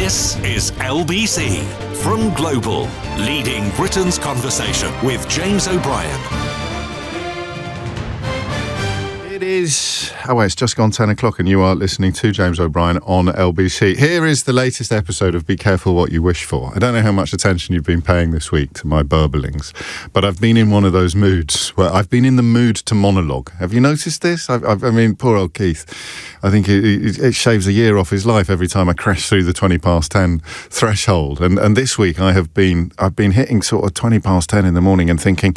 This is LBC from Global, leading Britain's conversation with James O'Brien. It is, it's just gone 10 o'clock and you are listening to James O'Brien on LBC. Here is the latest episode of Be Careful What You Wish For. I don't know how much attention you've been paying this week to my burblings, but I've been in one of those moods where I've been in the mood to monologue. Have you noticed this? I mean, poor old Keith. I think it shaves a year off his life every time I crash through the 20 past 10 threshold. And this week I've been hitting sort of 20 past 10 in the morning and thinking,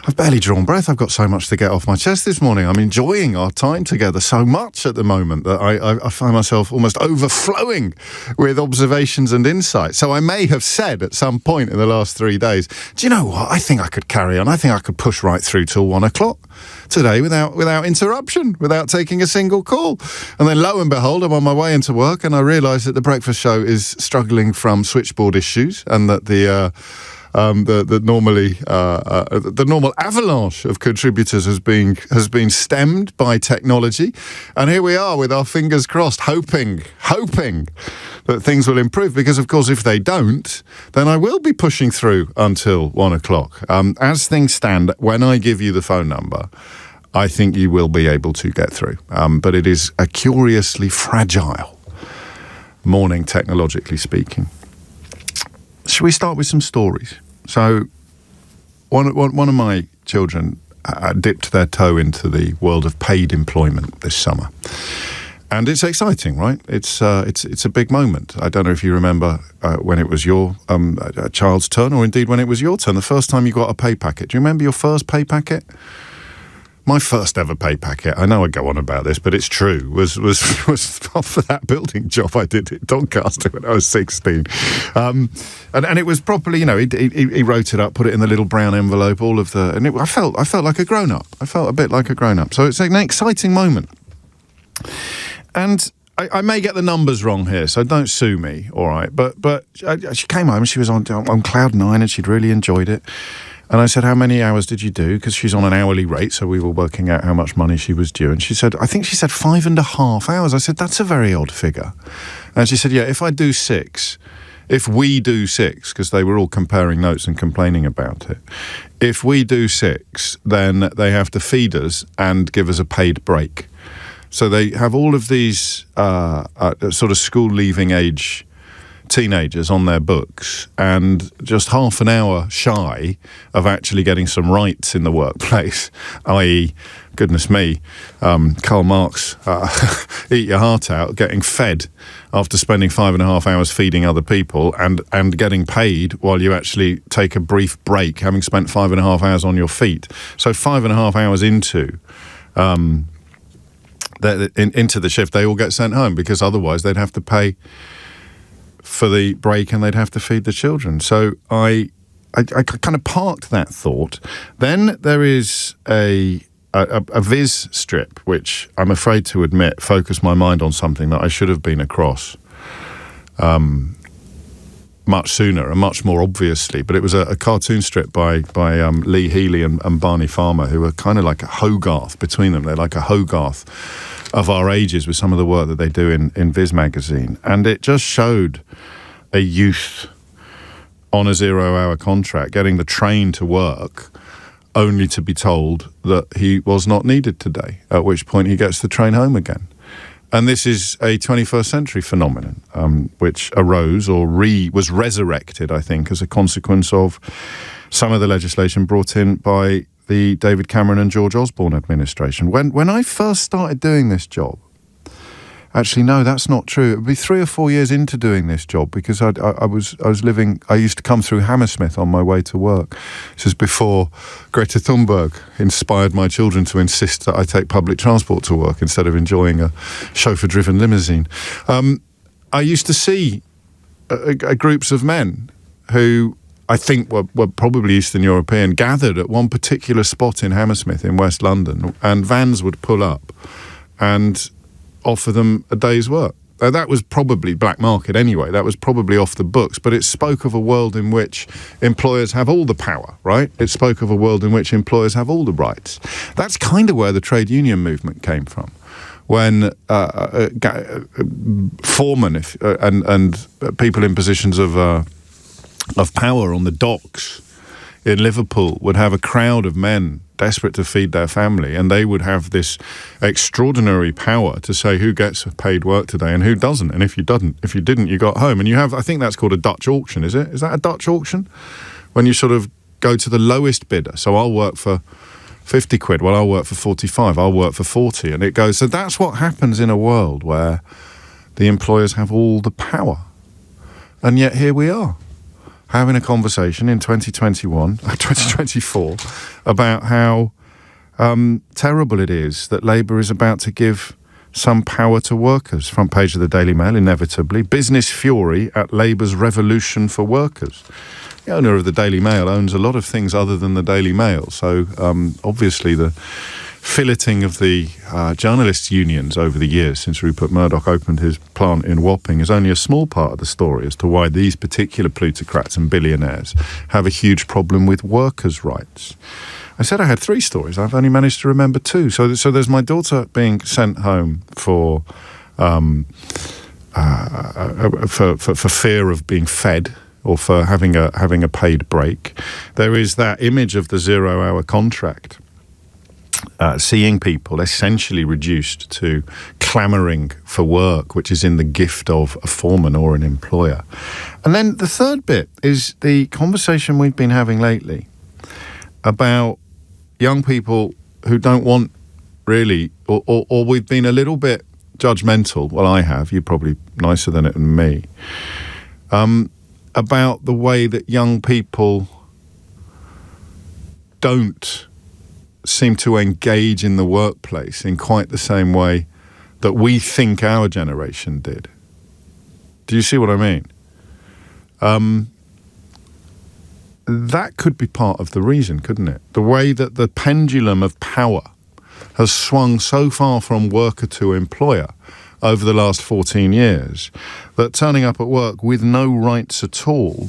I've barely drawn breath. I've got so much to get off my chest this morning. I'm enjoying our time together so much at the moment that I find myself almost overflowing with observations and insights. So I may have said at some point in the last 3 days, do you know what? I think I could carry on. I think I could push right through till 1 o'clock today without interruption, without taking a single call. And then lo and behold, I'm on my way into work and I realise that the breakfast show is struggling from switchboard issues and that the normal avalanche of contributors has been stemmed by technology, and here we are with our fingers crossed, hoping that things will improve. Because of course, if they don't, then I will be pushing through until 1 o'clock. As things stand, when I give you the phone number, I think you will be able to get through. But it is a curiously fragile morning, technologically speaking. Shall we start with some stories? So, one of my children dipped their toe into the world of paid employment this summer, and it's exciting, right? It's a big moment. I don't know if you remember when it was your child's turn, or indeed when it was your turn. The first time you got a pay packet. Do you remember your first pay packet? My first ever pay packet, I know I go on about this, but it's true, was for that building job I did at Doncaster when I was 16. And it was properly, he wrote it up, put it in the little brown envelope, I felt like a grown-up. I felt a bit like a grown-up. So it's an exciting moment. And I may get the numbers wrong here, so don't sue me, all right? But she came home, she was on cloud nine, and she'd really enjoyed it. And I said, how many hours did you do? Because she's on an hourly rate, so we were working out how much money she was due. And she said, I think she said 5.5 hours. I said, that's a very odd figure. And she said, yeah, if we do 6, because they were all comparing notes and complaining about it, if we do 6, then they have to feed us and give us a paid break. So they have all of these sort of school-leaving age teenagers on their books, and just half an hour shy of actually getting some rights in the workplace, i.e., goodness me, Karl Marx, eat your heart out, getting fed after spending 5.5 hours feeding other people and getting paid while you actually take a brief break, having spent 5.5 hours on your feet. So 5.5 hours into the shift, they all get sent home, because otherwise they'd have to pay for the break and they'd have to feed the children. So I kind of parked that thought. Then there is a Viz strip, which I'm afraid to admit focused my mind on something that I should have been across much sooner and much more obviously. But it was a cartoon strip by Lee Healy and Barney Farmer, who are kind of like a Hogarth between them. They're like a Hogarth of our ages with some of the work that they do in Viz magazine. And it just showed a youth on a 0-hour contract getting the train to work, only to be told that he was not needed today, at which point he gets the train home again. And this is a 21st century phenomenon, which arose or was resurrected, I think, as a consequence of some of the legislation brought in by the David Cameron and George Osborne administration. When I first started doing this job, actually, no, that's not true. It would be 3 or 4 years into doing this job, because I used to come through Hammersmith on my way to work. This is before Greta Thunberg inspired my children to insist that I take public transport to work instead of enjoying a chauffeur-driven limousine. I used to see groups of men who I think were probably Eastern European, gathered at one particular spot in Hammersmith in West London, and vans would pull up and offer them a day's work. That was probably black market anyway. That was probably off the books, but it spoke of a world in which employers have all the power, right? It spoke of a world in which employers have all the rights. That's kind of where the trade union movement came from, when foremen and people in positions of power on the docks in Liverpool would have a crowd of men desperate to feed their family, and they would have this extraordinary power to say who gets paid work today and who doesn't, and if you didn't, you got home. And you have, I think that's called a Dutch auction, is it? Is that a Dutch auction? When you sort of go to the lowest bidder. So I'll work for 50 quid, well, I'll work for 45, I'll work for 40, and it goes. So that's what happens in a world where the employers have all the power. And yet here we are, having a conversation in 2024 about how terrible it is that Labour is about to give some power to workers. Front page of the Daily Mail, inevitably. Business fury at Labour's revolution for workers. The owner of the Daily Mail owns a lot of things other than the Daily Mail. So obviously the filleting of the journalists' unions over the years since Rupert Murdoch opened his plant in Wapping is only a small part of the story as to why these particular plutocrats and billionaires have a huge problem with workers' rights. I said I had 3 stories. I've only managed to remember 2. So there's my daughter being sent home for fear of being fed or for having a paid break. There is that image of the 0-hour contract. Seeing people essentially reduced to clamouring for work, which is in the gift of a foreman or an employer. And then the third bit is the conversation we've been having lately about young people who don't want really, or we've been a little bit judgmental. Well, I have. You're probably nicer than it than me. About the way that young people don't seem to engage in the workplace in quite the same way that we think our generation did. Do you see what I mean? That could be part of the reason, couldn't it? The way that the pendulum of power has swung so far from worker to employer over the last 14 years that turning up at work with no rights at all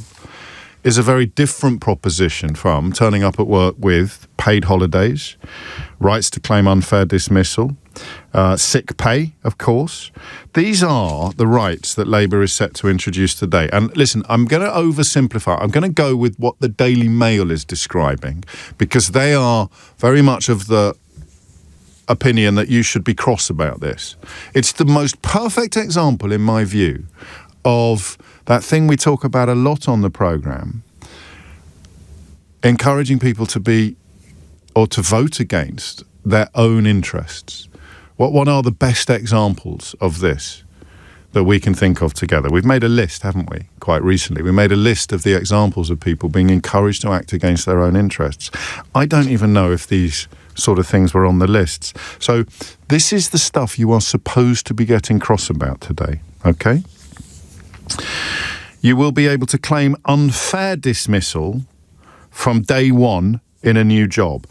is a very different proposition from turning up at work with paid holidays, rights to claim unfair dismissal, sick pay, of course. These are the rights that Labour is set to introduce today. And listen, I'm going to oversimplify. I'm going to go with what the Daily Mail is describing, because they are very much of the opinion that you should be cross about this. It's the most perfect example, in my view, of that thing we talk about a lot on the programme, encouraging people to be or to vote against their own interests. What are the best examples of this that we can think of together? We've made a list, haven't we, quite recently? We made a list of the examples of people being encouraged to act against their own interests. I don't even know if these sort of things were on the lists. So this is the stuff you are supposed to be getting cross about today, okay? You will be able to claim unfair dismissal from day one in a new job.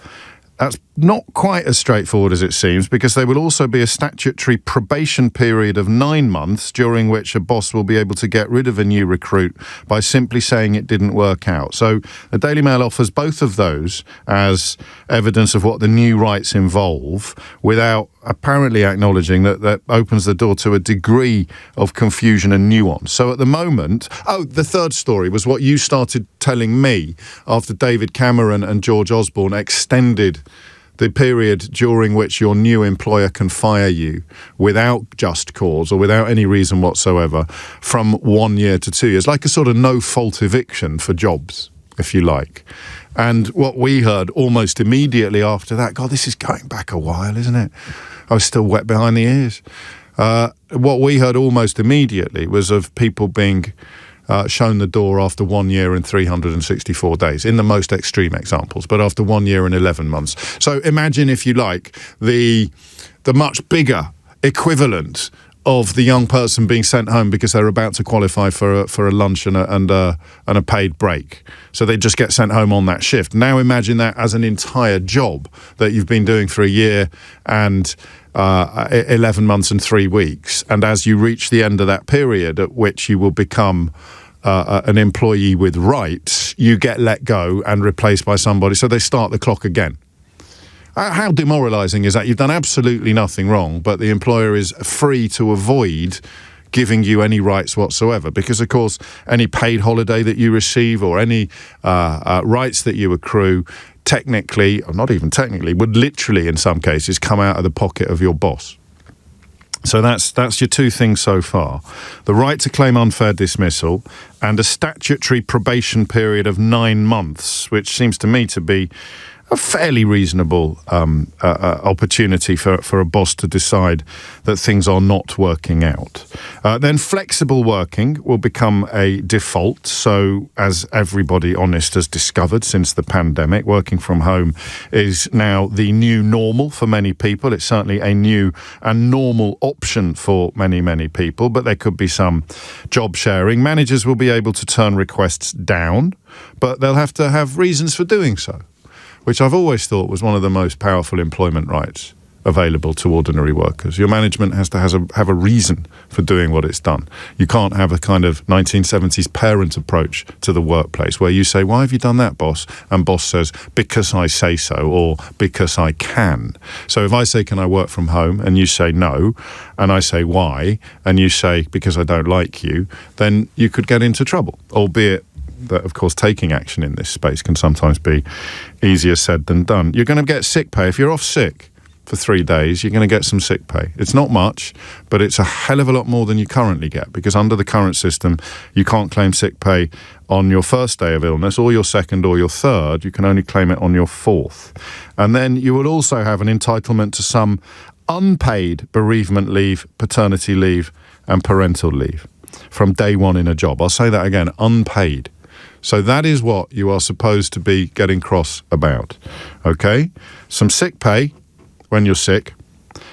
That's not quite as straightforward as it seems, because there will also be a statutory probation period of 9 months during which a boss will be able to get rid of a new recruit by simply saying it didn't work out. So the Daily Mail offers both of those as evidence of what the new rights involve, without apparently acknowledging that that opens the door to a degree of confusion and nuance. So at the moment, the third story was what you started telling me after David Cameron and George Osborne extended the period during which your new employer can fire you without just cause or without any reason whatsoever from 1 year to 2 years, like a sort of no-fault eviction for jobs, if you like. And what we heard almost immediately after that, God, this is going back a while, isn't it? I was still wet behind the ears. What we heard almost immediately was of people being shown the door after 1 year and 364 days, in the most extreme examples, but after 1 year and 11 months. So imagine, if you like, the much bigger equivalent of the young person being sent home because they're about to qualify for a lunch and a paid break. So they just get sent home on that shift. Now imagine that as an entire job that you've been doing for a year and 11 months and 3 weeks. And as you reach the end of that period at which you will become an employee with rights, you get let go and replaced by somebody. So they start the clock again. How demoralising is that? You've done absolutely nothing wrong, but the employer is free to avoid giving you any rights whatsoever, because of course any paid holiday that you receive or any rights that you accrue technically, or not even technically, would literally in some cases come out of the pocket of your boss. So that's your two things so far. The right to claim unfair dismissal and a statutory probation period of 9 months, which seems to me to be a fairly reasonable opportunity for a boss to decide that things are not working out. Then flexible working will become a default. So as everybody honest has discovered since the pandemic, working from home is now the new normal for many people. It's certainly a new and normal option for many, many people, but there could be some job sharing. Managers will be able to turn requests down, but they'll have to have reasons for doing so, which I've always thought was one of the most powerful employment rights available to ordinary workers. Your management has to have a reason for doing what it's done. You can't have a kind of 1970s parent approach to the workplace where you say, why have you done that, boss? And boss says, because I say so, or because I can. So if I say, can I work from home? And you say no, and I say why, and you say, because I don't like you, then you could get into trouble, albeit that, of course, taking action in this space can sometimes be easier said than done. You're going to get sick pay. If you're off sick for 3 days, you're going to get some sick pay. It's not much, but it's a hell of a lot more than you currently get, because under the current system, you can't claim sick pay on your first day of illness or your second or your third. You can only claim it on your fourth. And then you will also have an entitlement to some unpaid bereavement leave, paternity leave, and parental leave from day one in a job. I'll say that again, unpaid. So that is what you are supposed to be getting cross about, okay? Some sick pay when you're sick,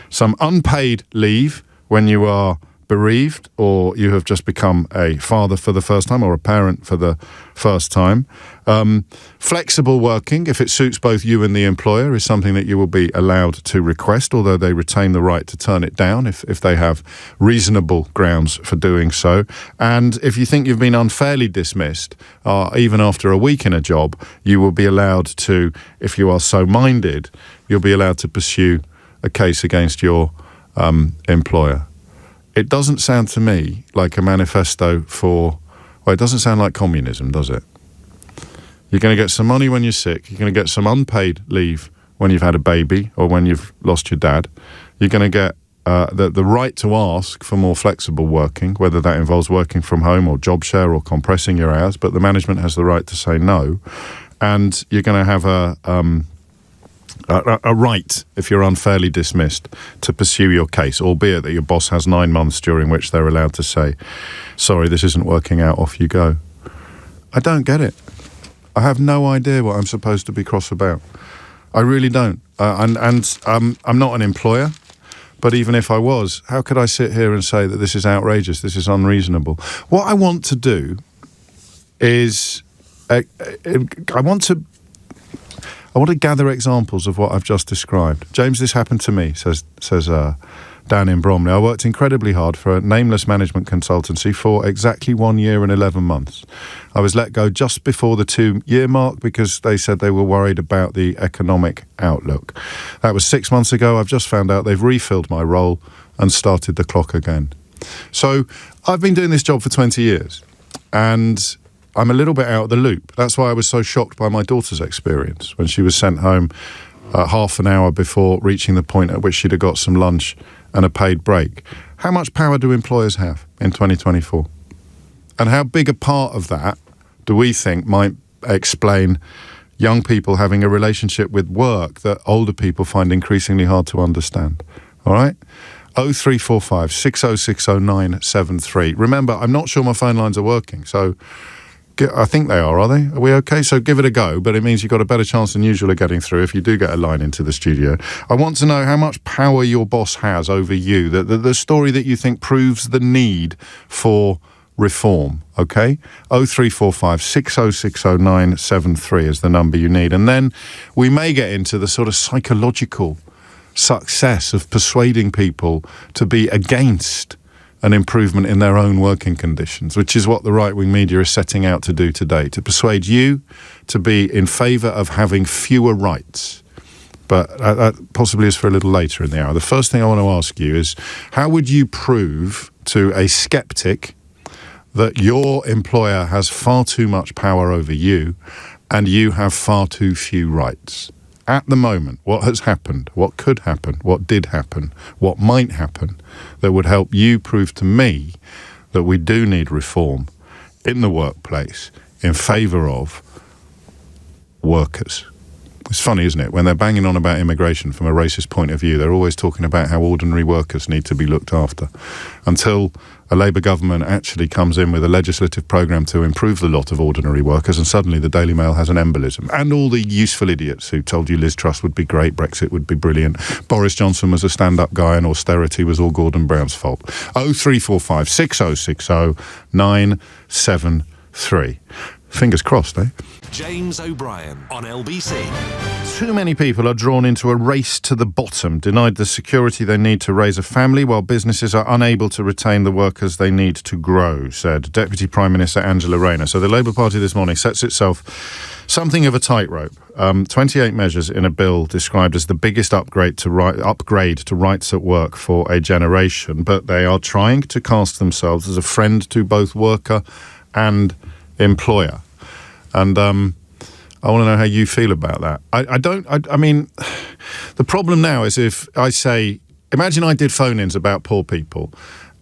some unpaid leave when you are bereaved or you have just become a father for the first time or a parent for the first time. Flexible working, if it suits both you and the employer, is something that you will be allowed to request, although they retain the right to turn it down if they have reasonable grounds for doing so. And if you think you've been unfairly dismissed, even after a week in a job, you will be allowed to, if you are so minded, you'll be allowed to pursue a case against your employer. It doesn't sound to me like a manifesto for, well, it doesn't sound like communism, does it? You're going to get some money when you're sick. You're going to get some unpaid leave when you've had a baby or when you've lost your dad. You're going to get the right to ask for more flexible working, whether that involves working from home or job share or compressing your hours, but the management has the right to say no. And you're going to have a right, if you're unfairly dismissed, to pursue your case, albeit that your boss has 9 months during which they're allowed to say, sorry, this isn't working out, off you go. I don't get it. I have no idea what I'm supposed to be cross about. I really don't. I'm not an employer, but even if I was, how could I sit here and say that this is outrageous, this is unreasonable? What I want to do is, I want to gather examples of what I've just described. James, this happened to me, says Dan in Bromley. I worked incredibly hard for a nameless management consultancy for exactly 1 year and 11 months. I was let go just before the 2-year mark because they said they were worried about the economic outlook. That was 6 months ago. I've just found out they've refilled my role and started the clock again. So I've been doing this job for 20 years and I'm a little bit out of the loop. That's why I was so shocked by my daughter's experience when she was sent home half an hour before reaching the point at which she'd have got some lunch and a paid break. How much power do employers have in 2024? And how big a part of that do we think might explain young people having a relationship with work that older people find increasingly hard to understand? All right? 0345 6060 973. Remember, I'm not sure my phone lines are working, so I think they are they? Are we okay? So give it a go, but it means you've got a better chance than usual of getting through if you do get a line into the studio. I want to know how much power your boss has over you, the story that you think proves the need for reform, okay? 0345 6060 973 is the number you need. And then we may get into the sort of psychological success of persuading people to be against an improvement in their own working conditions, which is what the right-wing media is setting out to do today, to persuade you to be in favour of having fewer rights, but that possibly is for a little later in the hour. The first thing I want to ask you is, how would you prove to a skeptic that your employer has far too much power over you and you have far too few rights? At the moment, what has happened, what could happen, what did happen, what might happen that would help you prove to me that we do need reform in the workplace in favour of workers? It's funny, isn't it? When they're banging on about immigration from a racist point of view, they're always talking about how ordinary workers need to be looked after, until a Labour government actually comes in with a legislative programme to improve the lot of ordinary workers, and suddenly the Daily Mail has an embolism. And all the useful idiots who told you Liz Truss would be great, Brexit would be brilliant, Boris Johnson was a stand-up guy and austerity was all Gordon Brown's fault. 0345 6060 973. Fingers crossed, eh? James O'Brien on LBC. Too many people are drawn into a race to the bottom, denied the security they need to raise a family, while businesses are unable to retain the workers they need to grow, said Deputy Prime Minister Angela Rayner. So the Labour Party this morning sets itself something of a tightrope. 28 measures in a bill described as the biggest upgrade to rights at work for a generation, but they are trying to cast themselves as a friend to both worker and employer. And I want to know how you feel about that. I mean, the problem now is if I say, imagine I did phone-ins about poor people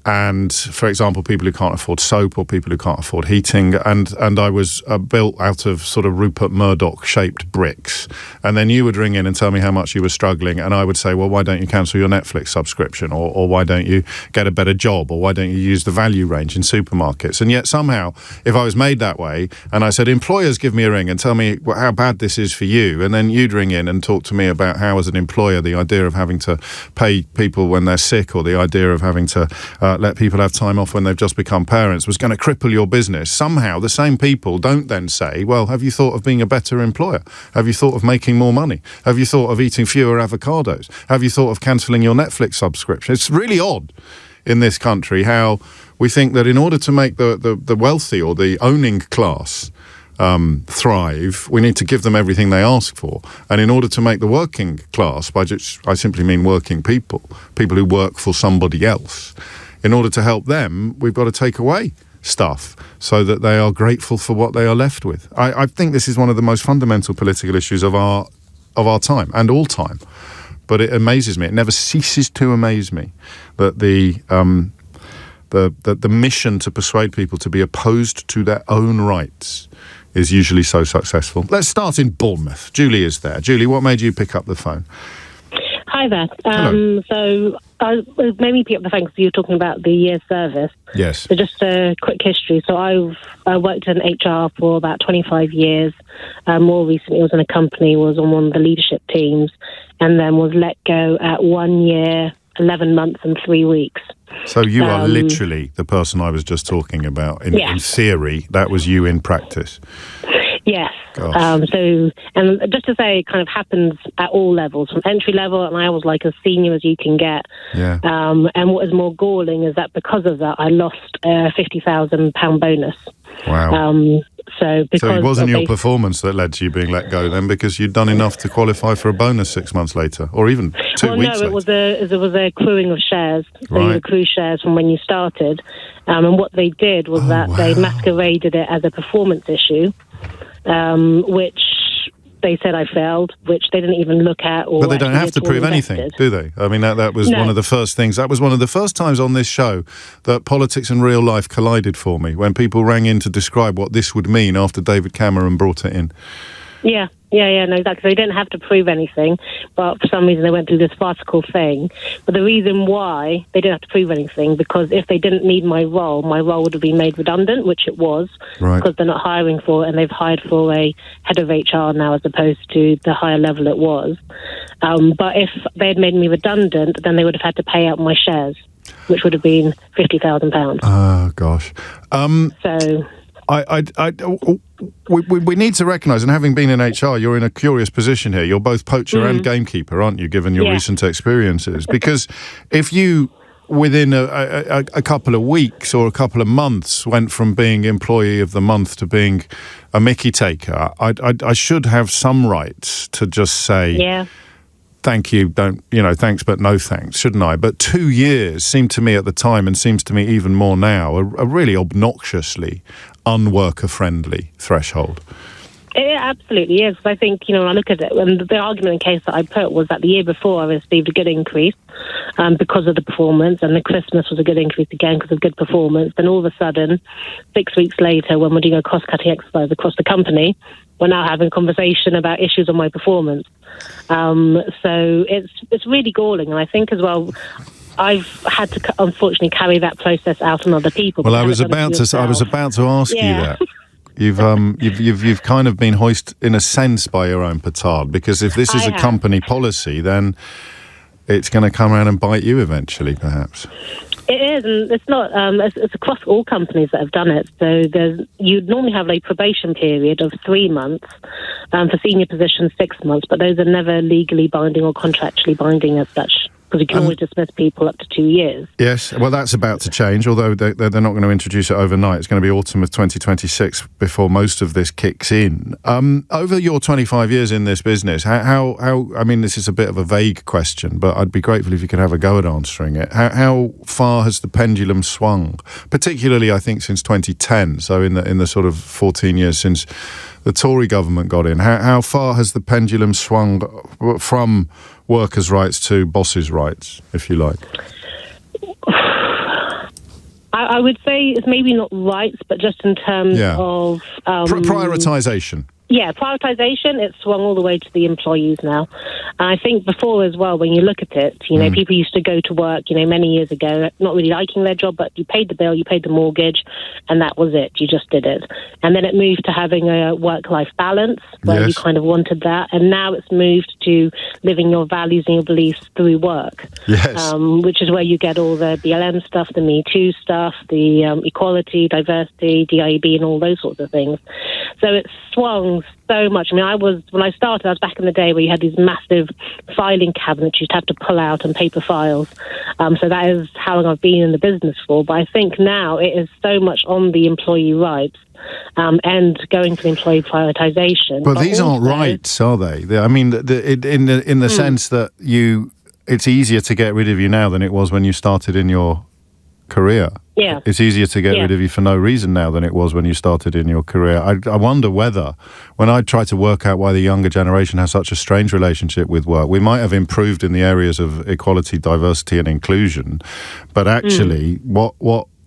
and, for example, people who can't afford soap or people who can't afford heating, and I was built out of sort of Rupert Murdoch-shaped bricks, and then you would ring in and tell me how much you were struggling, and I would say, well, why don't you cancel your Netflix subscription, or why don't you get a better job, or why don't you use the value range in supermarkets? And yet somehow, if I was made that way, and I said, employers, give me a ring and tell me how bad this is for you, and then you'd ring in and talk to me about how, as an employer, the idea of having to pay people when they're sick, or the idea of having to let people have time off when they've just become parents was going to cripple your business. Somehow the same people don't then say, well, have you thought of being a better employer? Have you thought of making more money? Have you thought of eating fewer avocados? Have you thought of cancelling your Netflix subscription? It's really odd in this country how we think that in order to make the wealthy or the owning class thrive, we need to give them everything they ask for. And in order to make the working class, by which I simply mean working people who work for somebody else, in order to help them, we've got to take away stuff so that they are grateful for what they are left with. I think this is one of the most fundamental political issues of our time and all time. But it amazes me. It never ceases to amaze me that the mission to persuade people to be opposed to their own rights is usually so successful. Let's start in Bournemouth. Julie is there. Julie, what made you pick up the phone? Hi there. Hello. So it made me pick up the phone because you were talking about the year's service. Yes. So just a quick history. So I worked in HR for about 25 years. More recently, I was in a company, was on one of the leadership teams, and then was let go at 1 year, 11 months and 3 weeks. So you are literally the person I was just talking about. In theory, that was you in practice. Yes. So, and just to say, it kind of happens at all levels, from entry level, and I was like as senior as you can get. Yeah. And what is more galling is that because of that, I lost a £50,000 bonus. Wow. So it wasn't your performance that led to you being let go then, because you'd done enough to qualify for a bonus 6 months later, or even 2 weeks later. No, it was a accruing of shares. So you accrue shares from when you started. And what they did was they masqueraded it as a performance issue, which they said I failed, which they didn't even look at. But they don't have to prove anything, do they? I mean, that was one of the first things. That was one of the first times on this show that politics and real life collided for me, when people rang in to describe what this would mean after David Cameron brought it in. Yeah, no, exactly. They didn't have to prove anything, but for some reason they went through this farcical thing. But the reason why they didn't have to prove anything, because if they didn't need my role would have been made redundant, which it was, because they're not hiring for it, and they've hired for a head of HR now as opposed to the higher level it was. But if they had made me redundant, then they would have had to pay out my shares, which would have been £50,000. Oh, gosh. We need to recognise, and having been in HR, you're in a curious position here. You're both poacher and gamekeeper, aren't you, given your recent experiences? Because if you, within a couple of weeks or a couple of months, went from being employee of the month to being a mickey taker, I should have some rights to just say, thank you, thanks but no thanks, shouldn't I? But 2 years seemed to me at the time, and seems to me even more now, a really obnoxiously unworker-friendly threshold. It absolutely is. I think, when I look at it, and the argument in case that I put was that the year before I received a good increase because of the performance, and the Christmas was a good increase again because of good performance. Then all of a sudden, 6 weeks later, when we're doing a cost-cutting exercise across the company, we're now having a conversation about issues on my performance. So it's really galling. And I think as well, I've had to unfortunately carry that process out on other people. Well, I was about to ask you that. You've kind of been hoisted in a sense by your own petard, because if this is a company policy, then it's going to come around and bite you eventually, perhaps. It is, and it's not. It's across all companies that have done it. So you normally have a probation period of 3 months, for senior positions 6 months, but those are never legally binding or contractually binding as such, because you can always dismiss people up to 2 years. Yes, well, that's about to change, although they're not going to introduce it overnight. It's going to be autumn of 2026 before most of this kicks in. Over your 25 years in this business, how I mean, this is a bit of a vague question, but I'd be grateful if you could have a go at answering it. How far has the pendulum swung? Particularly, I think, since 2010, so in the sort of 14 years since the Tory government got in. How far has the pendulum swung from workers' rights to bosses' rights, if you like? I would say it's maybe not rights, but just in terms of... prioritisation. Yeah, prioritisation, it's swung all the way to the employees now. And I think before as well, when you look at it, people used to go to work, many years ago, not really liking their job, but you paid the bill, you paid the mortgage, and that was it. You just did it. And then it moved to having a work-life balance, where you kind of wanted that. And now it's moved to living your values and your beliefs through work, which is where you get all the BLM stuff, the Me Too stuff, the equality, diversity, DIEB, and all those sorts of things. So it's swung so much. I mean, when I started, I was back in the day where you had these massive filing cabinets you'd have to pull out and paper files. So that is how long I've been in the business for. But I think now it is so much on the employee rights and going for the employee prioritisation. But these aren't rights, are they? I mean, in the sense that it's easier to get rid of you now than it was when you started in your career. Yeah. It's easier to get rid of you for no reason now than it was when you started in your career. I wonder whether, when I try to work out why the younger generation has such a strange relationship with work, we might have improved in the areas of equality, diversity and inclusion, but actually what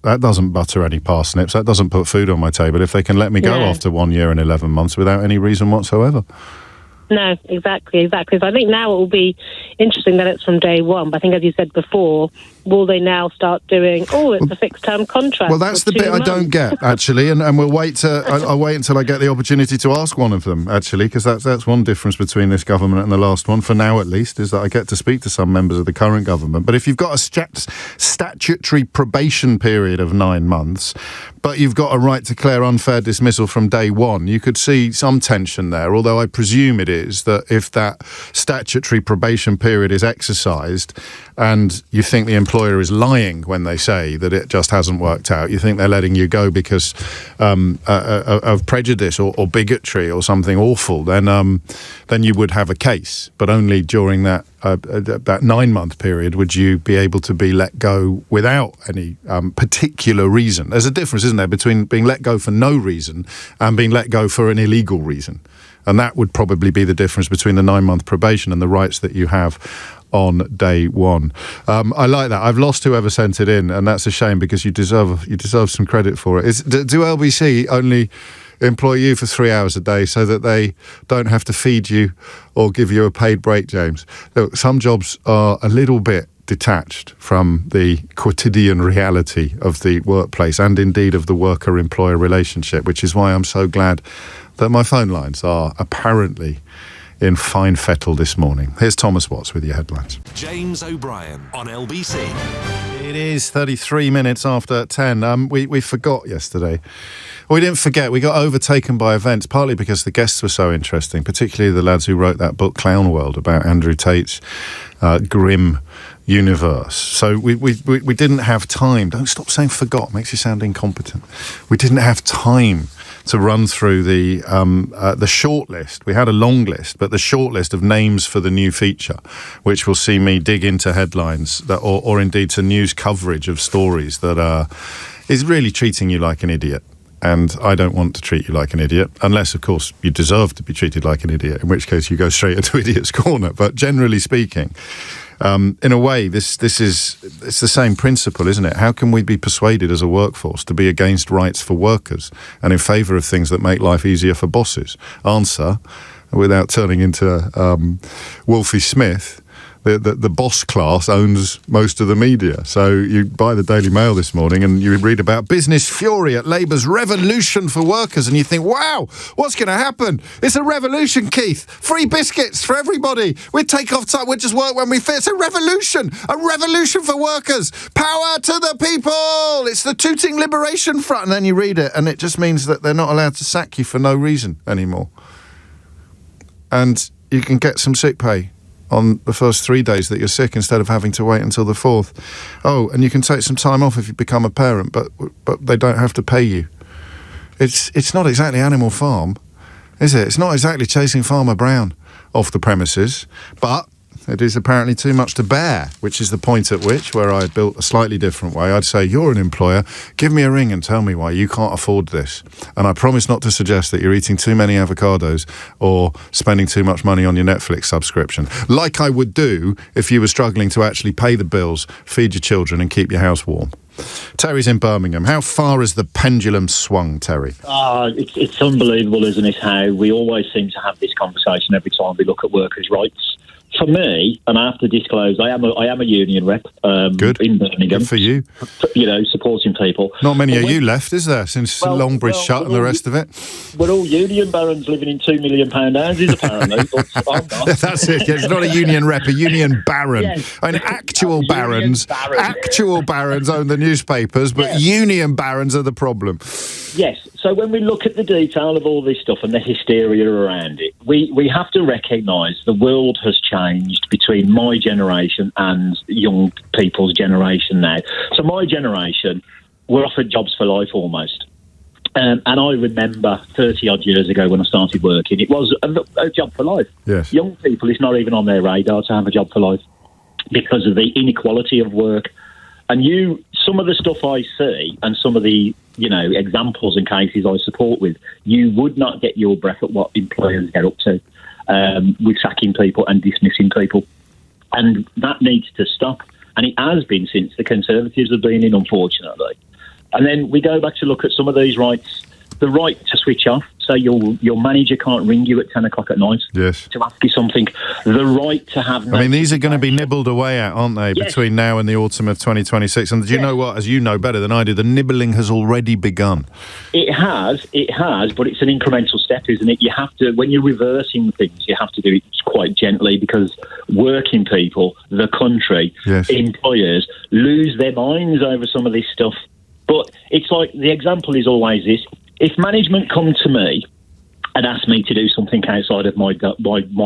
that doesn't butter any parsnips, that doesn't put food on my table if they can let me go after 1 year and 11 months without any reason whatsoever. No, exactly. So I think now it will be interesting that it's from day one. But I think, as you said before, will they now start doing, it's a fixed-term contract? Well, that's the bit I don't get, actually, and we'll wait I'll wait until I get the opportunity to ask one of them, actually, because that's one difference between this government and the last one, for now at least, is that I get to speak to some members of the current government. But if you've got a statutory probation period of 9 months, but you've got a right to declare unfair dismissal from day one, you could see some tension there, although I presume it is that if that statutory probation period is exercised and you think the employer is lying when they say that it just hasn't worked out, you think they're letting you go because of prejudice or bigotry or something awful, then you would have a case. But only during that 9-month period would you be able to be let go without any particular reason. There's a difference, isn't there, between being let go for no reason and being let go for an illegal reason. And that would probably be the difference between the 9-month probation and the rights that you have on day one. I like that. I've lost whoever sent it in, and that's a shame because you deserve some credit for it. Do LBC only employ you for 3 hours a day so that they don't have to feed you or give you a paid break, James? Look, some jobs are a little bit detached from the quotidian reality of the workplace and indeed of the worker-employer relationship, which is why I'm so glad that my phone lines are apparently in fine fettle this morning. Here's Thomas Watts with your headlines. James O'Brien on LBC. It is 33 minutes after 10. We forgot yesterday. We didn't forget. We got overtaken by events, partly because the guests were so interesting, particularly the lads who wrote that book Clown World about Andrew Tate's grim universe. So we didn't have time. Don't stop saying forgot. Makes you sound incompetent. We didn't have time to run through the short list. We had a long list, but the short list of names for the new feature, which will see me dig into headlines or indeed to news coverage of stories that is really treating you like an idiot. And I don't want to treat you like an idiot, unless, of course, you deserve to be treated like an idiot, in which case you go straight into Idiot's Corner. But generally speaking, in a way, it's the same principle, isn't it? How can we be persuaded as a workforce to be against rights for workers and in favour of things that make life easier for bosses? Answer, without turning into Wolfie Smith, the boss class owns most of the media. So you buy the Daily Mail this morning and you read about business fury at Labour's revolution for workers, and you think, wow, what's going to happen? It's a revolution, Keith. Free biscuits for everybody. We take off time. We just work when we fit. It's a revolution for workers. Power to the people. It's the Tooting Liberation Front. And then you read it and it just means that they're not allowed to sack you for no reason anymore. And you can get some sick pay on the first 3 days that you're sick instead of having to wait until the 4th. Oh, and you can take some time off if you become a parent, but they don't have to pay you. It's not exactly Animal Farm, is it? It's not exactly chasing Farmer Brown off the premises, but it is apparently too much to bear, which is the point at which, where I had built a slightly different way, I'd say, you're an employer, give me a ring and tell me why you can't afford this. And I promise not to suggest that you're eating too many avocados or spending too much money on your Netflix subscription, like I would do if you were struggling to actually pay the bills, feed your children and keep your house warm. Terry's in Birmingham. How far has the pendulum swung, Terry? It's unbelievable, isn't it, how we always seem to have this conversation every time we look at workers' rights. For me, and I have to disclose, I am a union rep Good. In Birmingham. Good for you. Supporting people. Not many of you left, is there, since Longbridge shut and the rest of it? We're all union barons living in £2 million houses, apparently. But I'm not. That's it. It's not a union rep, a union baron. Yes. I mean, actual barons own the newspapers, but union barons are the problem. Yes. So when we look at the detail of all this stuff and the hysteria around it, we have to recognise the world has changed between my generation and young people's generation now. So my generation, we're offered jobs for life almost. And I remember 30-odd years ago when I started working, it was a job for life. Yes. Young people, it's not even on their radar to have a job for life because of the inequality of work. And some of the stuff I see and some of the examples and cases I support with, you would not get your breath at what employers get up to with sacking people and dismissing people. And that needs to stop. And it has been since the Conservatives have been in, unfortunately. And then we go back to look at some of these rights. The right to switch off, so your manager can't ring you at 10 o'clock at night to ask you something. The right to have... I mean, these are going to be nibbled away at, aren't they, between now and the autumn of 2026? And do you know what? As you know better than I do, the nibbling has already begun. It has, but it's an incremental step, isn't it? You have to, when you're reversing things, you have to do it quite gently because working people, the country, employers, lose their minds over some of this stuff. But it's like, the example is always this. If management come to me and ask me to do something outside of my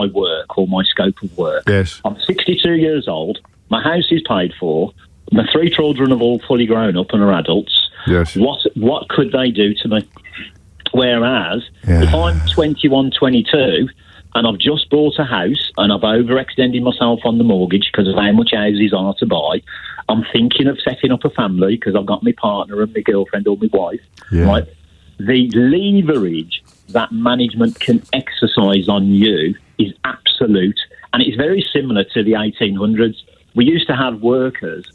work or my scope of work, I'm 62 years old, my house is paid for, my 3 children are all fully grown up and are adults. What could they do to me? Whereas if I'm 21, 22 and I've just bought a house and I've overextended myself on the mortgage because of how much houses are to buy, I'm thinking of setting up a family because I've got my partner and my girlfriend or my wife, right? The leverage that management can exercise on you is absolute. And it's very similar to the 1800s. We used to have workers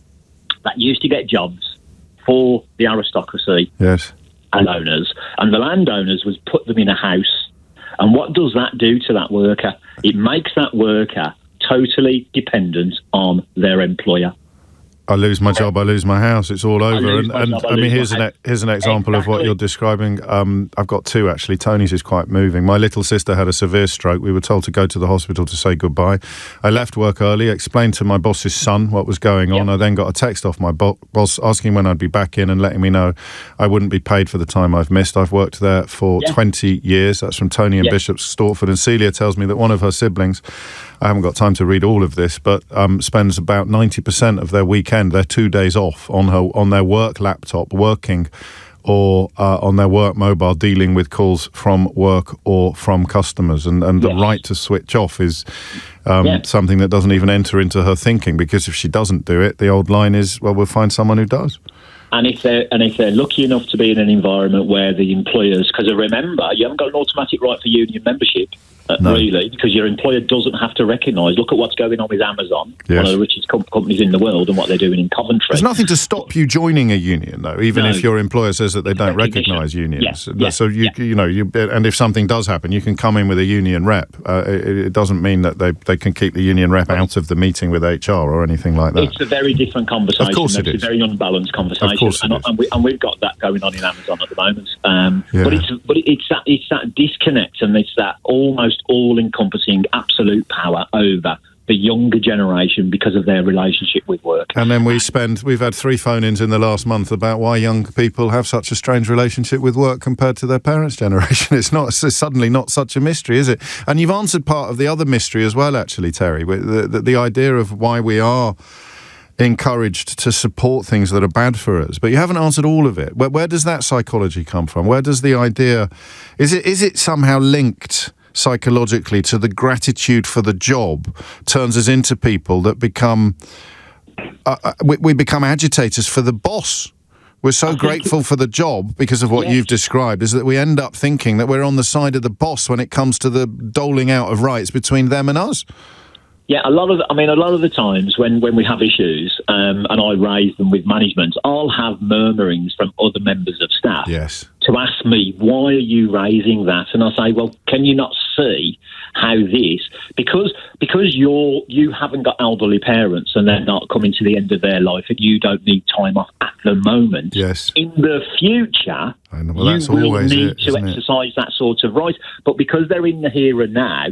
that used to get jobs for the aristocracy and owners. And the landowners would put them in a house. And what does that do to that worker? It makes that worker totally dependent on their employer. I lose my job, I lose my house, it's all over. And I mean, here's an example of what you're describing. I've got 2, actually. Tony's is quite moving. My little sister had a severe stroke. We were told to go to the hospital to say goodbye. I left work early, explained to my boss's son what was going on. I then got a text off my boss asking when I'd be back in and letting me know I wouldn't be paid for the time I've missed. I've worked there for 20 years. That's from Tony in Bishop's Stortford. And Celia tells me that one of her siblings, I haven't got time to read all of this, but spends about 90% of their weekend, their 2 days off, on their work laptop, working or on their work mobile dealing with calls from work or from customers. And the right to switch off is something that doesn't even enter into her thinking, because if she doesn't do it, the old line is, well, we'll find someone who does. And if they're lucky enough to be in an environment where the employers, because remember, you haven't got an automatic right for union membership, really, because your employer doesn't have to recognise. Look at what's going on with Amazon, one of the richest companies in the world, and what they're doing in Coventry. There's nothing to stop you joining a union, though, even if your employer says that they don't recognise unions. So and if something does happen, you can come in with a union rep. It doesn't mean that they can keep the union rep out of the meeting with HR or anything like that. It's a very different conversation. Of course it is. It's a very unbalanced conversation. Of course it is. And we've got that going on in Amazon at the moment. But it's that disconnect, and it's that almost all-encompassing absolute power over the younger generation because of their relationship with work. And then we've had 3 phone-ins in the last month about why young people have such a strange relationship with work compared to their parents' generation. It's suddenly not such a mystery, is it? And you've answered part of the other mystery as well, actually, Terry, the idea of why we are encouraged to support things that are bad for us, but you haven't answered all of it. Where does that psychology come from? Where does the idea, is it somehow linked psychologically to the gratitude for the job turns us into people that become we become agitators for the boss? We're so grateful for the job because of what you've described, is that we end up thinking that we're on the side of the boss when it comes to the doling out of rights between them and us. Yeah, a lot of the times when we have issues and I raise them with management, I'll have murmurings from other members of staff to ask me, why are you raising that? And I say, well, can you not see how this, because you haven't got elderly parents and they're not coming to the end of their life and you don't need time off at the moment. Yes. In the future, you will need to exercise that sort of right. But because they're in the here and now,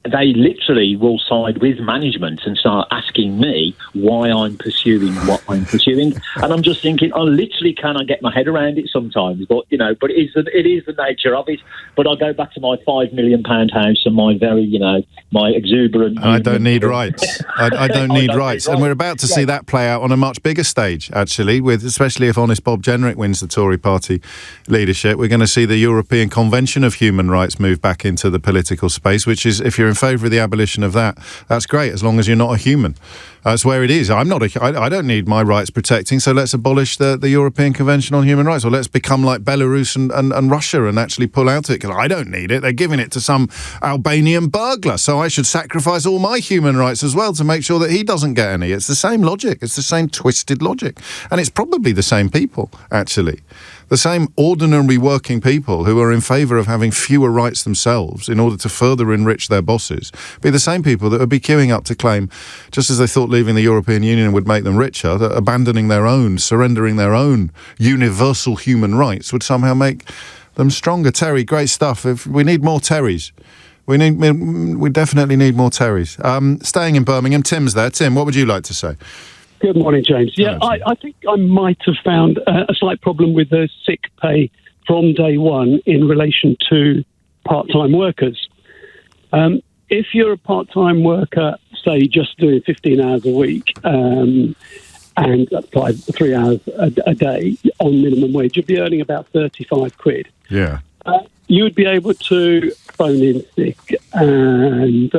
they literally will side with management and start asking me why I'm pursuing what I'm pursuing. And I'm just thinking, I literally cannot get my head around it sometimes. But, but it is the nature of it. But I go back to my £5 million house and my very, my exuberant... I don't need rights. I don't need rights. And we're about to see that play out on a much bigger stage, actually, especially if Honest Bob Jenrick wins the Tory party leadership. We're going to see the European Convention of Human Rights move back into the political space, which is, if you're in favour of the abolition of that, that's great, as long as you're not a human. That's where it is. I don't need my rights protecting, so let's abolish the European Convention on Human Rights, or let's become like Belarus and Russia and actually pull out of it, because I don't need it. They're giving it to some Albanian burglar, so I should sacrifice all my human rights as well to make sure that he doesn't get any. It's the same logic. It's the same twisted logic. And it's probably the same people, actually. The same ordinary working people who are in favour of having fewer rights themselves in order to further enrich their bosses be the same people that would be queuing up to claim, just as they thought leaving the European Union would make them richer, that abandoning their own, surrendering their own universal human rights would somehow make them stronger. Terry, great stuff. If we need more Terrys. We definitely need more Terrys. Staying in Birmingham, Tim's there. Tim, what would you like to say? Good morning, James. Yeah, I think I might have found a slight problem with the sick pay from day one in relation to part-time workers. If you're a part-time worker, say just doing 15 hours a week and 3 hours a day on minimum wage, you'd be earning about 35 quid. Yeah. You would be able to phone in sick and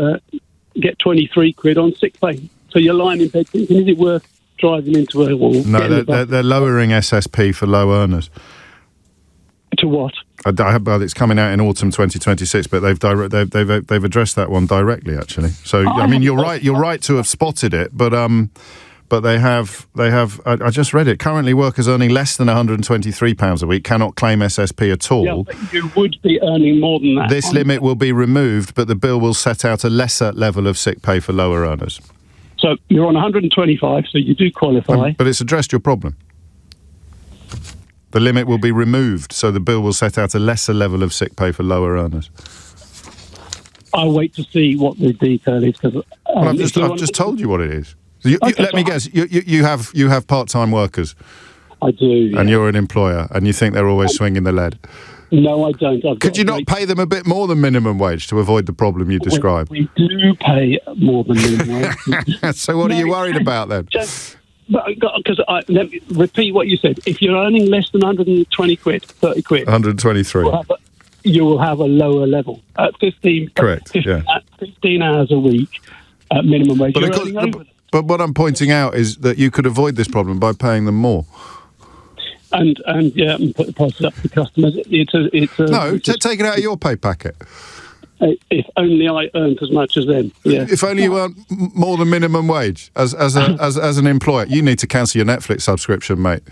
get 23 quid on sick pay. So you're lying in bed thinking, is it worth driving into a wall? No, they're lowering SSP for low earners. To what? It's coming out in autumn 2026, but they've addressed that one directly, actually. So I mean, you're right to have spotted it, but they have. I just read it. Currently, workers earning less than £123 a week cannot claim SSP at all. Yeah, but you would be earning more than that. This limit will be removed, but the bill will set out a lesser level of sick pay for lower earners. So you're on 125, so you do qualify. But it's addressed your problem. The limit will be removed, so the bill will set out a lesser level of sick pay for lower earners. I'll wait to see what the detail is. Because I've just told you what it is. Let me guess. You have part-time workers. I do. Yeah. And you're an employer, and you think they're always swinging the lead. No, I don't. Could you not pay them a bit more than minimum wage to avoid the problem you described? We do pay more than minimum wage. So what are you worried about then? Because let me repeat what you said. If you're earning less than 120 quid, 30 quid, 123, you will have a lower level at 15. Correct. 15 hours a week at minimum wage. But what I'm pointing out is that you could avoid this problem by paying them more. And put the prices up for customers. Take it out of your pay packet. If only I earned as much as them. Yeah. If only you earned more than minimum wage as an employer. You need to cancel your Netflix subscription, mate.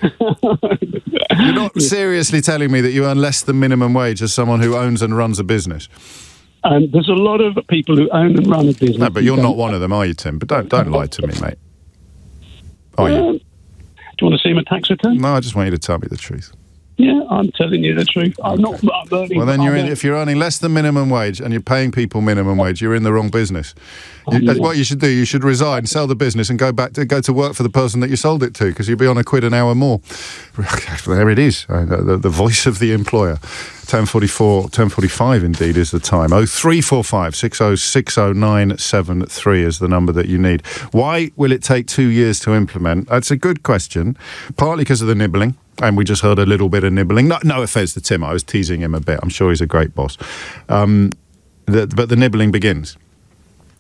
You're not seriously telling me that you earn less than minimum wage as someone who owns and runs a business. There's a lot of people who own and run a business. No, but you're not one of them, are you, Tim? But don't lie to me, mate. Are you? Do you want to see my tax return? No, I just want you to tell me the truth. Yeah, I'm telling you the truth. I'm not earning... Well, then if you're earning less than minimum wage and you're paying people minimum wage, you're in the wrong business. What you should do, you should resign, sell the business and go to work for the person that you sold it to, because you'll be on £1 an hour more. There it is, the voice of the employer. 10:45 indeed is the time. 0345 6060 973 is the number that you need. Why will it take 2 years to implement? That's a good question, partly because of the nibbling. And we just heard a little bit of nibbling. No offence to Tim, I was teasing him a bit. I'm sure he's a great boss. But the nibbling begins.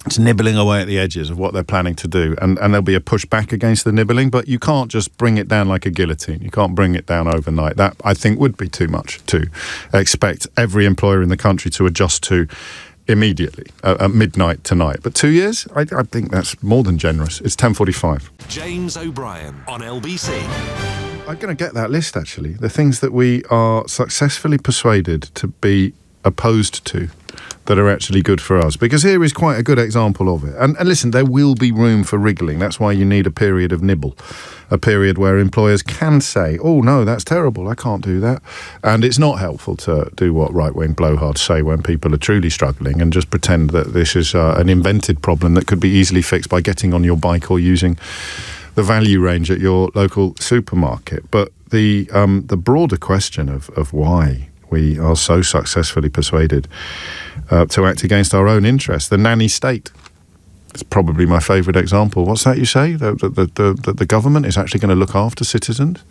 It's nibbling away at the edges of what they're planning to do. And there'll be a pushback against the nibbling, but you can't just bring it down like a guillotine. You can't bring it down overnight. That, I think, would be too much to expect every employer in the country to adjust to immediately, at midnight tonight. But 2 years? I think that's more than generous. It's 10:45. James O'Brien on LBC. I'm going to get that list, actually. The things that we are successfully persuaded to be opposed to that are actually good for us. Because here is quite a good example of it. And listen, there will be room for wriggling. That's why you need a period of nibble. A period where employers can say, oh, no, that's terrible, I can't do that. And it's not helpful to do what right-wing blowhards say when people are truly struggling and just pretend that this is an invented problem that could be easily fixed by getting on your bike or using the value range at your local supermarket. But the broader question of why we are so successfully persuaded to act against our own interests, the nanny state. It's probably my favourite example. What's that you say? The government is actually going to look after citizens,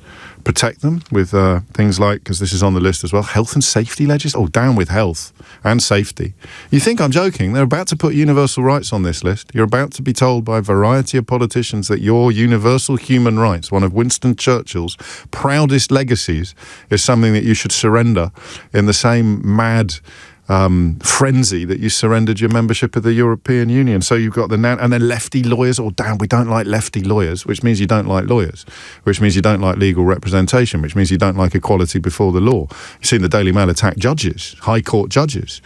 protect them with things like, because this is on the list as well, health and safety legislation. Oh, down with health and safety. You think I'm joking? They're about to put universal rights on this list. You're about to be told by a variety of politicians that your universal human rights, one of Winston Churchill's proudest legacies, is something that you should surrender in the same mad frenzy that you surrendered your membership of the European Union. So you've got and then lefty lawyers. Oh, damn, we don't like lefty lawyers, which means you don't like lawyers, which means you don't like legal representation, which means you don't like equality before the law. You've seen the Daily Mail attack judges, high court judges.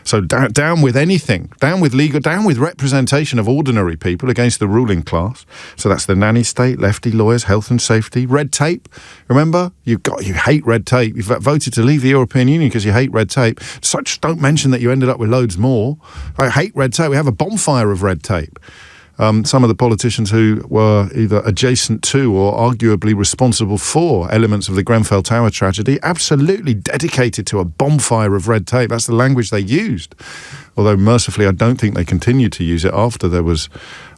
So down with anything, down with legal, down with representation of ordinary people against the ruling class. So that's the nanny state, lefty lawyers, health and safety, red tape. Remember, you hate red tape. You've voted to leave the European Union because you hate red tape. So just don't mention that you ended up with loads more. I hate red tape. We have a bonfire of red tape. Some of the politicians who were either adjacent to or arguably responsible for elements of the Grenfell Tower tragedy, absolutely dedicated to a bonfire of red tape. That's the language they used. Although, mercifully, I don't think they continued to use it after there was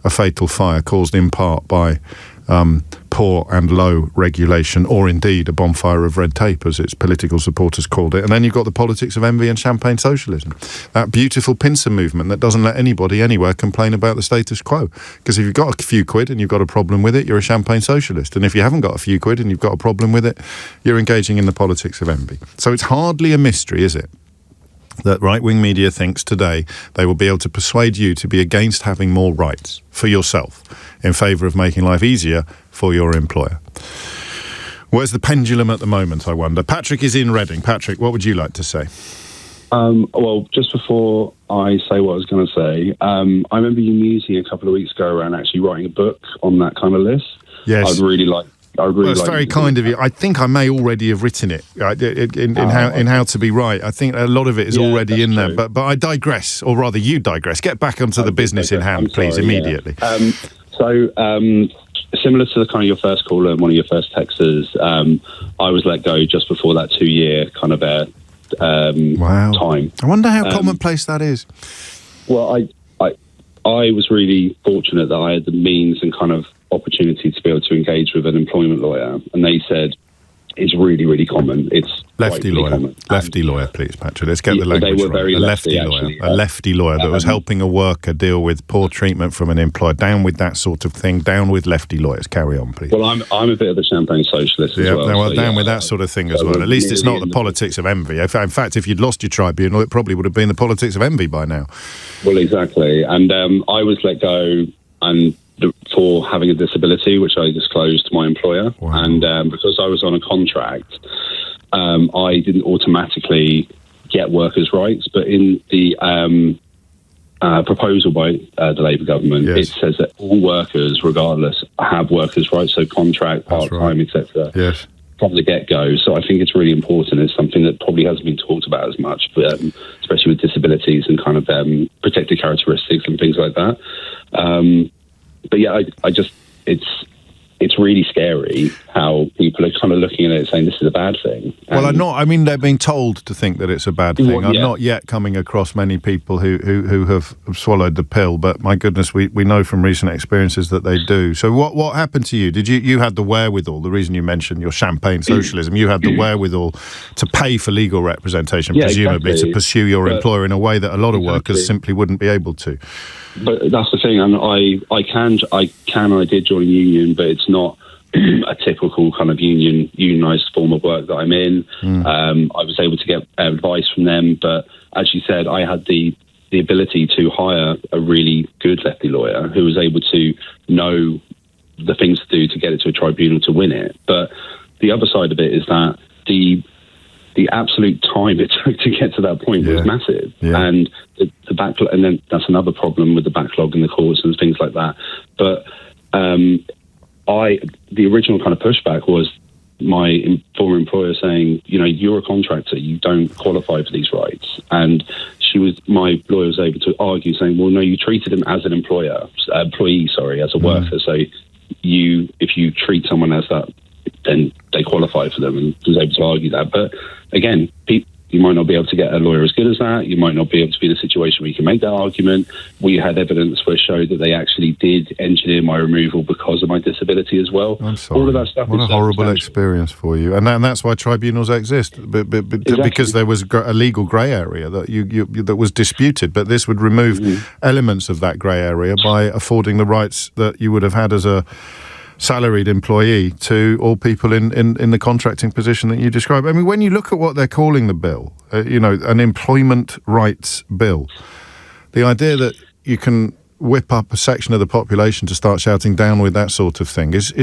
a fatal fire caused in part by poor and low regulation, or indeed a bonfire of red tape, as its political supporters called it. And then you've got the politics of envy and champagne socialism, that beautiful pincer movement that doesn't let anybody anywhere complain about the status quo. Because if you've got a few quid and you've got a problem with it, you're a champagne socialist. And if you haven't got a few quid and you've got a problem with it, you're engaging in the politics of envy. So it's hardly a mystery, is it, that right-wing media thinks today they will be able to persuade you to be against having more rights for yourself in favour of making life easier for your employer. Where's the pendulum at the moment, I wonder? Patrick is in Reading. Patrick, what would you like to say? Well, just before I say what I was going to say, I remember you musing a couple of weeks ago around actually writing a book on that kind of list. Yes. That's very kind of you. I think I may already have written it in How to Be Right. I think a lot of it is already in there. But I digress, or rather you digress. Get back onto the business in hand, please, immediately. Yeah. Similar to the kind of your first call and one of your first texters, I was let go just before that 2-year kind of time. I wonder how commonplace that is. Well, I was really fortunate that I had the means and kind of opportunity to be able to engage with an employment lawyer, and they said it's really, really common. It's lefty lawyer. Common. Lefty lawyer, please, Patrick. Let's get the language they were right. very A lefty lawyer. actually, A lefty lawyer that was helping a worker deal with poor treatment from an employer. Down with that sort of thing. Down with lefty lawyers. Carry on, please. Well, I'm a bit of a champagne socialist as well. Down with that sort of thing as well. At least it's not the politics of envy. In fact, if you'd lost your tribunal, it probably would have been the politics of envy by now. Well, exactly. And I was let go and for having a disability, which I disclosed to my employer. Wow. And because I was on a contract, I didn't automatically get workers' rights. But in the proposal by the Labour government, it says that all workers, regardless, have workers' rights, so contract, part-time, etc. Yes. From the get-go. So I think it's really important. It's something that probably hasn't been talked about as much, but especially with disabilities and kind of protected characteristics and things like that. But yeah, I just, it's really scary how people are kind of looking at it saying this is a bad thing. Well, they're being told to think that it's a bad thing. I'm not yet coming across many people who have swallowed the pill, but my goodness, we know from recent experiences that they do. So what happened to you? Did you had the wherewithal, the reason you mentioned your champagne socialism, you had the wherewithal to pay for legal representation, presumably, to pursue your employer in a way that a lot of workers simply wouldn't be able to. But that's the thing, and I did join a union, but it's not a typical kind of unionised form of work that I'm in. I was able to get advice from them, but as you said, I had the ability to hire a really good lefty lawyer who was able to know the things to do to get it to a tribunal to win it. But the other side of it is that the absolute time it took to get to that point was massive. Yeah. And the backlog, and then that's another problem with the backlog in the courts and things like that. But the original kind of pushback was my former employer saying, you're a contractor, you don't qualify for these rights. And my lawyer was able to argue saying, well, no, you treated him as an employee, as a worker. So if you treat someone as that, then they qualify for them, and was able to argue that. But again, you might not be able to get a lawyer as good as that. You might not be able to be in a situation where you can make that argument. We had evidence where it showed that they actually did engineer my removal because of my disability as well. I'm sorry. All of that stuff. What a horrible experience for you. And that's why tribunals exist, exactly. Because there was a legal grey area that that was disputed. But this would remove elements of that grey area by affording the rights that you would have had as a salaried employee to all people in the contracting position that you describe. I mean, when you look at what they're calling the bill, an employment rights bill, the idea that you can whip up a section of the population to start shouting down with that sort of thing is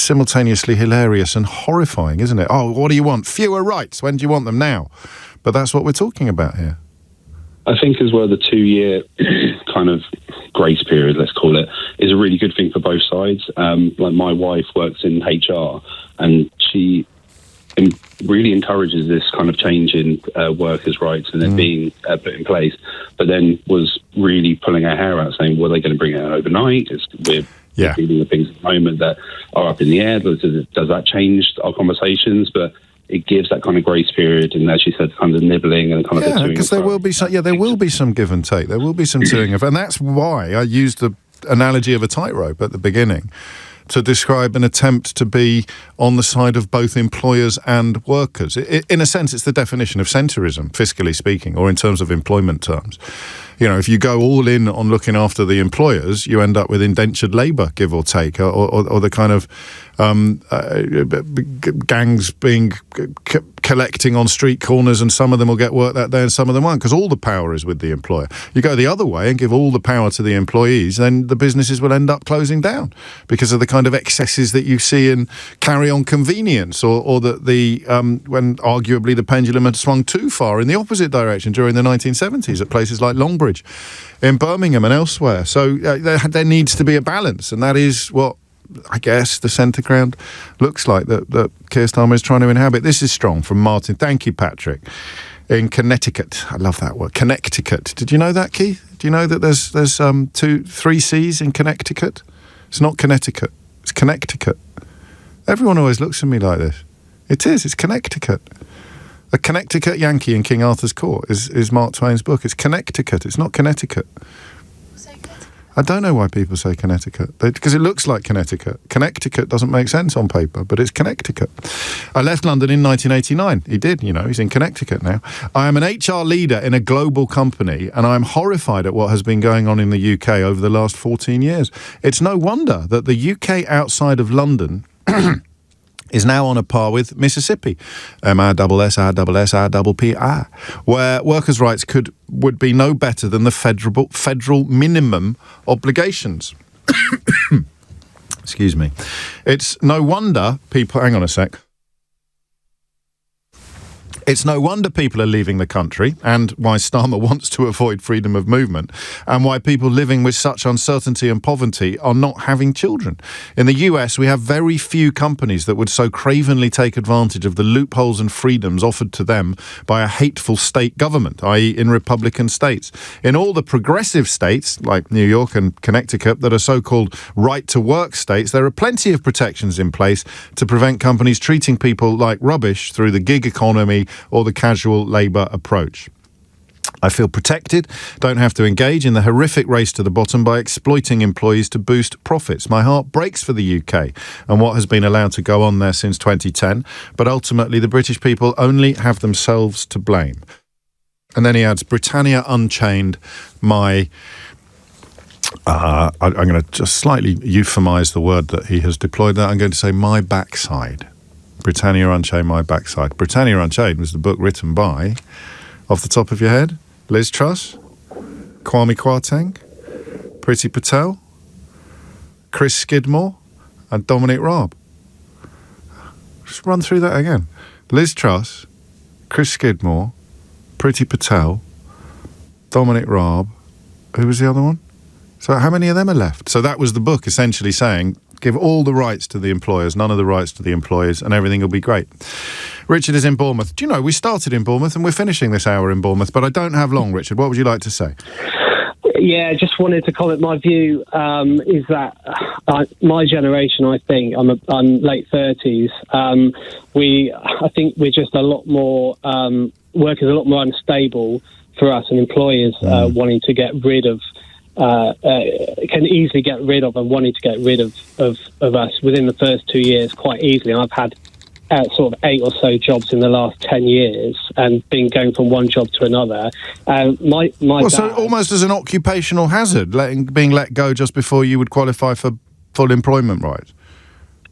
simultaneously hilarious and horrifying, isn't it? Oh, what do you want? Fewer rights. When do you want them? Now. But that's what we're talking about here. I think as well, the 2-year kind of grace period, let's call it, is a really good thing for both sides. Like my wife works in HR, and she really encourages this kind of change in workers' rights and then being put in place, but then was really pulling her hair out saying, well, they're going to bring it out overnight. We're dealing with things at the moment that are up in the air. Does that change our conversations? But it gives that kind of grace period, and as you said, kind of nibbling and kind of the because there will be some give and take. There will be some toing of, and that's why I used the analogy of a tightrope at the beginning to describe an attempt to be on the side of both employers and workers. In a sense, it's the definition of centrism, fiscally speaking, or in terms of employment terms. If you go all in on looking after the employers, you end up with indentured labour, give or take, or the kind of gangs being collecting on street corners, and some of them will get work that day and some of them won't, because all the power is with the employer. You go the other way and give all the power to the employees, then the businesses will end up closing down because of the kind of excesses that you see in carry-on convenience, or that when arguably the pendulum had swung too far in the opposite direction during the 1970s at places like Longbridge in Birmingham and elsewhere. So there needs to be a balance, and that is what I guess the centre ground looks like that Keir Starmer is trying to inhabit. This is strong from Martin. Thank you, Patrick. In Connecticut. I love that word. Connecticut. Did you know that, Keith? Do you know that there's 3 C's in Connecticut? It's not Connecticut. It's Connecticut. Everyone always looks at me like this. It is. It's Connecticut. A Connecticut Yankee in King Arthur's Court is Mark Twain's book. It's Connecticut. It's not Connecticut. I don't know why people say Connecticut, because it looks like Connecticut. Connecticut doesn't make sense on paper, but it's Connecticut. I left London in 1989. He did, he's in Connecticut now. I am an HR leader in a global company, and I'm horrified at what has been going on in the UK over the last 14 years. It's no wonder that the UK outside of London is now on a par with Mississippi, MISSISSIPPI, where workers' rights would be no better than the federal minimum obligations. Excuse me. It's no wonder people... Hang on a sec. It's no wonder people are leaving the country, and why Starmer wants to avoid freedom of movement, and why people living with such uncertainty and poverty are not having children. In the US, we have very few companies that would so cravenly take advantage of the loopholes and freedoms offered to them by a hateful state government, i.e. in Republican states. In all the progressive states, like New York and Connecticut, that are so-called right-to-work states, there are plenty of protections in place to prevent companies treating people like rubbish through the gig economy or the casual labour approach. I feel protected, don't have to engage in the horrific race to the bottom by exploiting employees to boost profits. My heart breaks for the UK and what has been allowed to go on there since 2010, but ultimately the British people only have themselves to blame. And then he adds, Britannia Unchained, I'm going to just slightly euphemise the word that he has deployed there. I'm going to say my backside. Britannia Unchained, My Backside. Britannia Unchained was the book written by, off the top of your head, Liz Truss, Kwame Kwarteng, Priti Patel, Chris Skidmore, and Dominic Raab. Just run through that again. Liz Truss, Chris Skidmore, Priti Patel, Dominic Raab. Who was the other one? So how many of them are left? So that was the book essentially saying, give all the rights to the employers, none of the rights to the employees, and everything will be great. Richard is in Bournemouth. Do you know, we started in Bournemouth and we're finishing this hour in Bournemouth, but I don't have long, Richard. What would you like to say? Yeah, just wanted to comment. My view is that my generation, I think, I'm late 30s, I think we're just a lot more, work is a lot more unstable for us, and employers wanting to get rid of can easily get rid of and wanting to get rid of us within the first 2 years quite easily. I've had sort of 8 or so jobs in the last 10 years and been going from one job to another. My dad, so almost as an occupational hazard, being let go just before you would qualify for full employment rights.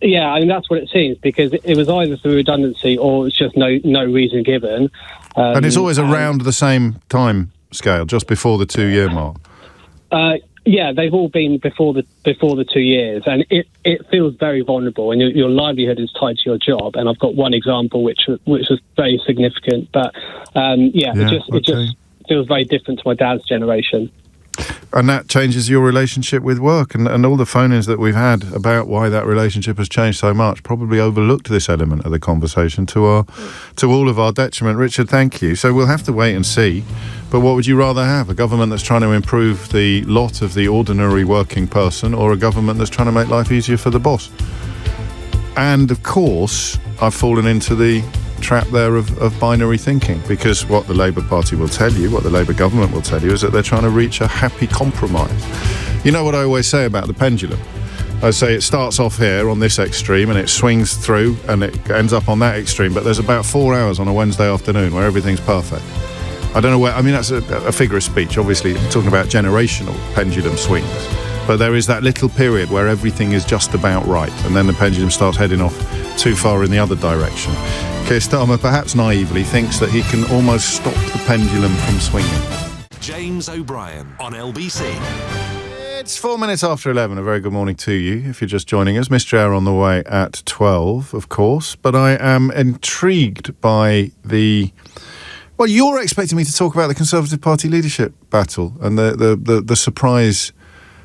Yeah, I mean, that's what it seems, because it was either through redundancy or it's just no reason given. And it's always around the same time scale, just before the 2-year mark. Yeah, they've all been before the 2 years, and it feels very vulnerable, and your livelihood is tied to your job. And I've got one example which was very significant, but it just feels very different to my dad's generation. And that changes your relationship with work, and all the phone-ins that we've had about why that relationship has changed so much probably overlooked this element of the conversation to all of our detriment. Richard, thank you. So we'll have to wait and see. But what would you rather have? A government that's trying to improve the lot of the ordinary working person, or a government that's trying to make life easier for the boss? And of course, I've fallen into the trap there of binary thinking, because what the Labour Party will tell you, what the Labour government will tell you, is that they're trying to reach a happy compromise. You know what I always say about the pendulum? I say it starts off here on this extreme and it swings through and it ends up on that extreme, but there's about 4 hours on a Wednesday afternoon where everything's perfect. I don't know where, I mean, that's a figure of speech, obviously talking about generational pendulum swings, but there is that little period where everything is just about right, and then the pendulum starts heading off too far in the other direction. Keir Starmer, perhaps naively, thinks that he can almost stop the pendulum from swinging. James O'Brien on LBC. It's 4 minutes after 11. A very good morning to you if you're just joining us. Mystery Hour on the way at 12, of course. But I am intrigued by the... Well, you're expecting me to talk about the Conservative Party leadership battle and the surprise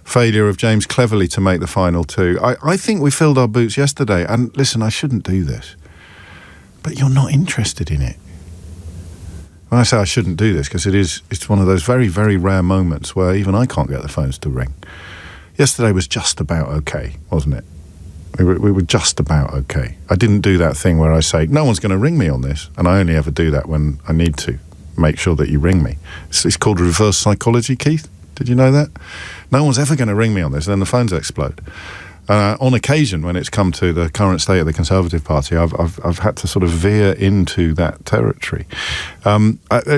failure of James Cleverly to make the final two. I think we filled our boots yesterday. And listen, I shouldn't do this, but you're not interested in it. When I say I shouldn't do this, because it's one of those very, very rare moments where even I can't get the phones to ring. Yesterday was just about okay, wasn't it? We were just about okay. I didn't do that thing where I say, no one's going to ring me on this, and I only ever do that when I need to make sure that you ring me. It's called reverse psychology, Keith. Did you know that? No one's ever going to ring me on this, and then the phones explode. On occasion, when it's come to the current state of the Conservative Party, I've had to sort of veer into that territory.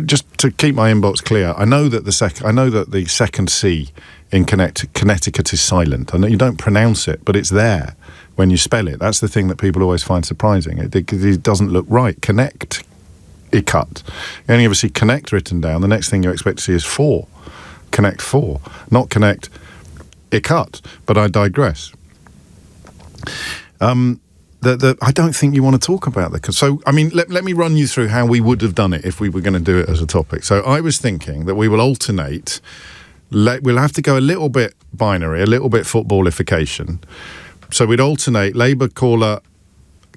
Just to keep my inbox clear, I know that the second C in Connecticut is silent. I know you don't pronounce it, but it's there when you spell it. That's the thing that people always find surprising. It doesn't look right. Connect, it cut. You only ever see connect written down. The next thing you expect to see is for. Connect for, not connect, it cut. But I digress. I don't think you want to talk about that. So, I mean, let me run you through how we would have done it if we were going to do it as a topic. So I was thinking that we will alternate. We'll have to go a little bit binary, a little bit footballification. So we'd alternate Labour caller,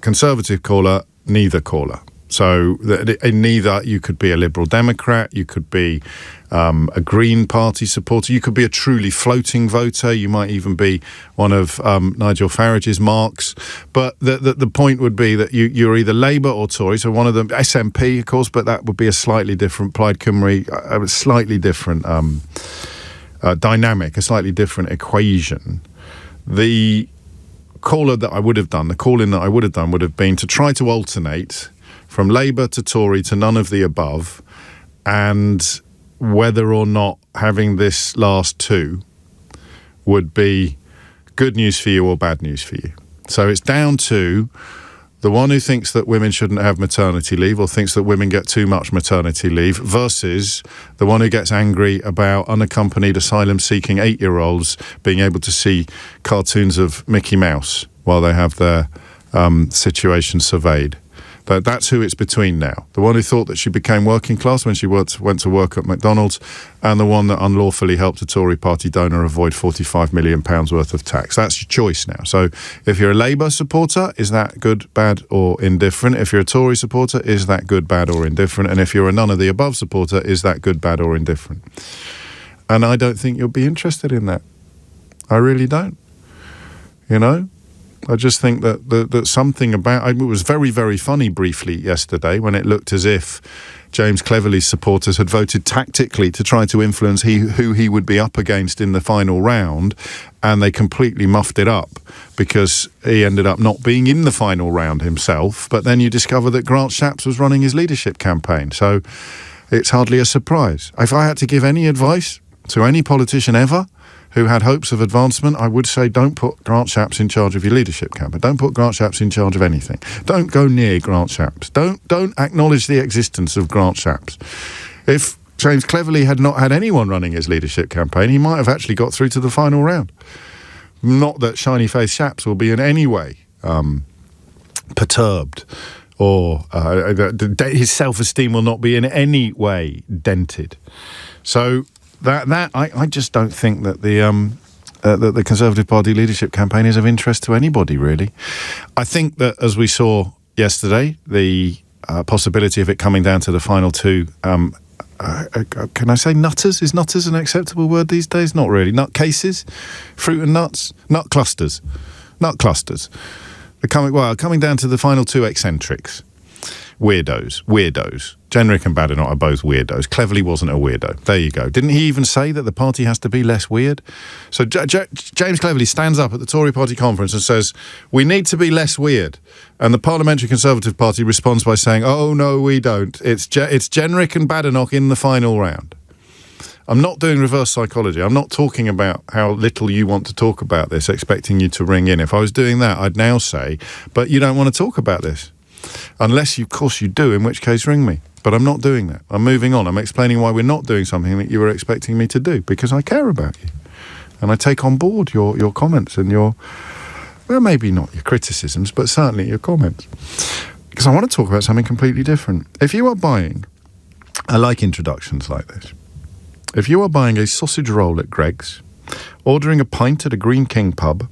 Conservative caller, neither caller. So in neither, you could be a Liberal Democrat, you could be a Green Party supporter, you could be a truly floating voter, you might even be one of Nigel Farage's marks. But the point would be that you're either Labour or Tory, so one of them, SNP, of course, but that would be a slightly different Plaid Cymru, a slightly different dynamic, a slightly different equation. The call-in that I would have done would have been to try to alternate from Labour to Tory to none of the above, and whether or not having this last two would be good news for you or bad news for you. So it's down to the one who thinks that women shouldn't have maternity leave or thinks that women get too much maternity leave versus the one who gets angry about unaccompanied asylum-seeking 8-year-olds being able to see cartoons of Mickey Mouse while they have their situation surveyed. That's who it's between now. The one who thought that she became working class when she went to work at McDonald's, and the one that unlawfully helped a Tory party donor avoid £45 million worth of tax. That's your choice now. So if you're a Labour supporter, is that good, bad or indifferent? If you're a Tory supporter, is that good, bad or indifferent? And if you're a none of the above supporter, is that good, bad or indifferent? And I don't think you'll be interested in that. I really don't. You know? I just think that something about it was very, very funny briefly yesterday when it looked as if James Cleverly's supporters had voted tactically to try to influence who he would be up against in the final round, and they completely muffed it up because he ended up not being in the final round himself. But then you discover that Grant Shapps was running his leadership campaign, so it's hardly a surprise. If I had to give any advice to any politician ever who had hopes of advancement, I would say don't put Grant Shapps in charge of your leadership campaign. Don't put Grant Shapps in charge of anything. Don't go near Grant Shapps. Don't acknowledge the existence of Grant Shapps. If James Cleverly had not had anyone running his leadership campaign, he might have actually got through to the final round. Not that shiny-faced Shapps will be in any way perturbed, or his self-esteem will not be in any way dented. So I just don't think that the Conservative Party leadership campaign is of interest to anybody, really. I think that, as we saw yesterday, the possibility of it coming down to the final two, can I say nutters? Is nutters an acceptable word these days? Not really. Nut cases? Fruit and nuts? Nut clusters. Nut clusters. Coming down to the final two eccentrics. Weirdos. Jenrick and Badenoch are both weirdos. Cleverly wasn't a weirdo. There you go. Didn't he even say that the party has to be less weird? So James Cleverly stands up at the Tory party conference and says, we need to be less weird. And the Parliamentary Conservative Party responds by saying, oh, no, we don't. It's Jenrick and Badenoch in the final round. I'm not doing reverse psychology. I'm not talking about how little you want to talk about this, expecting you to ring in. If I was doing that, I'd now say, but you don't want to talk about this. Unless, of course, you do, in which case ring me. But I'm not doing that. I'm moving on. I'm explaining why we're not doing something that you were expecting me to do, because I care about you. And I take on board your comments and maybe not your criticisms, but certainly your comments. Because I want to talk about something completely different. If you are buying, I like introductions like this. If you are buying a sausage roll at Greggs, ordering a pint at a Green King pub,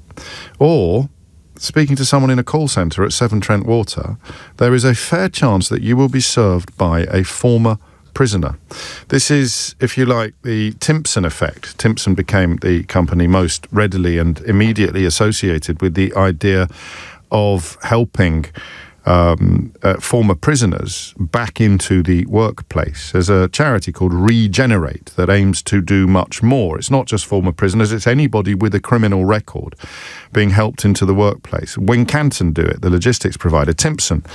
or speaking to someone in a call centre at Severn Trent Water, there is a fair chance that you will be served by a former prisoner. This is, if you like, the Timpson effect. Timpson became the company most readily and immediately associated with the idea of helping former prisoners back into the workplace. There's a charity called Regenerate that aims to do much more. It's not just former prisoners, it's anybody with a criminal record being helped into the workplace. Wincanton do it, the logistics provider. Timpson,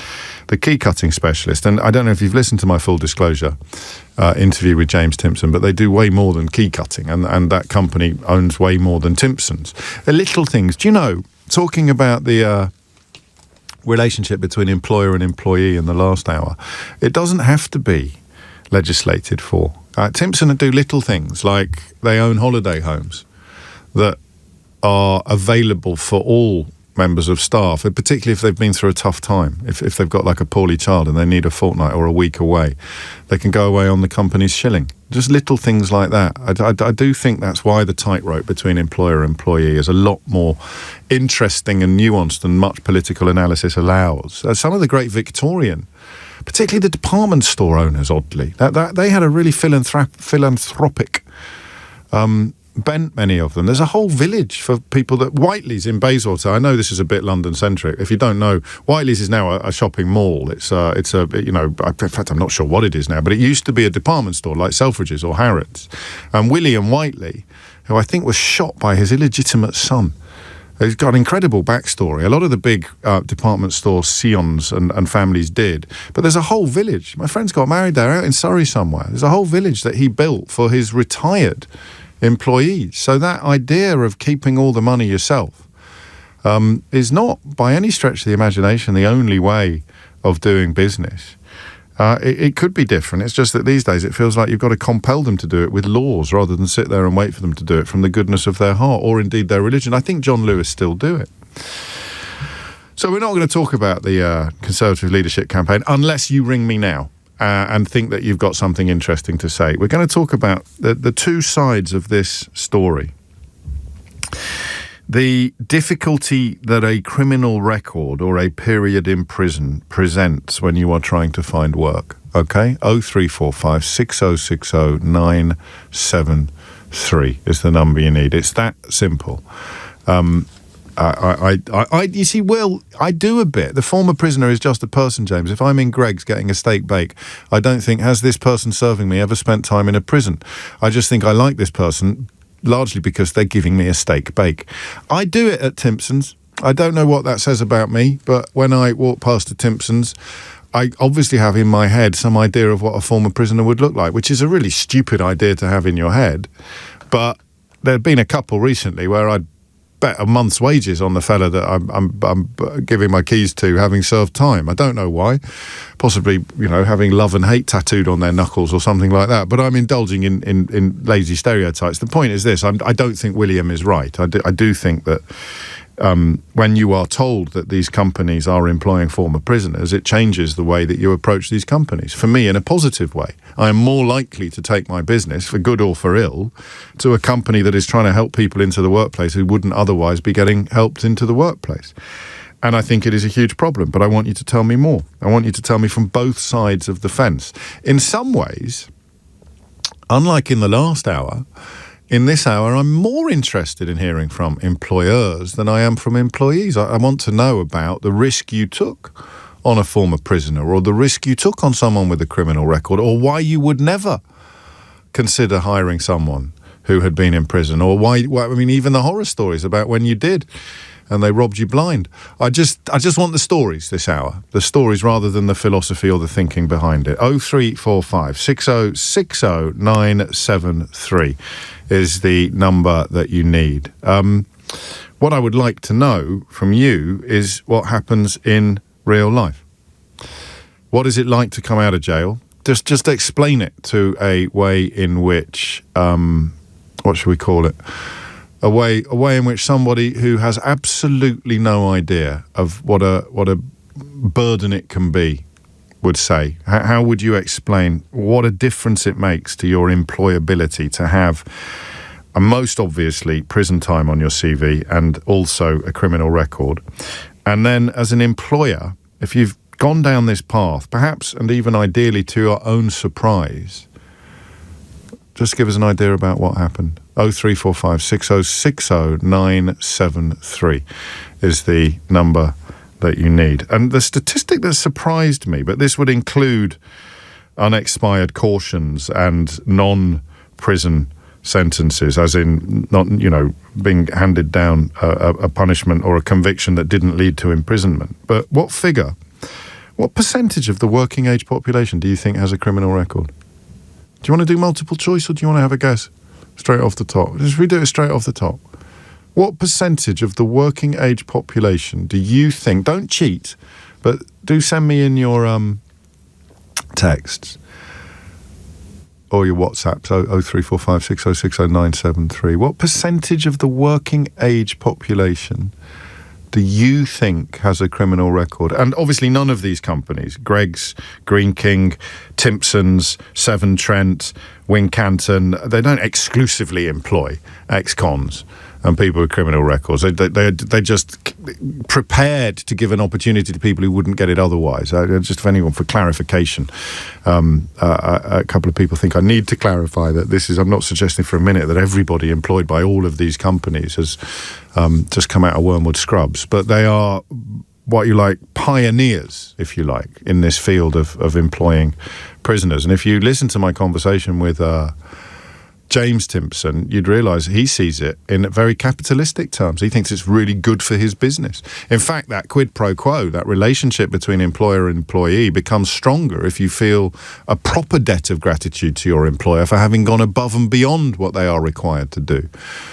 the key cutting specialist. And I don't know if you've listened to my full disclosure interview with James Timpson, but they do way more than key cutting, and that company owns way more than Timpson's. They're little things. Do you know, talking about the relationship between employer and employee in the last hour, it doesn't have to be legislated for. Timpson do little things like they own holiday homes that are available for all members of staff, particularly if they've been through a tough time. If they've got like a poorly child and they need a fortnight or a week away, they can go away on the company's shilling. Just little things like that. I do think that's why the tightrope between employer and employee is a lot more interesting and nuanced than much political analysis allows. Some of the great Victorian, particularly the department store owners, oddly, that they had a really philanthropic bent, many of them. There's a whole village for people that Whiteley's in Bayswater. I know this is a bit London centric. If you don't know, Whiteley's is now a shopping mall. It's a in fact I'm not sure what it is now, but it used to be a department store like Selfridges or Harrods. And William Whiteley, who I think was shot by his illegitimate son. He's got an incredible backstory. A lot of the big department store scions and families did. But there's a whole village. My friends got married there out in Surrey somewhere. There's a whole village that he built for his retired employees. So that idea of keeping all the money yourself is not by any stretch of the imagination the only way of doing business. It could be different. It's just that these days it feels like you've got to compel them to do it with laws rather than sit there and wait for them to do it from the goodness of their heart or indeed their religion. I think John Lewis still do it. So we're not going to talk about the Conservative leadership campaign unless you ring me now and think that you've got something interesting to say. We're going to talk about the two sides of this story. The difficulty that a criminal record or a period in prison presents when you are trying to find work. Okay? 0345 6060 973 is the number you need. It's that simple. You see, Will, I do a bit. The former prisoner is just a person, James. If I'm in Greggs getting a steak bake, I don't think, has this person serving me ever spent time in a prison? I just think I like this person, largely because they're giving me a steak bake. I do it at Timpson's. I don't know what that says about me, but when I walk past a Timpson's, I obviously have in my head some idea of what a former prisoner would look like, which is a really stupid idea to have in your head. But there have been a couple recently where I'd bet a month's wages on the fella that I'm giving my keys to having served time. I don't know why. Possibly, having love and hate tattooed on their knuckles or something like that. But I'm indulging in lazy stereotypes. The point is this. I don't think William is right. I do think that when you are told that these companies are employing former prisoners, it changes the way that you approach these companies. For me, in a positive way. I am more likely to take my business, for good or for ill, to a company that is trying to help people into the workplace who wouldn't otherwise be getting helped into the workplace. And I think it is a huge problem, but I want you to tell me more. I want you to tell me from both sides of the fence. In some ways, unlike in the last hour, in this hour, I'm more interested in hearing from employers than I am from employees. I want to know about the risk you took on a former prisoner, or the risk you took on someone with a criminal record, or why you would never consider hiring someone who had been in prison, or why even the horror stories about when you did and they robbed you blind. I just want the stories this hour, the stories rather than the philosophy or the thinking behind it. 0345 6060 973 is the number that you need. What I would like to know from you is what happens in real life. What is it like to come out of jail? Just explain it to a way in which, what should we call it? A way in which somebody who has absolutely no idea of what a burden it can be would say. How would you explain what a difference it makes to your employability to have, most obviously, prison time on your CV and also a criminal record? And then as an employer, if you've gone down this path, perhaps and even ideally to your own surprise, just give us an idea about what happened. 0345 6060 973 is the number that you need. And the statistic that surprised me, but this would include unexpired cautions and non-prison sentences, as in not, being handed down a punishment or a conviction that didn't lead to imprisonment. But what percentage of the working age population do you think has a criminal record? Do you want to do multiple choice, or do you want to have a guess straight off the top? Just we do it straight off the top. What percentage of the working age population do you think, don't cheat, but do send me in your texts or your WhatsApp, so 03456060973. What percentage of the working age population do you think has a criminal record? And obviously none of these companies, Greggs, Green King, Timpson's, Severn Trent, Wincanton, they don't exclusively employ ex-cons and people with criminal records. They just prepared to give an opportunity to people who wouldn't get it otherwise. Just for anyone, for clarification, a couple of people think I need to clarify that this is, I'm not suggesting for a minute that everybody employed by all of these companies has just come out of Wormwood Scrubs, but they are what you like, pioneers, if you like, in this field of employing prisoners. And if you listen to my conversation with James Timpson, you'd realise he sees it in very capitalistic terms. He thinks it's really good for his business. In fact, that quid pro quo, that relationship between employer and employee, becomes stronger if you feel a proper debt of gratitude to your employer for having gone above and beyond what they are required to do.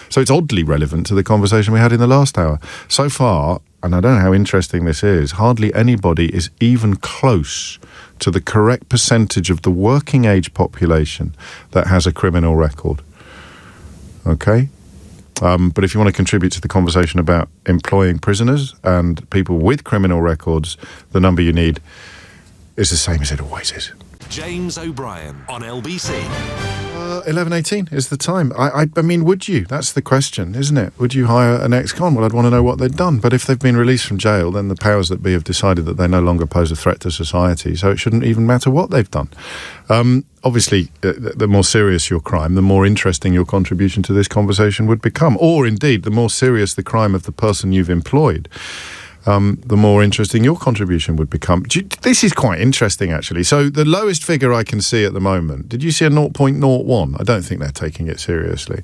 So it's oddly relevant to the conversation we had in the last hour. So far, and I don't know how interesting this is, hardly anybody is even close to the correct percentage of the working age population that has a criminal record. Okay? But if you want to contribute to the conversation about employing prisoners and people with criminal records, the number you need is the same as it always is. James O'Brien on LBC. 11:18 is the time. I mean, would you? That's the question, isn't it? Would you hire an ex-con? Well, I'd want to know what they'd done. But if they've been released from jail, then the powers that be have decided that they no longer pose a threat to society, so it shouldn't even matter what they've done. Obviously, the more serious your crime, the more interesting your contribution to this conversation would become. Or, indeed, the more serious the crime of the person you've employed, the more interesting your contribution would become. This is quite interesting, actually. So the lowest figure I can see at the moment, did you see a 0.01? I don't think they're taking it seriously.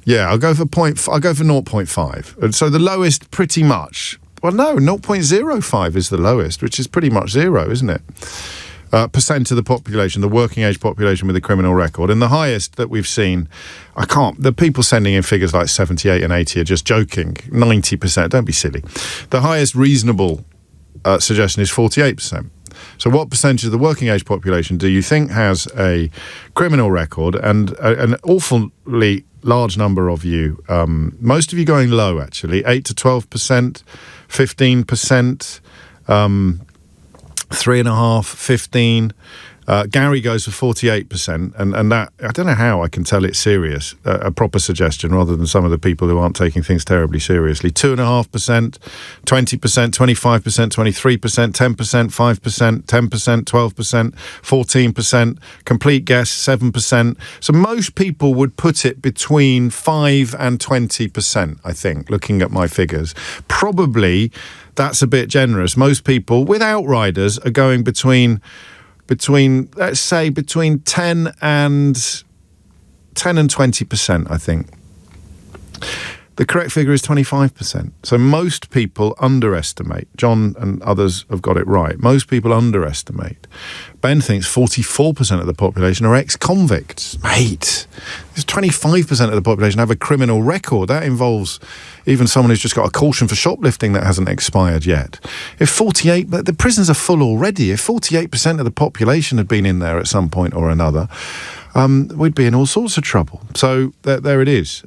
Yeah, I'll go for 0.5. And so the lowest pretty much, well, no, 0.05 is the lowest, which is pretty much zero, isn't it? Percent of the population, the working age population with a criminal record. And the highest that we've seen, the people sending in figures like 78 and 80 are just joking. 90%, don't be silly. The highest reasonable suggestion is 48%. So what percentage of the working age population do you think has a criminal record? And an awfully large number of you, most of you going low actually, 8 to 12%, 15%, 3.5%, 15%. Gary goes for 48%, and that, I don't know how I can tell it's serious, a proper suggestion, rather than some of the people who aren't taking things terribly seriously. 2.5%, 20%, 25%, 23%, 10%, 5%, 10%, 12%, 14%, complete guess, 7%. So most people would put it between 5 and 20%, I think, looking at my figures. Probably that's a bit generous. Most people with outriders are going between let's say between 10 and 20%, I think. The correct figure is 25%. So most people underestimate. John and others have got it right. Most people underestimate. Ben thinks 44% of the population are ex-convicts. Mate, there's 25% of the population have a criminal record. That involves even someone who's just got a caution for shoplifting that hasn't expired yet. But the prisons are full already. If 48% of the population had been in there at some point or another, we'd be in all sorts of trouble. So there it is.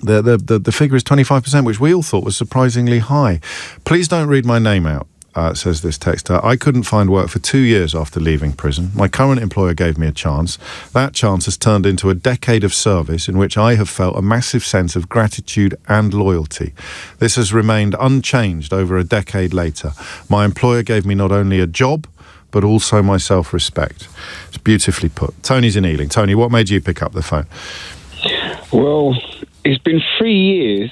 The figure is 25%, which we all thought was surprisingly high. Please don't read my name out, says this texter. I couldn't find work for 2 years after leaving prison. My current employer gave me a chance. That chance has turned into a decade of service in which I have felt a massive sense of gratitude and loyalty. This has remained unchanged over a decade later. My employer gave me not only a job, but also my self-respect. It's beautifully put. Tony's in Ealing. Tony, what made you pick up the phone? Well, it's been 3 years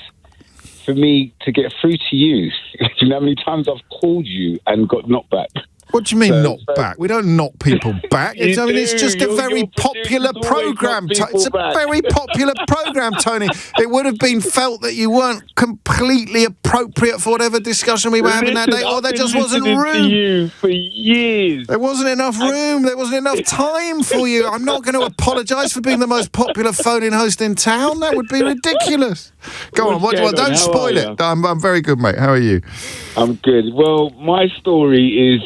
for me to get through to you. Do you know how many times I've called you and got knocked back? What do you mean knock back? We don't knock people back. It's just a very popular programme. It's a very popular programme, Tony. It would have been felt that you weren't completely appropriate for whatever discussion we were having that day, or there just wasn't room. To you for years. There wasn't enough room. There wasn't enough time for you. I'm not going to apologise for being the most popular phone-in host in town. That would be ridiculous. Go on. Don't spoil it. I'm very good, mate. How are you? I'm good. Well, my story is,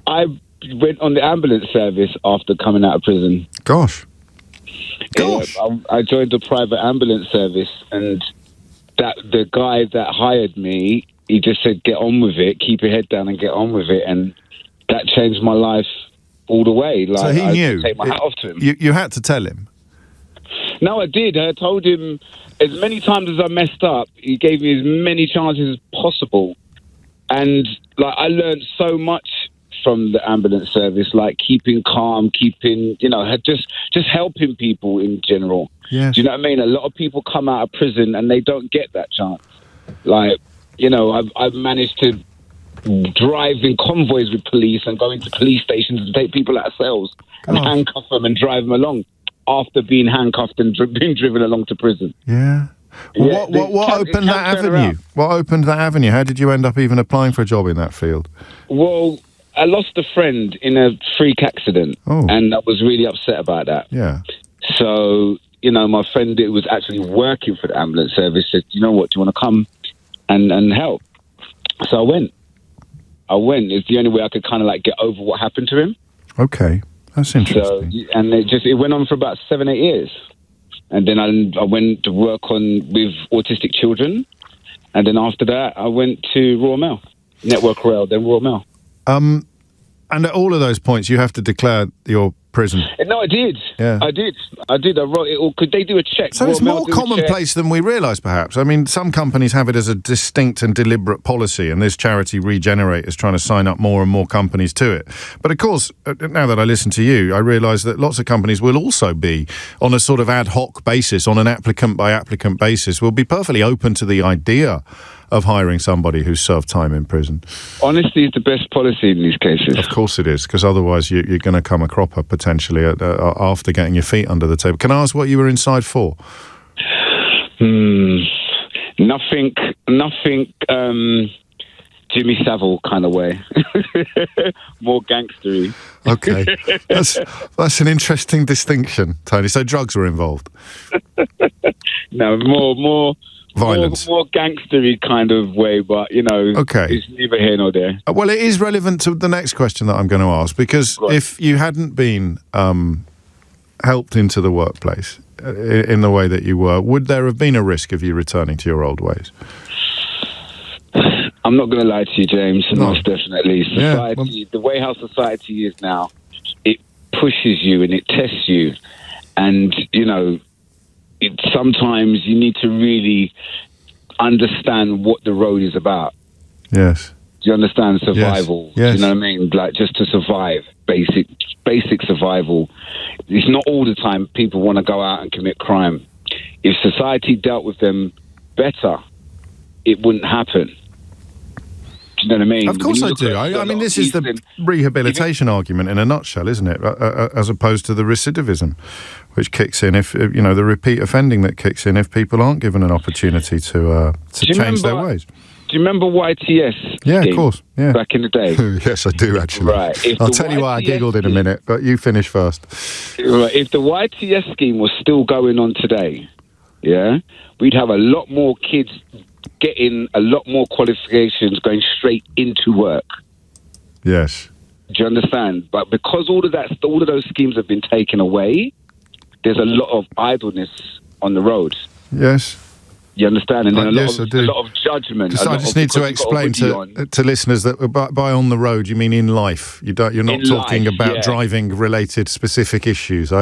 I went on the ambulance service after coming out of prison. Gosh. I joined the private ambulance service, and the guy that hired me, he just said, get on with it, keep your head down and get on with it. And that changed my life all the way. Like, so he knew. I take my hat off to him. You had to tell him? No, I did. I told him as many times as I messed up, he gave me as many chances as possible. And like, I learned so much from the ambulance service, like keeping calm, just helping people in general. Yes. Do you know what I mean? A lot of people come out of prison and they don't get that chance. Like, I've managed to drive in convoys with police and go into police stations and take people out of cells and handcuff them and drive them along after being handcuffed and being driven along to prison. Yeah. Well, what opened that avenue? What opened that avenue? How did you end up even applying for a job in that field? Well, I lost a friend in a freak accident, and I was really upset about that. Yeah. So, my friend who was actually working for the ambulance service said, you know what, do you want to come and help? So I went. It's the only way I could kind of like get over what happened to him. Okay, that's interesting. So, and it went on for about 7-8 years. And then I went to work with autistic children. And then after that, I went to Royal Mail, Network Rail, then Royal Mail. And at all of those points, you have to declare your prison. No, I did. Yeah. I did. I wrote it all. Could they do a check? So it's more commonplace than we realise, perhaps. I mean, some companies have it as a distinct and deliberate policy, and this charity Regenerate is trying to sign up more and more companies to it. But of course, now that I listen to you, I realise that lots of companies will also be on a sort of ad hoc basis, on an applicant-by-applicant basis, will be perfectly open to the idea of hiring somebody who's served time in prison. Honesty is the best policy in these cases. Of course it is, because otherwise you're going to come a cropper potentially after getting your feet under the table. Can I ask what you were inside for? Nothing. Jimmy Savile kind of way. More gangstery. Okay, that's an interesting distinction, Tony. So drugs were involved? No, more violence, more gangstery kind of way, but okay, it's neither here nor there. Well, it is relevant to the next question that I'm going to ask, because if you hadn't been helped into the workplace in the way that you were, would there have been a risk of you returning to your old ways? I'm not going to lie to you, James. Most definitely. Society, the way how society is now, it pushes you and it tests you, and sometimes you need to really understand what the road is about. Yes. Do you understand? Survival. Yes. Do you know what I mean? Like, just to survive, basic survival. It's not all the time people want to go out and commit crime. If society dealt with them better, it wouldn't happen. Do you know what I mean? Of course I do. I mean, this is the rehabilitation argument in a nutshell, isn't it? As opposed to the recidivism, which kicks in if, the repeat offending that kicks in if people aren't given an opportunity to change their ways. Do you remember YTS? Yeah, of course. Yeah. Back in the day. Yes, I do, actually. Right. I'll tell you why I giggled in a minute, but you finish first. Right. If the YTS scheme was still going on today, we'd have a lot more kids getting a lot more qualifications going straight into work. Yes. Do you understand? But because all of those schemes have been taken away, there's a lot of idleness on the road. Yes. You understand? And then a lot of judgment. I just need to explain to listeners that by on the road you mean in life. You're not talking about driving related specific issues.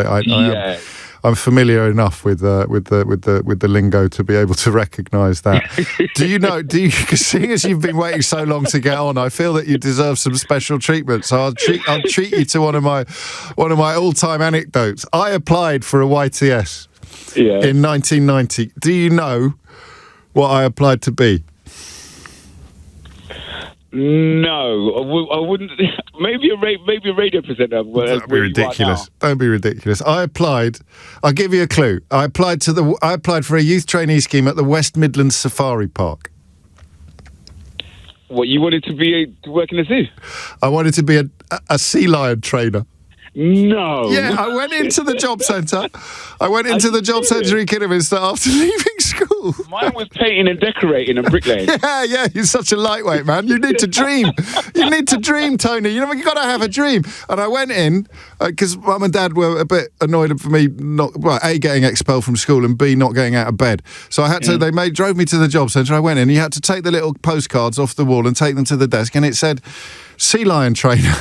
I'm familiar enough with the lingo to be able to recognise that. Seeing as you've been waiting so long to get on, I feel that you deserve some special treatment. So I'll treat you to one of my all-time anecdotes. I applied for a YTS in 1990. Do you know what I applied to be? No, I wouldn't. Maybe a radio presenter. Don't be ridiculous. Don't be ridiculous. I'll give you a clue. I applied for a youth trainee scheme at the West Midlands Safari Park. What, you wanted to work in a zoo? I wanted to be a sea lion trainer. No. Yeah, I went into the job centre. In Kidderminster after leaving school. Mine was painting and decorating and bricklaying. Yeah, you're such a lightweight, man. You need to dream. You need to dream, Tony. You know, you've got to have a dream. And I went in, because Mum and Dad were a bit annoyed for me A, getting expelled from school, and B, not getting out of bed. So I had to, they drove me to the job centre. I went in, you had to take the little postcards off the wall and take them to the desk, and it said, sea lion trainer.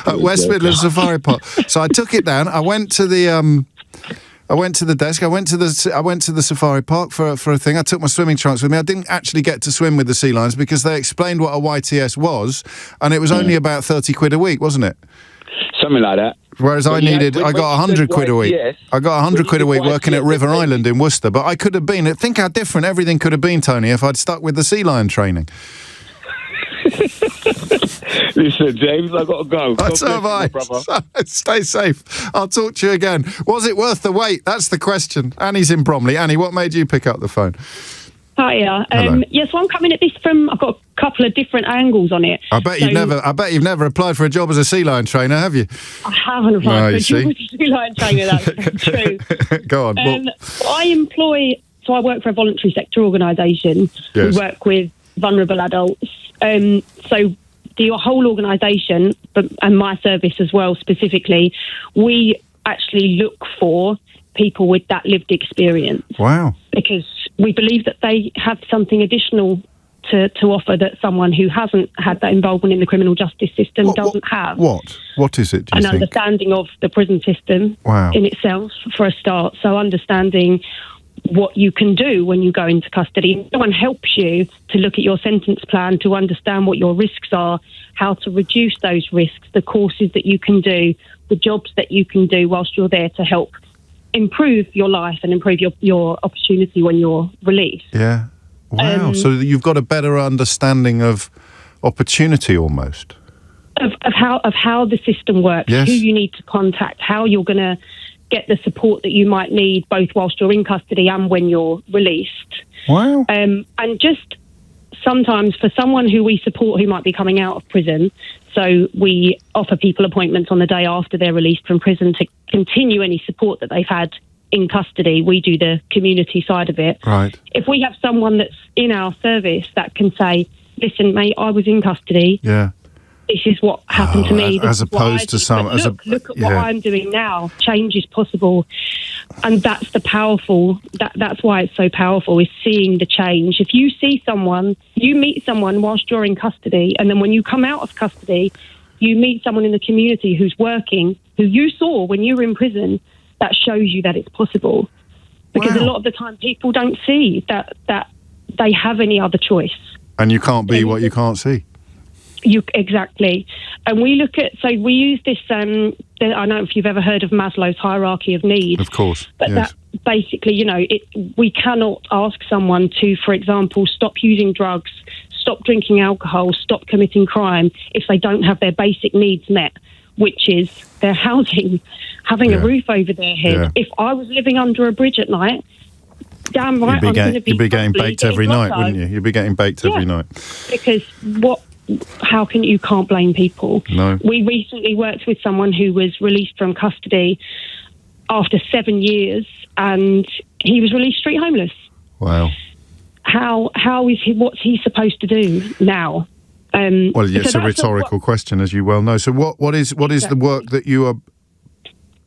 At West Midlands Safari Park. So I took it down. I went to the desk. I went to the safari park for a thing. I took my swimming trunks with me. I didn't actually get to swim with the sea lions because they explained what a YTS was, and it was only about 30 quid a week, wasn't it? Something like that. Whereas I got 100 quid a week. I got 100 quid a week working at River Island in Worcester. But I could have been. Think how different everything could have been, Tony, if I'd stuck with the sea lion training. Listen, James, I've got to go. So have I. Stay safe. I'll talk to you again. Was it worth the wait? That's the question. Annie's in Bromley. Annie, what made you pick up the phone? Hiya. So I'm coming at this from. I've got a couple of different angles on it. I bet you've never applied for a job as a sea lion trainer, have you? I haven't applied for a job as a sea lion trainer. That's true. Go on. I work for a voluntary sector organisation. Yes. We work with vulnerable adults. So the whole organisation, and my service as well specifically, we actually look for people with that lived experience. Wow. Because we believe that they have something additional to offer that someone who hasn't had that involvement in the criminal justice system doesn't have. What is it, do you think? An understanding of the prison system in itself, for a start. So understanding what you can do when you go into custody. No one helps you to look at your sentence plan, to understand what your risks are, how to reduce those risks, the courses that you can do, the jobs that you can do whilst you're there to help improve your life and improve your opportunity when you're released. Yeah. Wow. So you've got a better understanding of opportunity almost. Of how the system works, yes. Who you need to contact, how you're going to get the support that you might need both whilst you're in custody and when you're released. Wow. And just sometimes for someone who we support who might be coming out of prison, so we offer people appointments on the day after they're released from prison to continue any support that they've had in custody. We do the community side of it. Right. If we have someone that's in our service that can say, listen, mate, I was in custody. Yeah. This is what happened to me. As opposed to some... Look at what I'm doing now. Change is possible. And that's the powerful... That's why it's so powerful, is seeing the change. If you see someone, you meet someone whilst you're in custody, and then when you come out of custody, you meet someone in the community who's working, who you saw when you were in prison, that shows you that it's possible. Because a lot of the time people don't see that they have any other choice. And you can't be what you can't see. Exactly. And we look at, so we use this, I don't know if you've ever heard of Maslow's hierarchy of needs. Of course, but yes. That basically, we cannot ask someone to, for example, stop using drugs, stop drinking alcohol, stop committing crime if they don't have their basic needs met, which is their housing, having a roof over their head. Yeah. If I was living under a bridge at night, damn right, you'd be getting baked every night, wouldn't you? You'd be getting baked every night. Because you can't blame people. No. We recently worked with someone who was released from custody after 7 years, and he was released street homeless. Wow. How is he? What's he supposed to do now? Well, it's a rhetorical question, as you well know. So, what is the work that you are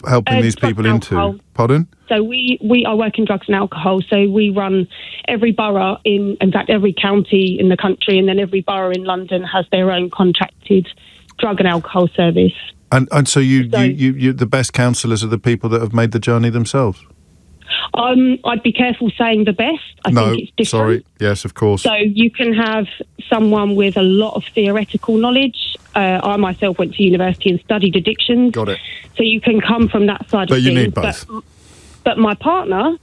helping these people into? Pardon? So I work in drugs and alcohol. So we run every borough in fact, every county in the country, and then every borough in London has their own contracted drug and alcohol service. And so you the best counsellors are the people that have made the journey themselves? I'd be careful saying the best. I think it's different. Sorry. Yes, of course. So you can have someone with a lot of theoretical knowledge. I myself went to university and studied addictions. Got it. So you can come from that side of things. But you need both. But my partner,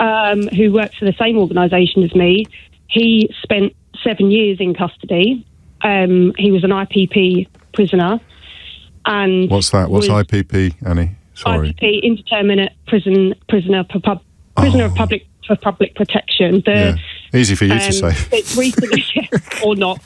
who works for the same organisation as me, he spent 7 years in custody. He was an IPP prisoner. And what's that? What's IPP, Annie? Sorry. IPP, indeterminate prisoner of public protection. Easy for you to say. Recently, or not.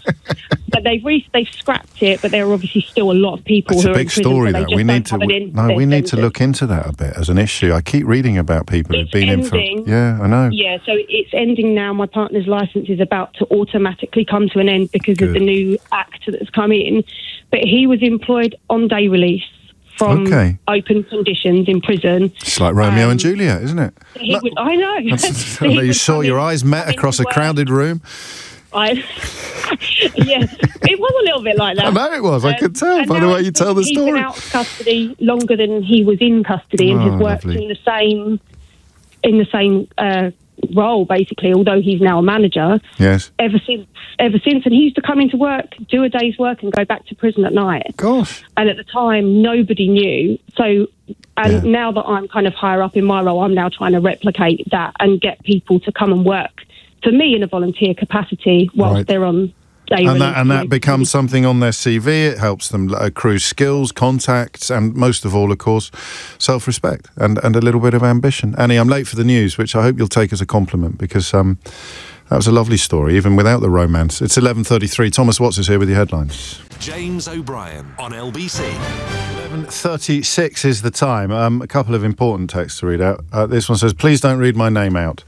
But they've scrapped it, but there are obviously still a lot of people who are in prison. It's a big story, that. We need to look into that a bit as an issue. I keep reading about people who've been in for... Yeah, I know. Yeah, so it's ending now. My partner's licence is about to automatically come to an end because of the new act that's come in. But he was employed on day release from open conditions in prison. It's like Romeo and Juliet, isn't it? I know. You saw your eyes met across a crowded room. Yeah, it was a little bit like that. I know it was. I could tell by the way you tell the story. He's been out of custody longer than he was in custody, and has worked in the same role, basically, although he's now a manager. Yes. Ever since, and he used to come into work, do a day's work, and go back to prison at night. Gosh. And at the time, nobody knew. So, now that I'm kind of higher up in my role, I'm now trying to replicate that and get people to come and work for me in a volunteer capacity whilst they're on day release. And that becomes something on their CV. It helps them accrue skills, contacts, and most of all, of course, self-respect and a little bit of ambition. Annie, I'm late for the news, which I hope you'll take as a compliment, because that was a lovely story, even without the romance. It's 11:33. Thomas Watts is here with your headlines. James O'Brien on LBC. 11:36 is the time. A couple of important texts to read out. This one says, please don't read my name out.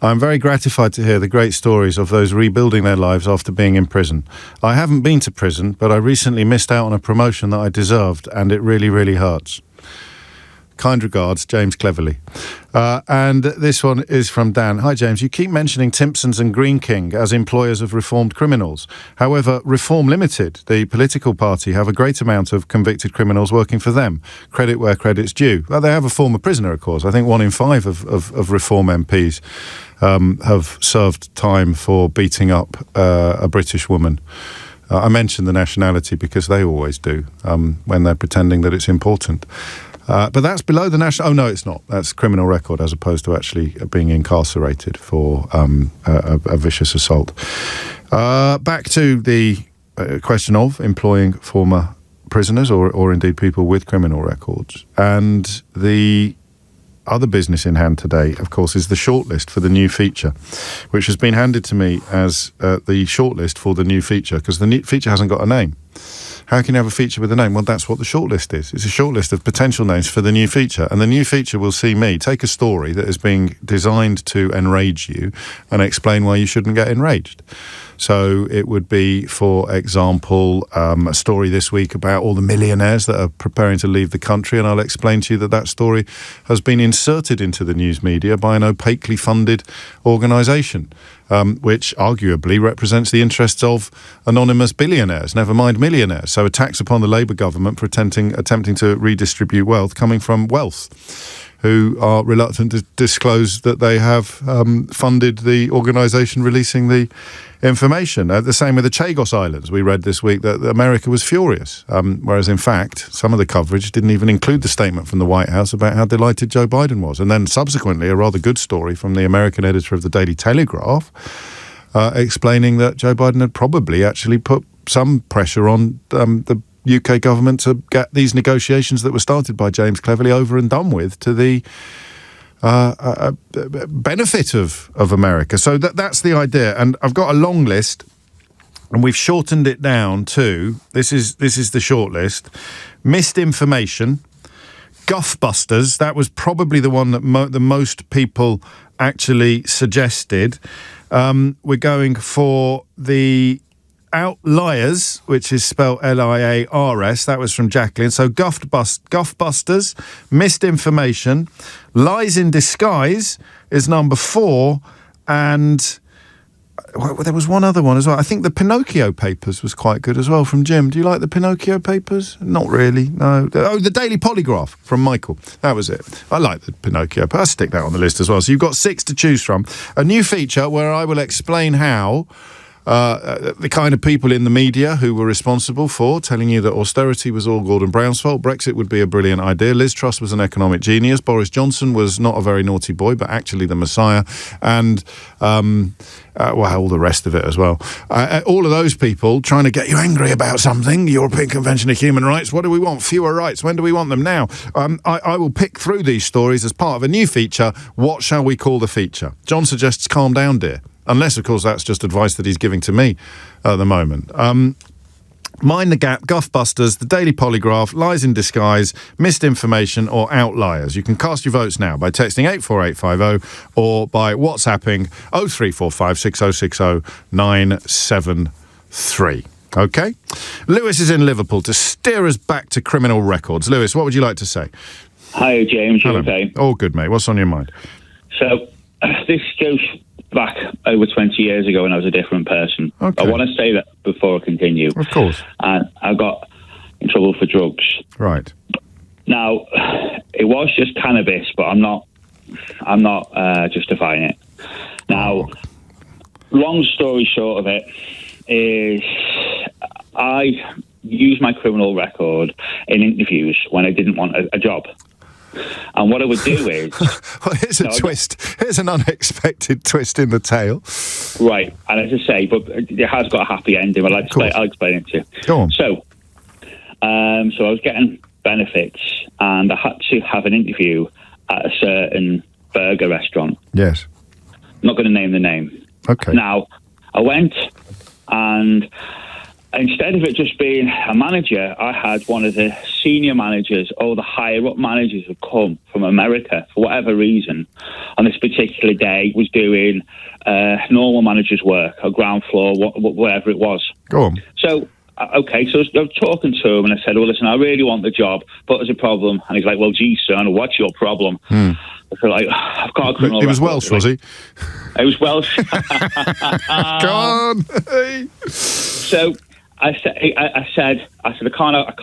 I'm very gratified to hear the great stories of those rebuilding their lives after being in prison. I haven't been to prison, but I recently missed out on a promotion that I deserved, and it really, really hurts. Kind regards, James Cleverly. And this one is from Dan. Hi, James. You keep mentioning Timpsons and Green King as employers of reformed criminals. However, Reform Limited, the political party, have a great amount of convicted criminals working for them. Credit where credit's due. Well, they have a former prisoner, of course. I think 1 in 5 of Reform MPs have served time for beating up a British woman. I mention the nationality because they always do when they're pretending that it's important. But that's below the national... Oh, no, it's not. That's criminal record as opposed to actually being incarcerated for a vicious assault. Back to the question of employing former prisoners or indeed people with criminal records. And the other business in hand today, of course, is the shortlist for the new feature, which has been handed to me as the shortlist for the new feature, because the new feature hasn't got a name. How can you have a feature with a name? Well, that's what the shortlist is. It's a shortlist of potential names for the new feature. And the new feature will see me take a story that is being designed to enrage you and explain why you shouldn't get enraged. So it would be, for example, a story this week about all the millionaires that are preparing to leave the country, and I'll explain to you that story has been inserted into the news media by an opaquely funded organisation, which arguably represents the interests of anonymous billionaires, never mind millionaires. So attacks upon the Labour government for attempting to redistribute wealth coming from wealth, who are reluctant to disclose that they have funded the organisation releasing the information. The same with the Chagos Islands. We read this week that America was furious, whereas in fact some of the coverage didn't even include the statement from the White House about how delighted Joe Biden was. And then subsequently a rather good story from the American editor of the Daily Telegraph explaining that Joe Biden had probably actually put some pressure on the UK government to get these negotiations that were started by James Cleverly over and done with to the benefit of America. So that's the idea. And I've got a long list, and we've shortened it down to, this is the short list: missed information, Guffbusters. That was probably the one that the most people actually suggested. We're going for the Outliers, which is spelled Liars. That was from Jacqueline. So Guffbusters, missed information, Lies in Disguise is number 4, and there was one other one as well. I think the Pinocchio Papers was quite good as well from Jim. Do you like the Pinocchio Papers? Not really, no. Oh, the Daily Polygraph from Michael. That was it. I like the Pinocchio, but I'll stick that on the list as well. So you've got 6 to choose from. A new feature where I will explain how the kind of people in the media who were responsible for telling you that austerity was all Gordon Brown's fault, Brexit would be a brilliant idea, Liz Truss was an economic genius, Boris Johnson was not a very naughty boy, but actually the Messiah, and all the rest of it as well. All of those people trying to get you angry about something, European Convention of Human Rights, what do we want? Fewer rights. When do we want them? Now. I will pick through these stories as part of a new feature. What shall we call the feature? John suggests calm down, dear. Unless, of course, that's just advice that he's giving to me at the moment. Mind the Gap, Guffbusters, The Daily Polygraph, Lies in Disguise, Missed Information or Outliers. You can cast your votes now by texting 84850 or by WhatsApping 0345 6060 973. OK? Lewis is in Liverpool to steer us back to criminal records. Lewis, what would you like to say? Hi, James. Hello. Okay. All good, mate. What's on your mind? So, this goes back over 20 years ago when I was a different person. Okay. I want to say that before I continue. Of course. And I got in trouble for drugs. Right. Now, it was just cannabis, but I'm not justifying it. Now, long story short of it is I used my criminal record in interviews when I didn't want a job. And what I would do is... Well, here's a twist. Here's an unexpected twist in the tale. Right. And as I say, but it has got a happy ending. I'll explain it to you. Go on. So I was getting benefits and I had to have an interview at a certain burger restaurant. Yes. I'm not going to name the name. Okay. Now, I went and... instead of it just being a manager, I had one of the senior managers or the higher-up managers who come from America for whatever reason on this particular day was doing normal manager's work, or ground floor, whatever it was. Go on. So, I was talking to him and I said, well, listen, I really want the job, but there's a problem. And he's like, well, gee, son, what's your problem? I feel like, I've got a criminal record. He was Welsh, was he? He was Welsh. Go on. So... I said, I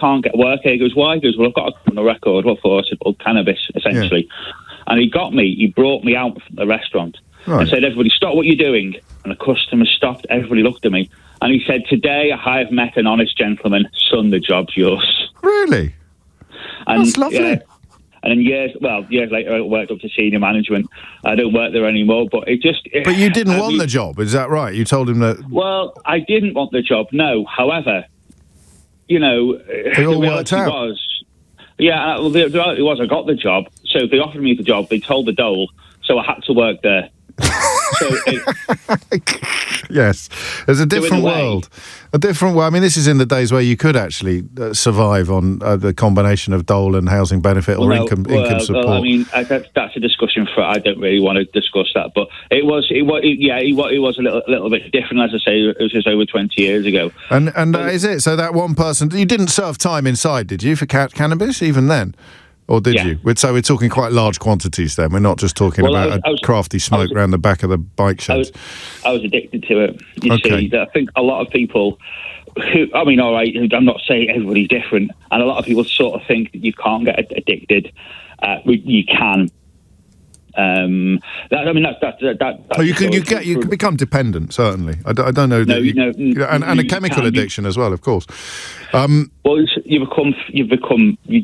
can't get work here. He goes, why? He goes, well, I've got a criminal record. What for? I said, well, cannabis, essentially. Yeah. And he brought me out from the restaurant and said, everybody, stop what you're doing. And the customer stopped. Everybody looked at me. And he said, today I have met an honest gentleman. Son, the job's yours. Really? And, that's lovely. Yeah, and then years later, I worked up to senior management. I don't work there anymore, but it just... But you didn't want the job, is that right? You told him that... Well, I didn't want the job, no. However, it all worked out. The reality was I got the job. So they offered me the job, they told the dole, so I had to work there. Yes, there's a different world. A different world. I mean, this is in the days where you could actually survive on the combination of dole and housing benefit or income support. Well, I mean, that's a discussion for. I don't really want to discuss that, but it was a little bit different. As I say, it was just over 20 years ago. And that is it. So that one person, you didn't serve time inside, did you, for cannabis even then? Or did you? So we're talking quite large quantities then. We're not just talking about a crafty smoke around the back of the bike sheds. I was addicted to it. You see, I think a lot of people all right, I'm not saying everybody's different. And a lot of people sort of think that you can't get addicted. You can. You can become dependent, certainly. I don't know. And a chemical addiction as well, of course. Well, you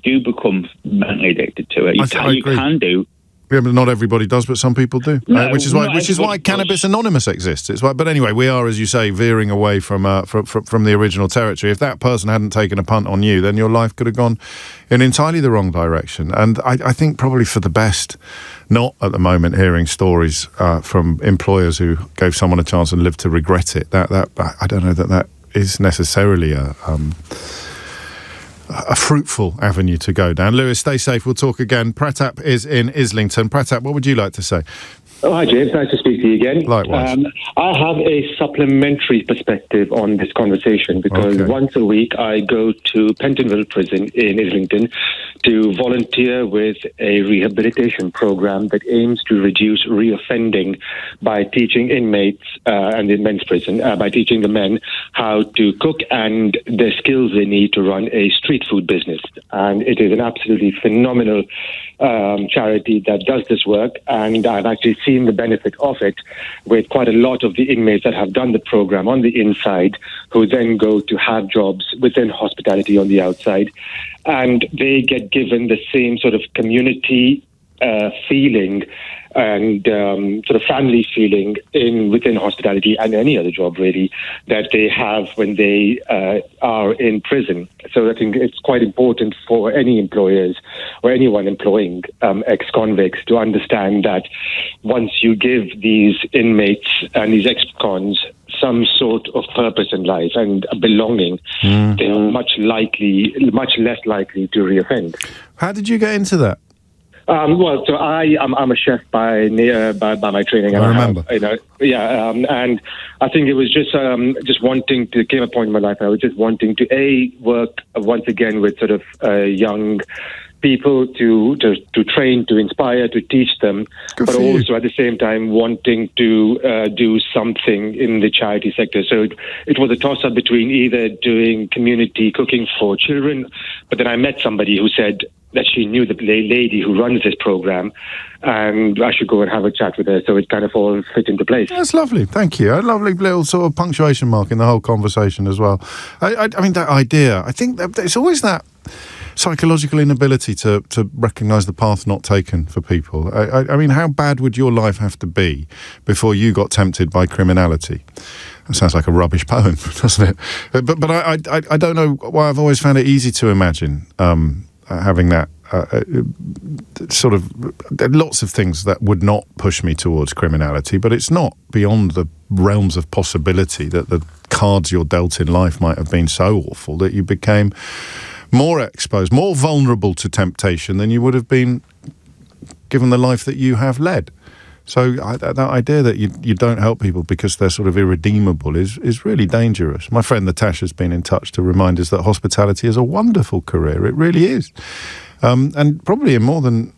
do become mentally addicted to it. You can do. Yeah, but not everybody does, but some people do. Which is why Cannabis Anonymous exists. But anyway, we are, as you say, veering away from the original territory. If that person hadn't taken a punt on you, then your life could have gone in entirely the wrong direction. And I think probably for the best, not at the moment hearing stories from employers who gave someone a chance and lived to regret it. That I don't know that is necessarily a fruitful avenue to go down. Lewis, stay safe. We'll talk again. Pratap is in Islington. Pratap, what would you like to say? Oh, hi, James. Nice to speak to you again. Likewise. I have a supplementary perspective on this conversation because once a week I go to Pentonville Prison in Islington to volunteer with a rehabilitation program that aims to reduce reoffending by teaching inmates and in men's prison, by teaching the men how to cook and the skills they need to run a street food business. And it is an absolutely phenomenal charity that does this work, and I've actually seen the benefit of it with quite a lot of the inmates that have done the program on the inside, who then go to have jobs within hospitality on the outside, and they get given the same sort of community feeling and sort of family feeling within hospitality and any other job really that they have when they are in prison. So I think it's quite important for any employers or anyone employing ex-convicts to understand that once you give these inmates and these ex-cons some sort of purpose in life and a belonging, they are much less likely to reoffend. How did you get into that? So I'm a chef by my training. I remember. And I think it was just wanting to, came a point in my life, I was just wanting to work once again with sort of young people to train, to inspire, to teach them, but also at the same time wanting to do something in the charity sector. So it was a toss-up between either doing community cooking for children, but then I met somebody who said that she knew the lady who runs this program, and I should go and have a chat with her. So it kind of all fit into place. That's lovely. Thank you. A lovely little sort of punctuation mark in the whole conversation as well. I mean, that idea, I think that it's always that psychological inability to recognise the path not taken for people. I mean, how bad would your life have to be before you got tempted by criminality? That sounds like a rubbish poem, doesn't it? But I don't know why I've always found it easy to imagine having that sort of lots of things that would not push me towards criminality, but it's not beyond the realms of possibility that the cards you're dealt in life might have been so awful that you became more exposed, more vulnerable to temptation than you would have been given the life that you have led. So that idea that you don't help people because they're sort of irredeemable is really dangerous. My friend Natasha's been in touch to remind us that hospitality is a wonderful career. It really is. And probably in more than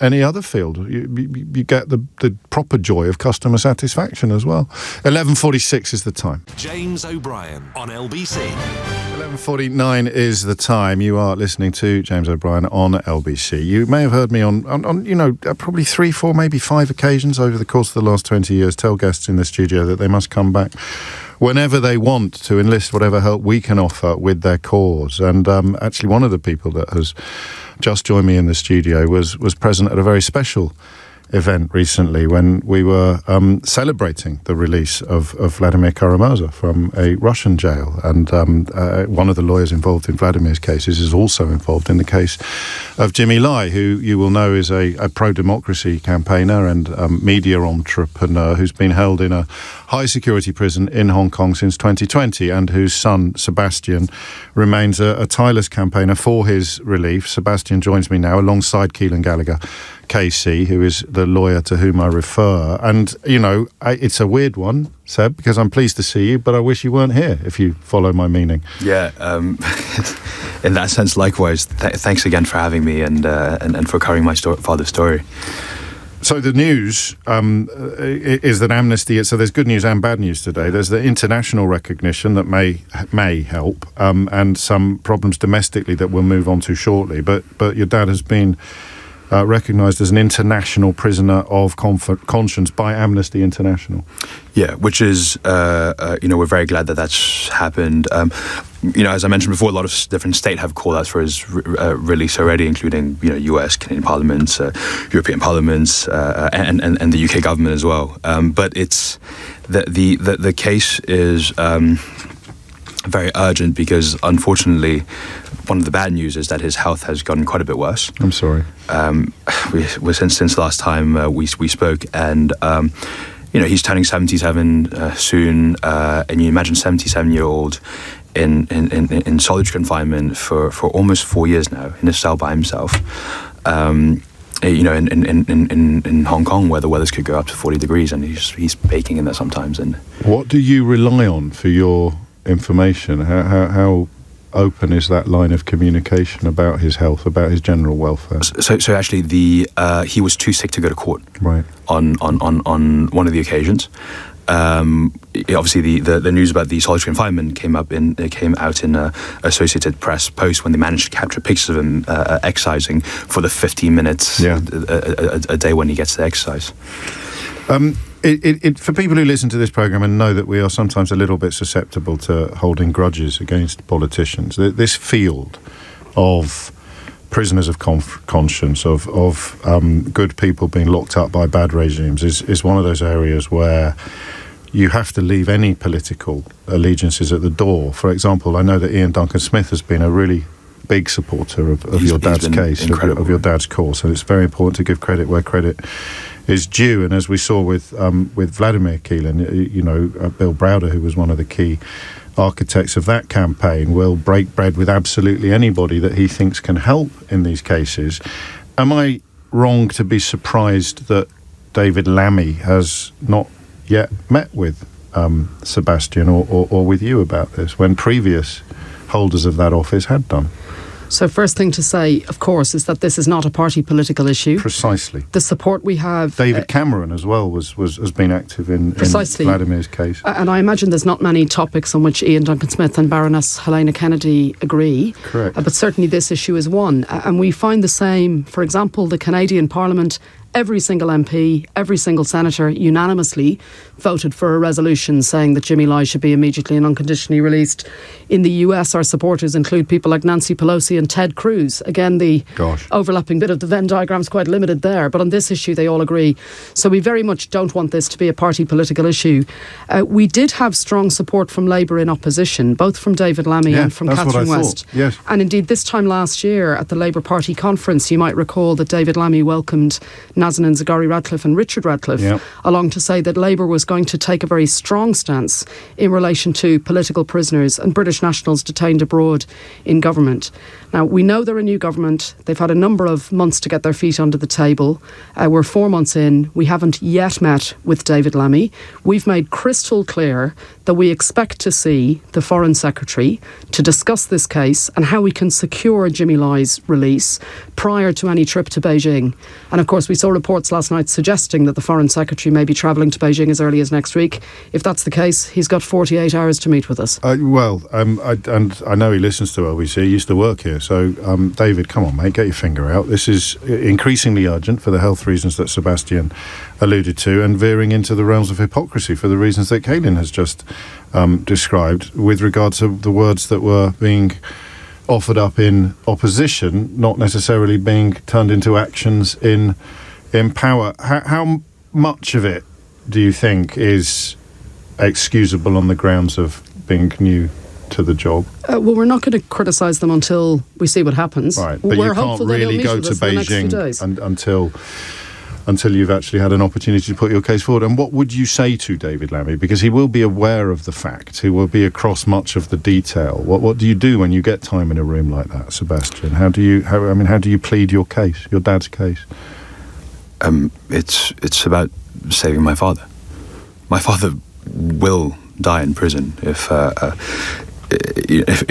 any other field, you get the proper joy of customer satisfaction as well. 11:46 is the time. James O'Brien on LBC. 11:49 is the time. You are listening to James O'Brien on LBC. You may have heard me on probably 3, 4, maybe 5 occasions over the course of the last 20 years tell guests in the studio that they must come back whenever they want to enlist whatever help we can offer with their cause. And actually one of the people that has just joined me in the studio was present at a very special event recently when we were celebrating the release of Vladimir Karamurza from a Russian jail. And one of the lawyers involved in Vladimir's cases is also involved in the case of Jimmy Lai, who you will know is a pro-democracy campaigner and media entrepreneur who's been held in a high-security prison in Hong Kong since 2020 and whose son, Sebastian, remains a tireless campaigner for his relief. Sebastian joins me now alongside Keelan Gallagher, KC, who is the lawyer to whom I refer. And, it's a weird one, Seb, because I'm pleased to see you, but I wish you weren't here, if you follow my meaning. Yeah, in that sense, likewise. Thanks again for having me and for covering my father's story. So the news is that Amnesty, so there's good news and bad news today. There's the international recognition that may help and some problems domestically that we'll move on to shortly. But your dad has been recognised as an international prisoner of conscience by Amnesty International. Yeah, which is, we're very glad that that's happened. As I mentioned before, a lot of different states have called out for his release already, including, US, Canadian parliaments, European parliaments, and the UK government as well. But it's the case is very urgent because, unfortunately, one of the bad news is that his health has gotten quite a bit worse. I'm sorry. Since last time we spoke, and he's turning 77 soon, and you imagine 77-year-old in solitary confinement for almost 4 years now in a cell by himself. In Hong Kong, where the weathers could go up to 40 degrees, and he's baking in there sometimes. And what do you rely on for your information? How open is that line of communication about his health, about his general welfare? So actually, he was too sick to go to court. Right. On one of the occasions, Obviously, the news about the solitary confinement came out in Associated Press post when they managed to capture pictures of him exercising for the 15 minutes a day when he gets to exercise. For people who listen to this programme and know that we are sometimes a little bit susceptible to holding grudges against politicians, this field of prisoners of conscience, of good people being locked up by bad regimes, is one of those areas where you have to leave any political allegiances at the door. For example, I know that Ian Duncan Smith has been a really big supporter of your dad's case, of your dad's cause, and it's very important to give credit where credit is due. And as we saw with Vladimir Keelan, Bill Browder, who was one of the key architects of that campaign, will break bread with absolutely anybody that he thinks can help in these cases. Am I wrong to be surprised that David Lammy has not yet met with Sebastian or with you about this, when previous holders of that office had done? So first thing to say, of course, is that this is not a party political issue. Precisely. The support we have... David Cameron as well has been active in Vladimir's case. And I imagine there's not many topics on which Ian Duncan Smith and Baroness Helena Kennedy agree. Correct. But certainly this issue is one. And we find the same, for example, the Canadian Parliament, every single MP, every single senator unanimously voted for a resolution saying that Jimmy Lai should be immediately and unconditionally released. In the US, our supporters include people like Nancy Pelosi and Ted Cruz. Again, the overlapping bit of the Venn diagram is quite limited there, but on this issue they all agree. So we very much don't want this to be a party political issue. We did have strong support from Labour in opposition, both from David Lammy and from Catherine West. Yes. And indeed, this time last year at the Labour Party conference, you might recall that David Lammy welcomed Nazanin Zaghari-Ratcliffe and Richard Ratcliffe along to say that Labour was going to take a very strong stance in relation to political prisoners and British nationals detained abroad in government. Now, we know they're a new government. They've had a number of months to get their feet under the table. We're 4 months in. We haven't yet met with David Lammy. We've made crystal clear that we expect to see the Foreign Secretary to discuss this case and how we can secure Jimmy Lai's release prior to any trip to Beijing. And of course, we saw reports last night suggesting that the Foreign Secretary may be travelling to Beijing as early as next week. If that's the case, he's got 48 hours to meet with us. I know he listens to LBC. He used to work here. So, David, come on, mate, get your finger out. This is increasingly urgent for the health reasons that Sebastian alluded to, and veering into the realms of hypocrisy for the reasons that Caelan has just described with regard to the words that were being offered up in opposition, not necessarily being turned into actions in power. How much of it do you think is excusable on the grounds of being new to the job? Well, we're not going to criticise them until we see what happens. Right, but we're you can't really go to Beijing until you've actually had an opportunity to put your case forward. And what would you say to David Lammy? Because he will be aware of the fact. He will be across much of the detail. What do you do when you get time in a room like that, Sebastian? How do you plead your case, your dad's case? It's about saving my father. My father will die in prison if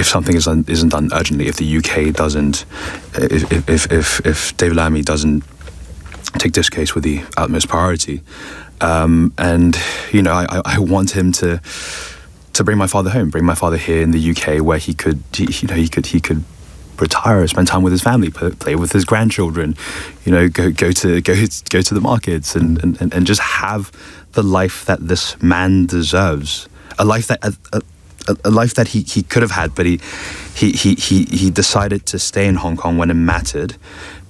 something isn't done urgently. If the UK doesn't, if David Lammy doesn't take this case with the utmost priority, and I want him to bring my father home, bring my father here in the UK, where he could retire, spend time with his family, play with his grandchildren, go to the markets and just have the life that this man deserves, a life that he could have had, but he decided to stay in Hong Kong when it mattered,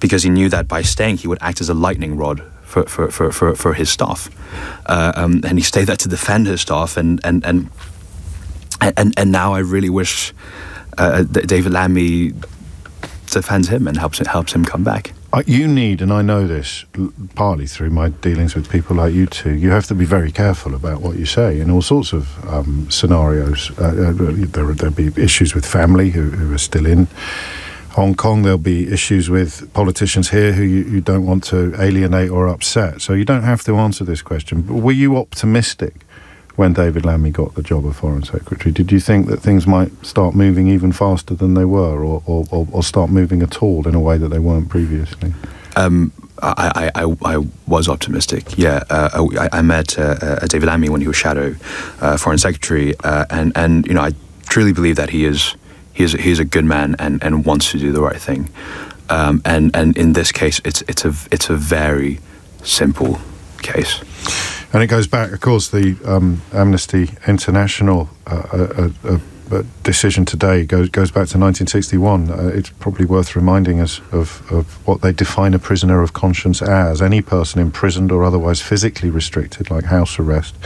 because he knew that by staying he would act as a lightning rod for his staff, and he stayed there to defend his staff, and now I really wish David Lammy defends him and helps him come back. You need, and I know this partly through my dealings with people like you two, you have to be very careful about what you say in all sorts of scenarios. There'll be issues with family who are still in Hong Kong. There'll be issues with politicians here who you don't want to alienate or upset. So you don't have to answer this question. But were you optimistic when David Lammy got the job of Foreign Secretary? Did you think that things might start moving even faster than they were, or start moving at all in a way that they weren't previously? I was optimistic. Yeah, I met David Lammy when he was Shadow Foreign Secretary, and I truly believe that he is a good man and wants to do the right thing. And in this case, it's a very simple case. And it goes back, of course, the Amnesty International decision today goes back to 1961. It's probably worth reminding us of what they define a prisoner of conscience as: any person imprisoned or otherwise physically restricted, like house arrest,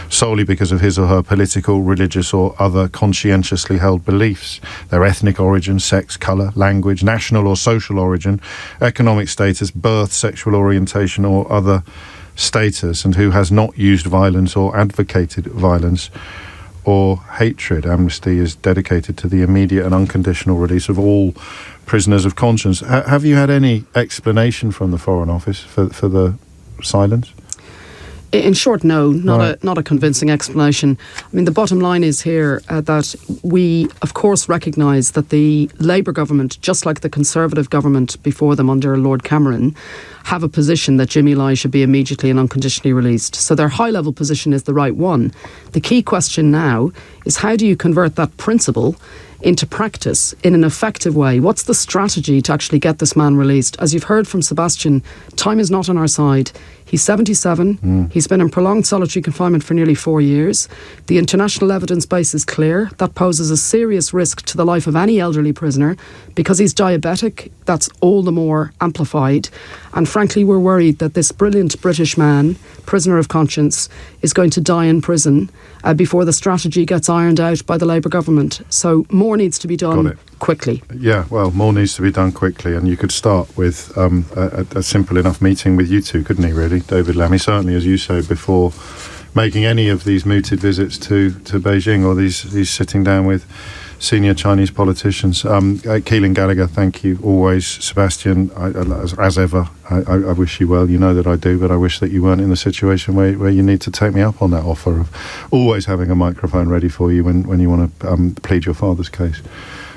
solely because of his or her political, religious or other conscientiously held beliefs, their ethnic origin, sex, colour, language, national or social origin, economic status, birth, sexual orientation or other status, and who has not used violence or advocated violence or hatred. Amnesty is dedicated to the immediate and unconditional release of all prisoners of conscience. Have you had any explanation from the Foreign Office for the silence? In short, no, not a convincing explanation. I mean, the bottom line is here that we, of course, recognise that the Labour government, just like the Conservative government before them under Lord Cameron, have a position that Jimmy Lai should be immediately and unconditionally released. So their high-level position is the right one. The key question now is, how do you convert that principle into practice in an effective way? What's the strategy to actually get this man released? As you've heard from Sebastian, time is not on our side. He's 77. He's been in prolonged solitary confinement for nearly 4 years. The international evidence base is clear. That poses a serious risk to the life of any elderly prisoner. Because he's diabetic, that's all the more amplified. And frankly, we're worried that this brilliant British man, prisoner of conscience, is going to die in prison before the strategy gets ironed out by the Labour government. So more needs to be done quickly. Yeah, well, more needs to be done quickly, and you could start with a simple enough meeting with you two, couldn't he, really, David Lammy? Certainly, as you say, before making any of these mooted visits to Beijing or these sitting down with senior Chinese politicians. Keelan Gallagher, thank you always. Sebastian, as ever, I wish you well. You know that I do, but I wish that you weren't in the situation where you need to take me up on that offer of always having a microphone ready for you when you want to plead your father's case.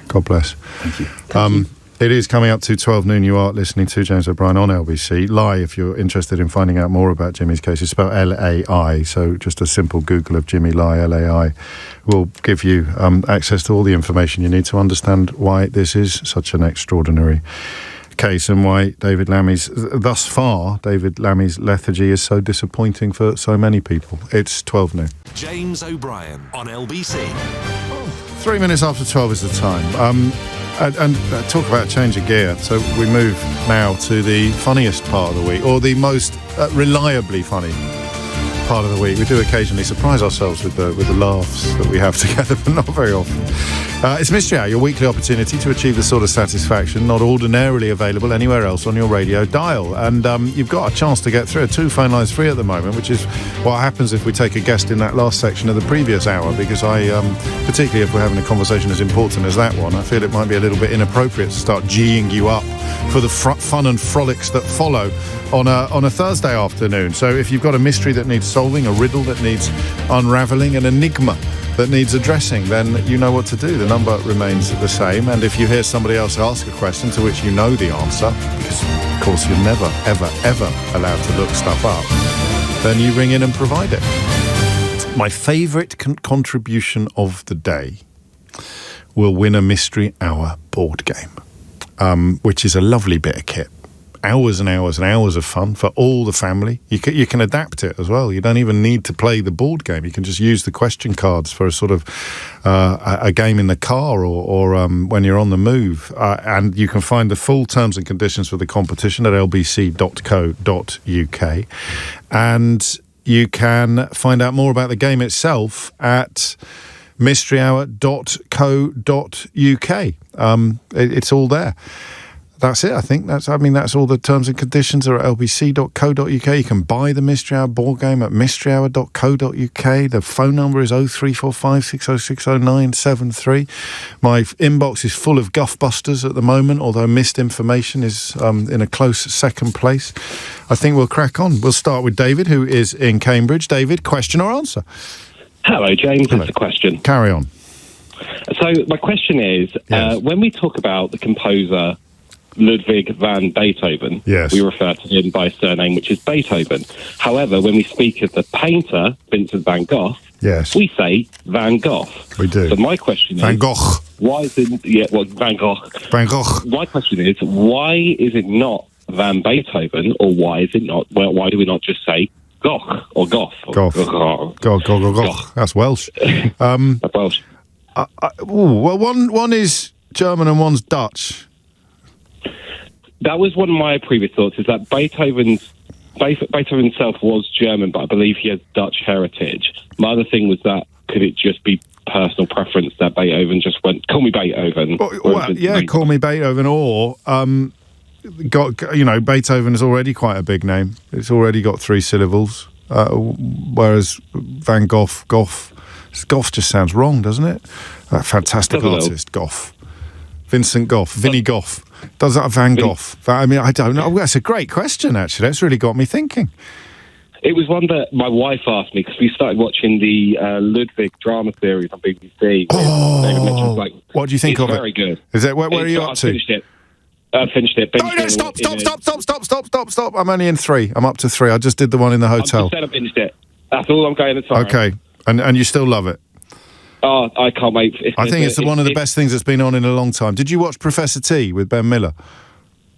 God bless. Thank you. Thank you. It is coming up to 12 noon. You are listening to James O'Brien on LBC. Lai, if you're interested in finding out more about Jimmy's case, it's spelled L-A-I, so just a simple Google of Jimmy Lai, L-A-I, will give you access to all the information you need to understand why this is such an extraordinary case and why David Lammy's lethargy is so disappointing for so many people. It's 12 noon. James O'Brien on LBC. 3 minutes after 12 is the time. And talk about change of gear. So we move now to the funniest part of the week, or the most reliably funny part of the week. We do occasionally surprise ourselves with the laughs that we have together, but not very often. It's Mystery Hour, your weekly opportunity to achieve the sort of satisfaction not ordinarily available anywhere else on your radio dial. And you've got a chance to get through. 2 phone lines free at the moment, which is what happens if we take a guest in that last section of the previous hour, because I, particularly if we're having a conversation as important as that one, I feel it might be a little bit inappropriate to start geeing you up for the fun and frolics that follow on a Thursday afternoon. So if you've got a mystery that needs solving, a riddle that needs unravelling, an enigma that needs addressing, then you know what to do. The number remains the same, and if you hear somebody else ask a question to which you know the answer, because of course you're never, ever, ever allowed to look stuff up, then you ring in and provide it. My favourite contribution of the day will win a Mystery Hour board game, which is a lovely bit of kit. Hours and hours and hours of fun for all the family. You can adapt it as well. You don't even need to play the board game. You can just use the question cards for a sort of a game in the car or when you're on the move. And you can find the full terms and conditions for the competition at lbc.co.uk. And you can find out more about the game itself at mysteryhour.co.uk. It's all there. That's it, I think. That's all the terms and conditions are at lbc.co.uk. You can buy the Mystery Hour board game at mysteryhour.co.uk. The phone number is 0345 6060 My inbox is full of guffbusters at the moment, although missed information is in a close second place. I think we'll crack on. We'll start with David, who is in Cambridge. David, question or answer? Hello, James. It's a question. Carry on. So my question is, when we talk about the composer Ludwig van Beethoven, we refer to him by surname, which is Beethoven. However, when we speak of the painter, Vincent van Gogh, we say Van Gogh. We do. So my question Van is... Gogh. Why is it... Yeah, well, Van Gogh. Van Gogh. My question is, why is it not Van Beethoven, or why is it not... Well, why do we not just say Gogh, or Goth? Goth. That's Welsh. That's Welsh. Well, one is German and one's Dutch. That was one of my previous thoughts, is that Beethoven himself was German, but I believe he has Dutch heritage. My other thing was that, could it just be personal preference that Beethoven just went, call me Beethoven? Call me Beethoven, or... Beethoven is already quite a big name. It's already got 3 syllables, whereas Van Gogh just sounds wrong, doesn't it? That fantastic artist, Gough. Vincent Gough, Vinnie Gough. Does that Van Gogh? I mean, I don't know. That's a great question, actually. That's really got me thinking. It was one that my wife asked me, because we started watching the Ludwig drama series on BBC. David Mitchell's what do you think of it? It's very good. Is it? Where are you up to? I finished it. No, stop. I'm only in 3. I'm up to 3. I just did the one in the hotel. I finished it. That's all I'm going at. Okay. And you still love it? Oh, I can't wait. I think it's one of the best things that's been on in a long time. Did you watch Professor T with Ben Miller?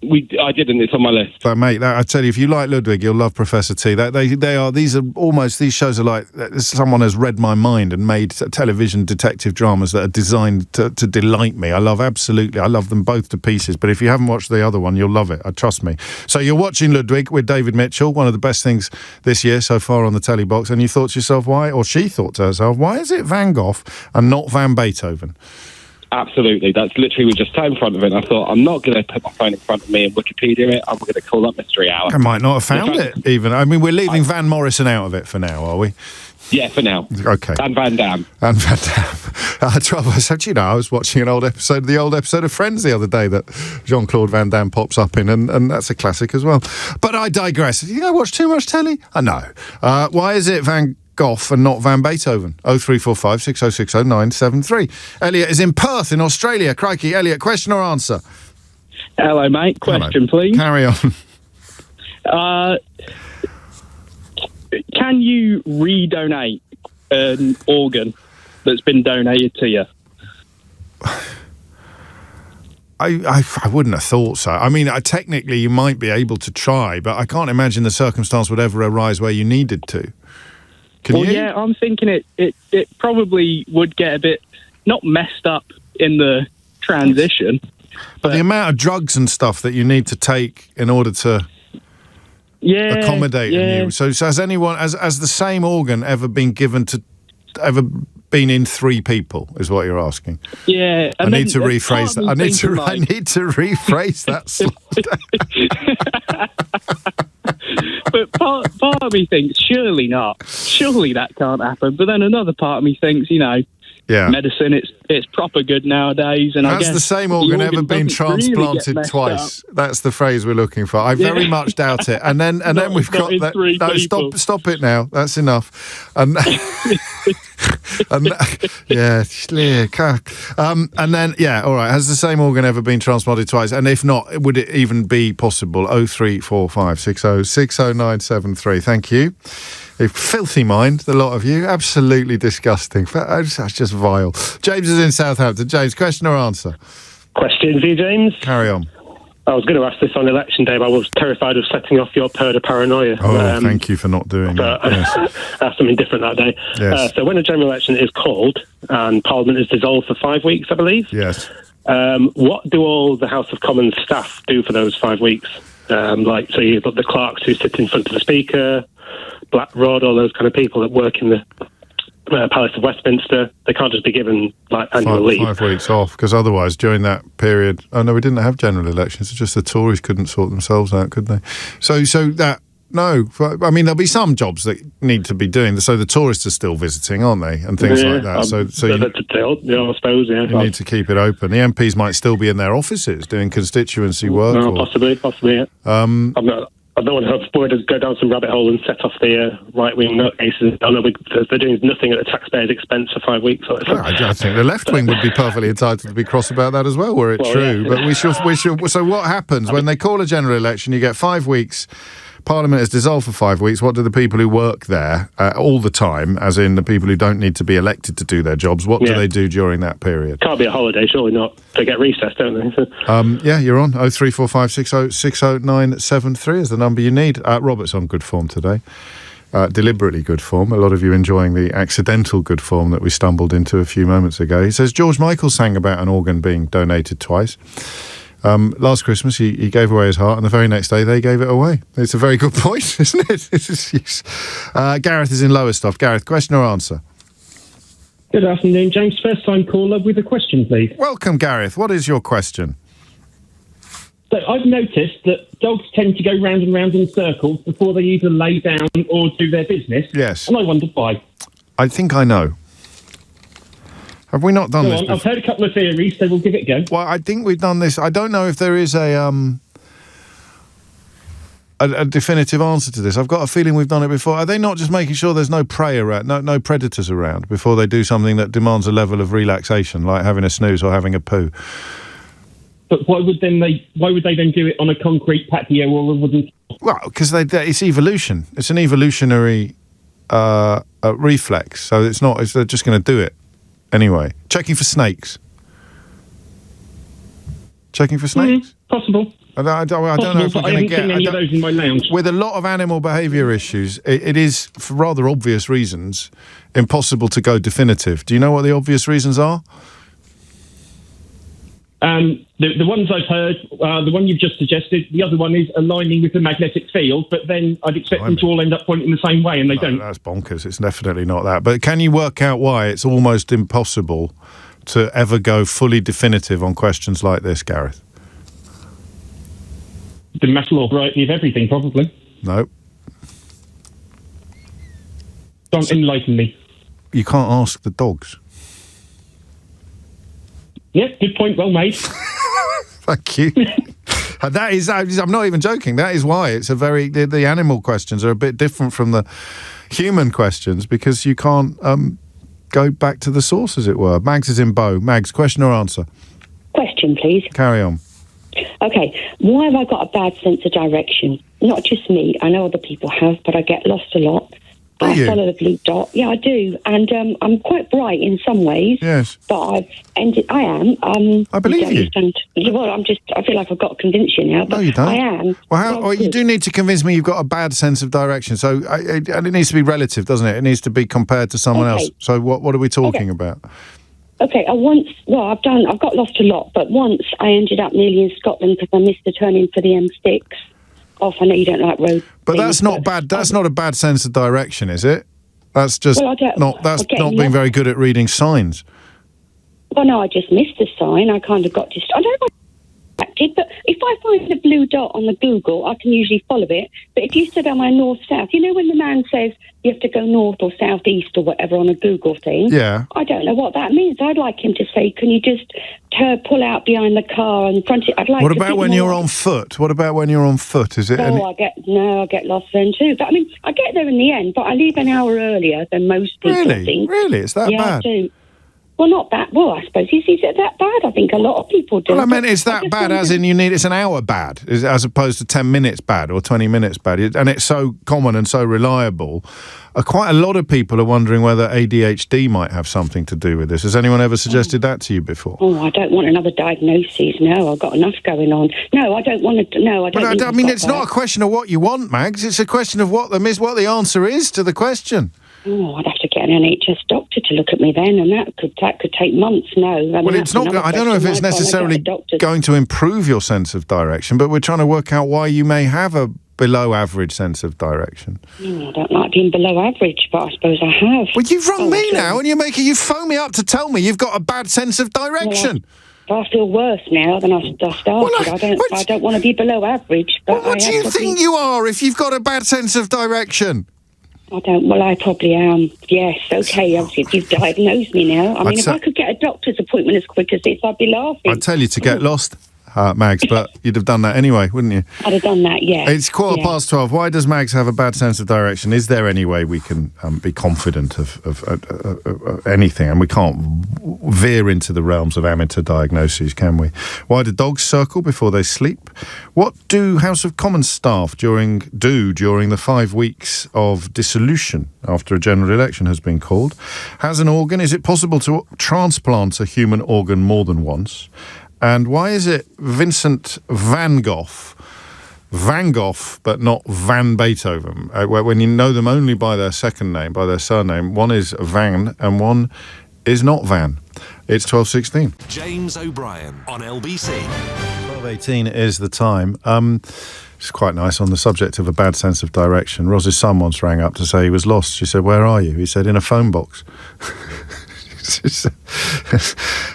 I didn't. It's on my list. But mate, I tell you, if you like Ludwig, you'll love Professor T. These shows are like someone has read my mind and made television detective dramas that are designed to delight me. I love them both to pieces. But if you haven't watched the other one, you'll love it. Trust me. So you're watching Ludwig with David Mitchell, one of the best things this year so far on the telly box, and you thought to yourself, why? Or she thought to herself, why is it Van Gogh and not Van Beethoven? Absolutely. That's literally, we just sat in front of it, and I thought, I'm not going to put my phone in front of me and Wikipedia it. I'm going to call up Mystery Hour. I might not have found it, even. I mean, we're leaving Van Morrison out of it for now, are we? Yeah, for now. Okay. And Van Damme. I was watching the old episode of Friends the other day that Jean-Claude Van Damme pops up in, and that's a classic as well. But I digress. You I watch too much telly? I know. Why is it Van Gogh and not Van Beethoven? 0345 6060 973. Elliot is in Perth in Australia. Crikey, Elliot, question or answer? Hello, mate. Question, please. Carry on. Can you redonate an organ that's been donated to you? I wouldn't have thought so. I mean, technically you might be able to try, but I can't imagine the circumstance would ever arise where you needed to. Yeah, I'm thinking it probably would get a bit, not messed up in the transition. But the amount of drugs and stuff that you need to take in order to accommodate a new... So has anyone, has the same organ ever been in 3 people, is what you're asking? Yeah. I need to rephrase that. I need to rephrase that But part of me thinks, surely not. Surely that can't happen. But then another part of me thinks, medicine, it's proper good nowadays. And has the same organ ever been transplanted really twice? That's the phrase we're looking for. I very much doubt it. And then we've got that. No, stop it now. That's enough. And all right. Has the same organ ever been transplanted twice? And if not, would it even be possible? 0345 60 60973. Thank you. A filthy mind, the lot of you. Absolutely disgusting. That's just vile. James is in Southampton. James, question or answer? Question for you, James. Carry on. I was going to ask this on election day, but I was terrified of setting off your purder paranoia. Oh, thank you for not doing that. Yes. Asked something different that day. Yes. So when a general election is called and Parliament is dissolved for 5 weeks, I believe. Yes. What do all the House of Commons staff do for those 5 weeks? So you've got the clerks who sit in front of the Speaker, Black Rod, all those kind of people that work in the Palace of Westminster. They can't just be given annual leave. 5 weeks off, because otherwise during that period... Oh, no, we didn't have general elections. It's just the Tories couldn't sort themselves out, could they? So that... No, I mean, there'll be some jobs that need to be doing. So the tourists are still visiting, aren't they? And things like that. I suppose, yeah. You need to keep it open. The MPs might still be in their offices doing constituency work. No, possibly, yeah. I don't want to go down some rabbit hole and set off the right-wing nutcases. I know they're doing nothing at the taxpayer's expense for 5 weeks. Well, I think the left wing would be perfectly entitled to be cross about that as well, were it true. Yeah. But we shall. So what happens when they call a general election? You get 5 weeks. Parliament is dissolved for 5 weeks. What do the people who work there all the time, as in the people who don't need to be elected to do their jobs, what do they do during that period? Can't be a holiday, surely not. They get recess, don't they? Yeah, you're on. 03456060973 is the number you need. Robert's on good form today. Deliberately good form. A lot of you enjoying the accidental good form that we stumbled into a few moments ago. He says, George Michael sang about an organ being donated twice. Last Christmas, he gave away his heart, and the very next day they gave it away. It's a very good point, isn't it? Gareth is in Lowestoft. Gareth, question or answer? Good afternoon, James. First-time caller with a question, please. Welcome, Gareth. What is your question? So I've noticed that dogs tend to go round and round in circles before they either lay down or do their business. Yes. And I wondered why. I think I know. Have we not done this before? I've heard a couple of theories, so we'll give it a go. Well, I think we've done this. I don't know if there is a definitive answer to this. I've got a feeling we've done it before. Are they not just making sure there's no prey around, no predators around, before they do something that demands a level of relaxation, like having a snooze or having a poo? But why would they then do it on a concrete patio or a wooden? Well, because it's evolution. It's an evolutionary reflex. So they're just going to do it. Anyway, checking for snakes. Possible. I don't know if we're going to get any of those in my lounge. With a lot of animal behaviour issues, it is, for rather obvious reasons, impossible to go definitive. Do you know what the obvious reasons are? The ones I've heard, the one you've just suggested, the other one is aligning with the magnetic field, but then I'd expect them to all end up pointing the same way, and they don't. That's bonkers. It's definitely not that. But can you work out why it's almost impossible to ever go fully definitive on questions like this, Gareth? The matter or variety of everything, probably. No. Don't enlighten me. You can't ask the dogs. Yeah, good point, well made. Thank you. That is, I'm not even joking, that is why it's the animal questions are a bit different from the human questions, because you can't go back to the source, as it were. Mags is in Bow. Mags, question or answer? Question, please. Carry on. Okay, why have I got a bad sense of direction? Not just me, I know other people have, but I get lost a lot. I follow the blue dot. Yeah, I do. And I'm quite bright in some ways. Yes. But I am. I believe you. Well, I feel like I've got to convince you now. But no, you don't. I am. Well, you do need to convince me you've got a bad sense of direction. So, and it needs to be relative, doesn't it? It needs to be compared to someone else. So what are we talking about? Okay, I've got lost a lot, but once I ended up nearly in Scotland because I missed the turning for the M6. I know you don't like road. But that's not bad. That's not a bad sense of direction, is it? That's just not being very good at reading signs. Well, no, I just missed the sign. I kind of got I don't know if I distracted, but if I find the blue dot on the Google, I can usually follow it. But if you said am I north-south, you know when the man says you have to go north or south-east or whatever on a Google thing? Yeah. I don't know what that means. I'd like him to say, can you just pull out behind the car and front it? I'd like. What about when you're on foot? What about when you're on foot? Is it? I get lost then too. But I mean, I get there in the end, but I leave an hour earlier than most people. Really? It's that bad? Yeah, I do. Well, not that. Well, I suppose is it that bad? I think a lot of people do. Well, I meant it's that bad as in it's an hour bad, as opposed to 10 minutes bad or 20 minutes bad. And it's so common and so reliable. Quite a lot of people are wondering whether ADHD might have something to do with this. Has anyone ever suggested that to you before? Oh, I don't want another diagnosis. No, I've got enough going on. No, I don't want to. No, I don't. I mean, it's not a question of what you want, Mags. It's a question of what the answer is to the question. Oh, I'd have to get an NHS doctor to look at me then, and that could take months. No, well, it's not. I don't know if it's necessarily going to improve your sense of direction, but we're trying to work out why you may have a below average sense of direction. I don't like being below average, but I suppose I have. Well, you've rung me now, and you phone me up to tell me you've got a bad sense of direction. Well, I feel worse now than I started. Well, I don't want to be below average. But what do you think you are if you've got a bad sense of direction? I don't. Well, I probably am. Yes. Okay. Obviously, you've diagnosed me now. I mean, if I could get a doctor's appointment as quick as this, I'd be laughing. I'd tell you to get lost. Mags, but you'd have done that anyway, wouldn't you? I'd have done that, yeah. It's 12:15. Why does Mags have a bad sense of direction? Is there any way we can be confident of anything? And we can't veer into the realms of amateur diagnoses, can we? Why do dogs circle before they sleep? What do House of Commons staff during the 5 weeks of dissolution after a general election has been called? Has an organ? Is it possible to transplant a human organ more than once? And why is it Vincent Van Gogh, but not Van Beethoven? When you know them only by their second name, by their surname, one is Van and one is not Van. It's 12:16. James O'Brien on LBC. 12:18 is the time. It's quite nice on the subject of a bad sense of direction. Roz's son once rang up to say he was lost. She said, "Where are you?" He said, "In a phone box."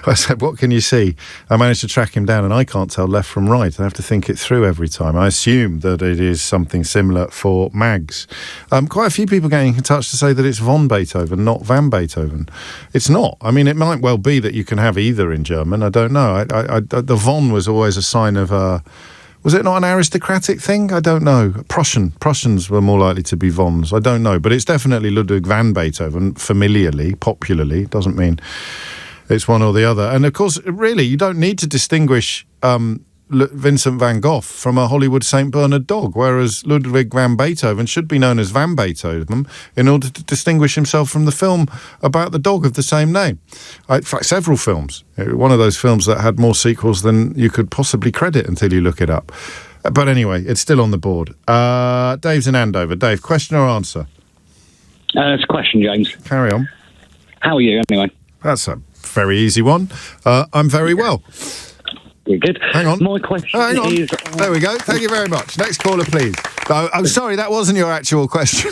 I said, "What can you see?" I managed to track him down and I can't tell left from right. I have to think it through every time. I assume that it is something similar for Mags. Quite a few people getting in touch to say that it's von Beethoven, not Van Beethoven. It's not. I mean, it might well be that you can have either in German. I don't know. The von was always a sign of... was it not an aristocratic thing? I don't know. Prussians were more likely to be Vons. I don't know. But it's definitely Ludwig van Beethoven, familiarly, popularly. Doesn't mean it's one or the other. And, of course, really, you don't need to distinguish Vincent van Gogh from a Hollywood St. Bernard dog, whereas Ludwig van Beethoven should be known as Van Beethoven in order to distinguish himself from the film about the dog of the same name. In fact, several films. One of those films that had more sequels than you could possibly credit until you look it up. But anyway, it's still on the board. Dave's in Andover. Dave, question or answer? It's a question, James. Carry on. How are you, anyway? That's a very easy one. I'm very well. You're good. Hang on. My question is... There we go. Thank you very much. Next caller, please. Oh, I'm sorry, that wasn't your actual question.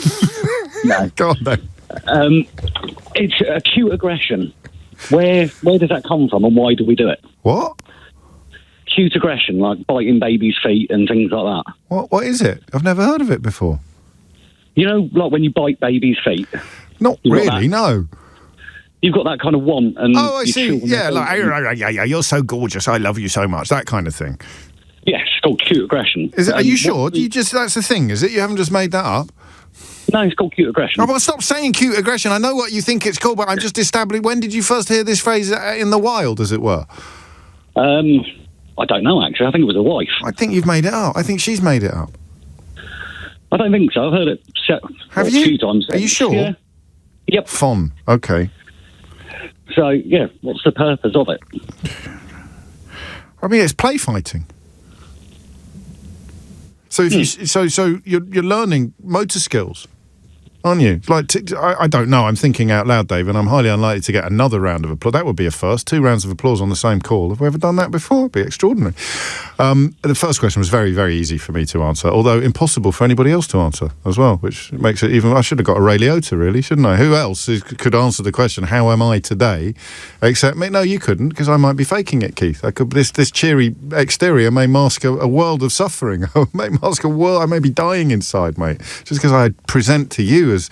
No. Go on, then. It's acute aggression. Where does that come from and why do we do it? What? Acute aggression, like biting babies' feet and things like that. What is it? I've never heard of it before. You know, like when you bite babies' feet? Not really, no. You've got that kind of want. And oh, I see. Yeah, like, yeah, you're so gorgeous, I love you so much, that kind of thing. Yes, it's called acute aggression. Is it? Are you sure? That's the thing, is it? You haven't just made that up? No, it's called acute aggression. Oh, well, stop saying acute aggression. I know what you think it's called, but I'm just establishing. When did you first hear this phrase in the wild, as it were? I don't know, actually. I think it was a wife. I think you've made it up. I think she's made it up. I don't think so. I've heard it a few times. Are you sure? Yeah. Yep. Fun. Okay. So, yeah, what's the purpose of it? I mean, it's play fighting. So if you're learning motor skills, aren't you? Like, I don't know. I'm thinking out loud, Dave, and I'm highly unlikely to get another round of applause. That would be a first. 2 rounds of applause on the same call. Have we ever done that before? It'd be extraordinary. The first question was very, very easy for me to answer, although impossible for anybody else to answer as well, which makes it even... I should have got a Ray Liotta, really, shouldn't I? Who else could answer the question, how am I today? Except me. No, you couldn't, because I might be faking it, Keith. This cheery exterior may mask a world of suffering. May mask a world... I may be dying inside, mate, just because I present to you as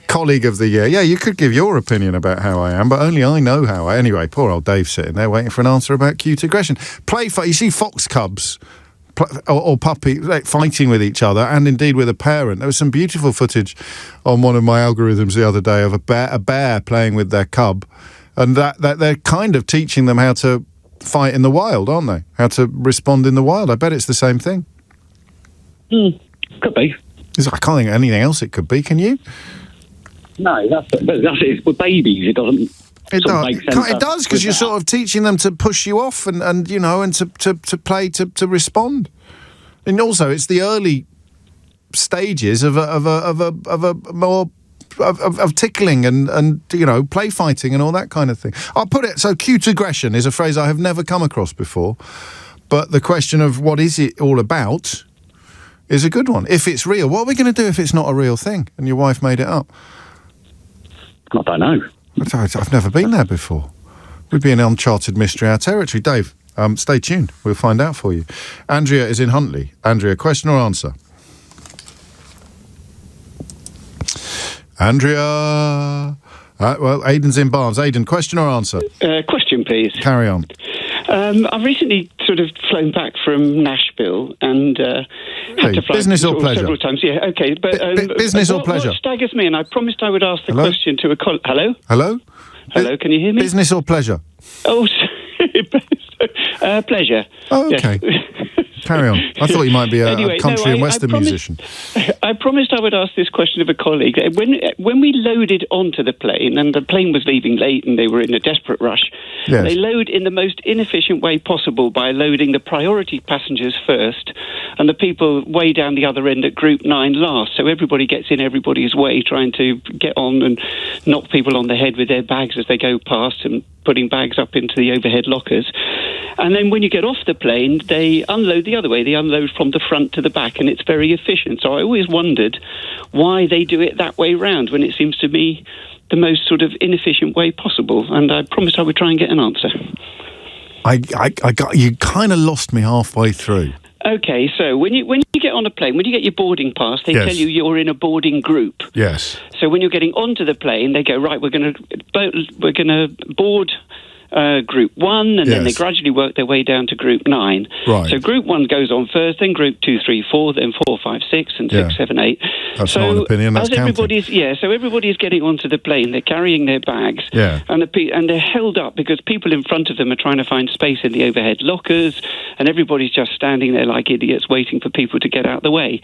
colleague of the year. Yeah, you could give your opinion about how I am, but only I know how I... Anyway, poor old Dave sitting there waiting for an answer about cute aggression. Play fight. You see fox cubs or puppy fighting with each other, and indeed with a parent. There was some beautiful footage on one of my algorithms the other day of a bear playing with their cub, and that they're kind of teaching them how to fight in the wild, aren't they? How to respond in the wild. I bet it's the same thing. Could be. I can't think of anything else it could be, can you? No, that's it. With babies, it doesn't make sense. It does, because you're sort of teaching them to push you off and you know, and to play, to respond. And also, it's the early stages of tickling and you know, play fighting and all that kind of thing. I'll put it, so cute aggression is a phrase I have never come across before, but the question of what is it all about is a good one. If it's real, what are we going to do if it's not a real thing and your wife made it up? I don't know. I've never been there before. We'd be in uncharted mystery, our territory. Dave, stay tuned. We'll find out for you. Andrea is in Huntley. Andrea, question or answer? Andrea... well, Aidan's in Barnes. Aidan, question or answer? Question, please. Carry on. I've recently sort of flown back from Nashville and had to fly business or pleasure? several times. Yeah, okay. But business or pleasure? What staggers me, and I promised I would ask the question to a colleague. Hello? Hello? Hello, can you hear me? Business or pleasure? Oh, pleasure. Oh, okay. Yes. Carry on. I thought you might be a country and western musician. I promised I would ask this question of a colleague. When we loaded onto the plane, and the plane was leaving late and they were in a desperate rush, they load in the most inefficient way possible by loading the priority passengers first and the people way down the other end at Group 9 last. So everybody gets in everybody's way, trying to get on and knock people on the head with their bags as they go past and putting bags up into the overhead lockers. And then when you get off the plane, they unload the other way. They unload from the front to the back, and it's very efficient. So I always wondered why they do it that way round when it seems to me the most sort of inefficient way possible. And I promised I would try and get an answer. I got you. Kind of lost me halfway through. Okay, so when you get on a plane, when you get your boarding pass, they tell you you're in a boarding group. Yes. So when you're getting onto the plane, they go, right, we're going to board Group 1, and then they gradually work their way down to Group 9. Right. So Group 1 goes on first, then Group 2, 3, 4, then 4, 5, 6, and 6, 7, 8. That's not an opinion, that's counting. So everybody's getting onto the plane, they're carrying their bags, and they're held up because people in front of them are trying to find space in the overhead lockers, and everybody's just standing there like idiots waiting for people to get out of the way.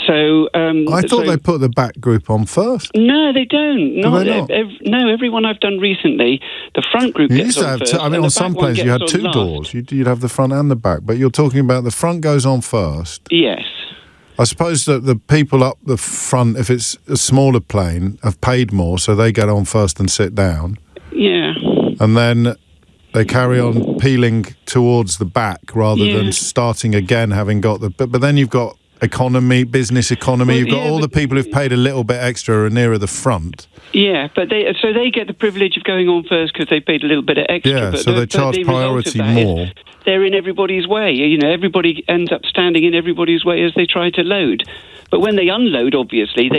So I thought they put the back group on first. No, they don't. Do they not? No, everyone I've done recently, the front group gets on first. On some planes you had two doors. You'd have the front and the back, but you're talking about the front goes on first. Yes. I suppose that the people up the front, if it's a smaller plane, have paid more, so they get on first and sit down. Yeah. And then they carry on peeling towards the back rather than starting again, having got the... But then you've got business economy. You've got all the people who've paid a little bit extra are nearer the front. Yeah, but they get the privilege of going on first because they paid a little bit of extra. Yeah, but so they charge priority more. They're in everybody's way. You know, everybody ends up standing in everybody's way as they try to load. But when they unload, obviously,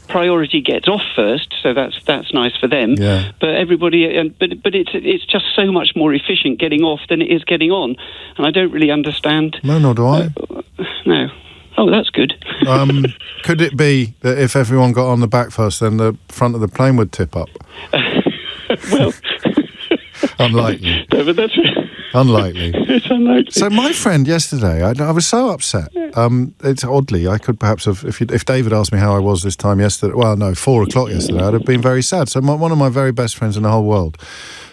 priority gets off first, so that's nice for them. Yeah. But everybody, but it's just so much more efficient getting off than it is getting on, and I don't really understand. No, nor do I. No. Oh, that's good. Could it be that if everyone got on the back first, then the front of the plane would tip up? Well, unlikely. No, but that's unlikely. It's unlikely. So my friend yesterday, I was so upset. It's oddly, I could perhaps have, if David asked me how I was this time yesterday, 4 o'clock yesterday, I'd have been very sad. So one of my very best friends in the whole world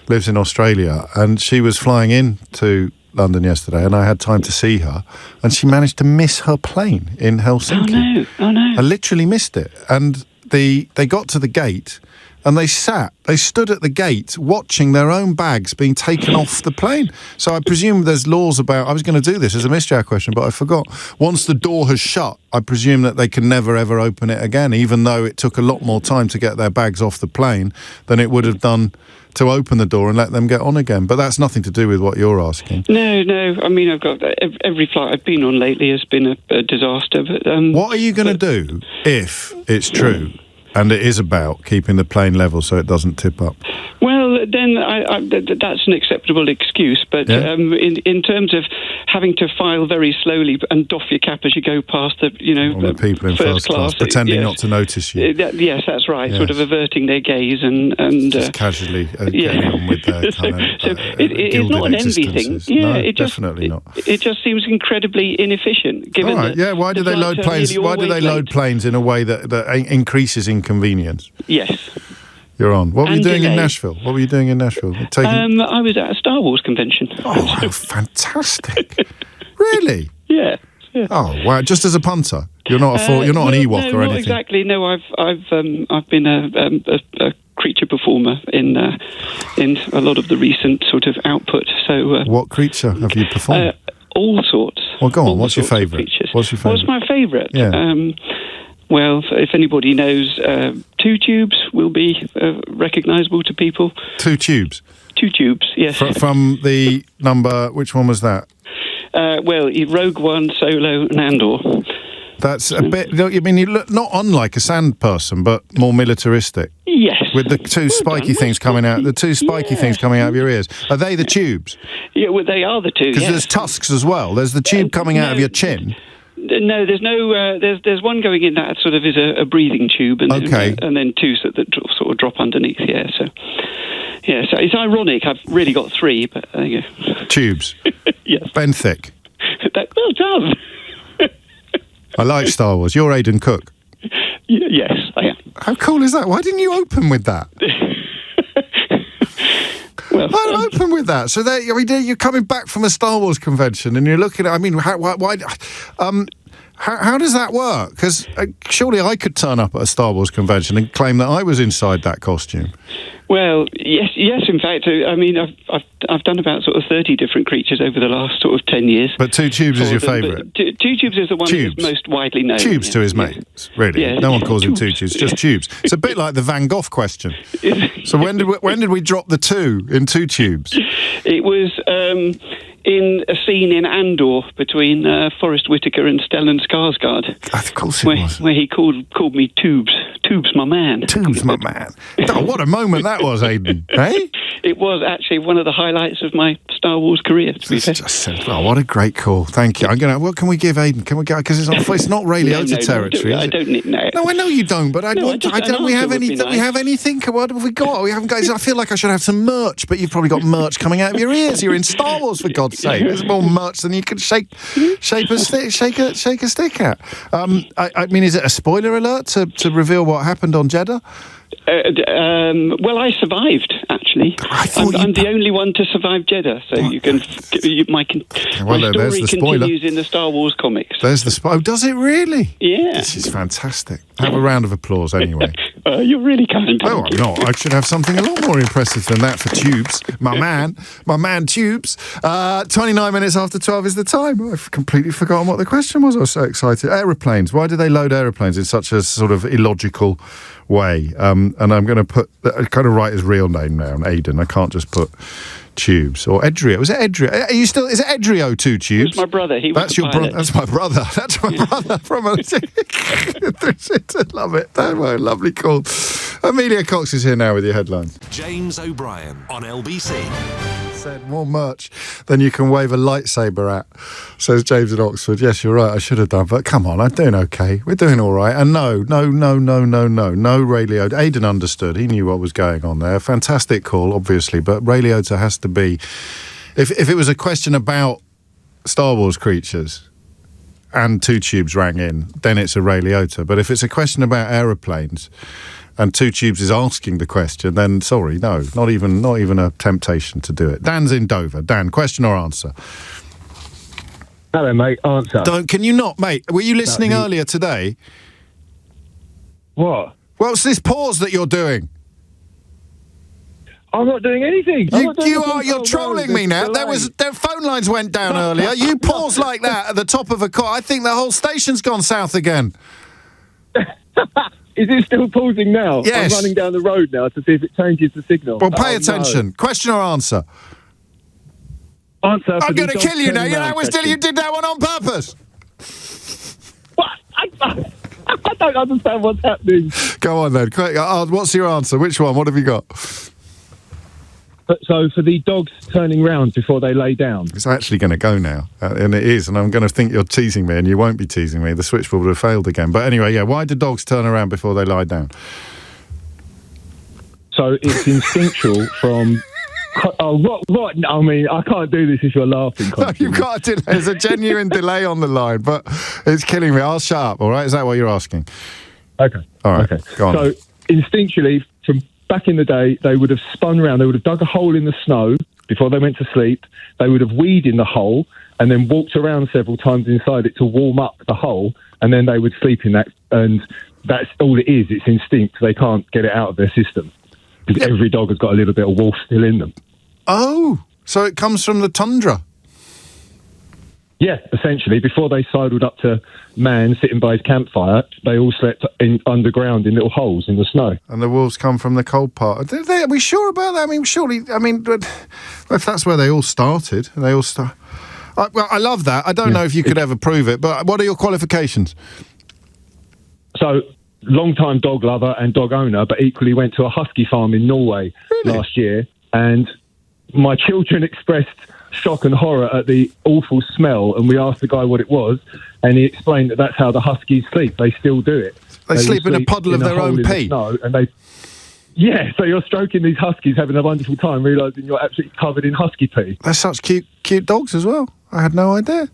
lives in Australia, and she was flying in to London yesterday, and I had time to see her, and she managed to miss her plane in Helsinki. Oh no. I literally missed it. And they got to the gate, and they stood at the gate watching their own bags being taken off the plane. So I presume there's laws about... I was going to do this as a mystery hour question, but I forgot. Once the door has shut, I presume that they can never, ever open it again, even though it took a lot more time to get their bags off the plane than it would have done to open the door and let them get on again. But that's nothing to do with what you're asking. No. I mean, I've got... Every flight I've been on lately has been a disaster. But what are you going to do if it's true and it is about keeping the plane level so it doesn't tip up? Well, then that's an acceptable excuse. But in terms of having to file very slowly and doff your cap as you go past the people in first class pretending not to notice you. Yes, that's right. Yes. Sort of averting their gaze and just casually getting on with their kind of it's not an envy thing. Yeah, no, definitely not. It just seems incredibly inefficient. Given all right. that why do they load planes? Why do they load planes in a way that increases inconvenience? Yes. You're on. What were you doing in Nashville? I was at a Star Wars convention. Oh, how fantastic! Really? Yeah. Oh, wow! Just as a punter, you're not an Ewok or anything. Not exactly. No, I've been a creature performer in a lot of the recent sort of output. So, what creature have you performed? All sorts. Well, go on. What's your favourite? What's my favourite? Yeah. Well, if anybody knows, 2 Tubes will be recognisable to people. 2 Tubes? 2 Tubes, yes. From the number, which one was that? Rogue One, Solo, and Andor. That's a bit... I mean, you look not unlike a sand person, but more militaristic. Yes. With the two spiky things coming out... The two spiky things coming out of your ears. Are they the tubes? Yeah, well, they are the two, Because there's tusks as well. There's the tube coming out of your chin. No, there's no. There's one going in that sort of is a breathing tube, and then two that sort of drop underneath. Yeah, so it's ironic. I've really got three, but there you go. Tubes. Yes. Benthic. Well done. I like Star Wars. You're Aidan Cook. Yes, I am. How cool is that? Why didn't you open with that? I'd open with that. So you're coming back from a Star Wars convention and you're looking at... I mean, how does that work? Because surely I could turn up at a Star Wars convention and claim that I was inside that costume. Well, yes. In fact, I mean, I've done about sort of 30 different creatures over the last sort of 10 years. But Two Tubes is your favourite. Two Tubes is the one that's most widely known. Tubes to his mates, really. Yeah. No one calls him Two Tubes, just Tubes. It's a bit like the Van Gogh question. So when did we drop the two in Two Tubes? It was in a scene in Andor between Forrest Whitaker and Stellan Skarsgård. Of course it was. Where he called me Tubes. Tubes, my man. Tubes, my man. Oh, what a moment that was, Aidan. Hey? It was actually one of the highlights of my Star Wars career, to be fair. Oh, what a great call. Thank you. What can we give Aidan? Can we go? Because it's not Ray Liotta territory. I don't need no. No, I know you don't, but don't we have anything? We have anything? What have we got? We haven't got. I feel like I should have some merch, but you've probably got merch coming out of your ears. You're in Star Wars, for God's sake. There's more merch than you can shake a stick at. I mean, is it a spoiler alert to reveal what happened on Jeddah? Well, I survived, actually. I'm the only one to survive Jeddah, so you can... My story continues in the Star Wars comics. There's the... Oh, does it really? Yeah. This is fantastic. Have a round of applause, anyway. You're really kind. Oh, I'm not. I should have something a lot more impressive than that for Tubes. My man Tubes. 29 minutes after 12 is the time. I've completely forgotten what the question was. I was so excited. Aeroplanes. Why do they load aeroplanes in such a sort of illogical way? And I'm going to put... kind of write his real name now, Aidan. I can't just put Tubes or Edrio. Was it Edrio? Are you still... Is it Edrio Two Tubes? It's my brother. That's your brother. That's my brother. That's my brother from... I love it. Lovely call. Amelia Cox is here now with your headlines. James O'Brien on LBC. Said more merch than you can wave a lightsaber at, says James in Oxford. Yes, you're right, I should have done, but come on, I'm doing okay. We're doing all right. And no Ray Liotta. Aidan understood. He knew what was going on there. Fantastic call, obviously, but Ray Liotta has to be... If it was a question about Star Wars creatures and Two Tubes rang in, then it's a Ray Liotta. But if it's a question about aeroplanes and Two Tubes is asking the question, then sorry, no, not even a temptation to do it. Dan's in Dover. Dan, question or answer? Hello, mate. Answer. Can you not, mate? Were you listening earlier today? What? Well, it's this pause that you're doing. I'm not doing anything. You're trolling me now. Their phone lines went down earlier. You pause like that at the top of a call. I think the whole station's gone south again. Is it still pausing now? Yes. I'm running down the road now to see if it changes the signal. Well, pay attention. No. Question or answer? Answer. I'm going to kill you now. You did that one on purpose. What? I don't understand what's happening. Go on then. What's your answer? Which one? What have you got? So for the dogs turning round before they lay down. It's actually going to go now, and it is, and I'm going to think you're teasing me, and you won't be teasing me. The switchboard would have failed again. But anyway, yeah, why do dogs turn around before they lie down? So it's instinctual from... Oh, what? I mean, I can't do this if you're laughing. No, you've got a delay. There's a genuine delay on the line, but it's killing me. I'll shut up, all right? Is that what you're asking? Okay. All right, okay. Go on. So instinctually, from back in the day, they would have spun around. They would have dug a hole in the snow before they went to sleep. They would have weed in the hole and then walked around several times inside it to warm up the hole, and then they would sleep in that. And that's all it is. It's instinct. They can't get it out of their system because every dog has got a little bit of wolf still in them. Oh, so it comes from the tundra. Yeah, essentially. Before they sidled up to man sitting by his campfire, they all slept underground in little holes in the snow. And the wolves come from the cold part. Are we sure about that? I mean, surely, if that's where they all started, well, I love that. I don't know if you could ever prove it, but what are your qualifications? So, long-time dog lover and dog owner, but equally went to a husky farm in Norway last year, and my children expressed shock and horror at the awful smell, and we asked the guy what it was, and he explained that that's how the huskies sleep. They still do it. They sleep in a puddle of their own pee. So you're stroking these huskies, having a wonderful time, realising you're absolutely covered in husky pee. They're such cute dogs as well. I had no idea.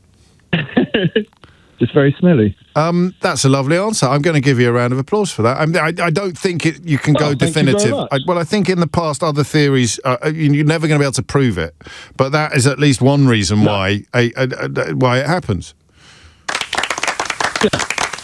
Just very smelly. That's a lovely answer. I'm going to give you a round of applause for that. I don't think you can go definitive. I think in the past other theories, you're never going to be able to prove it. But that is at least one reason why it happens. Yeah.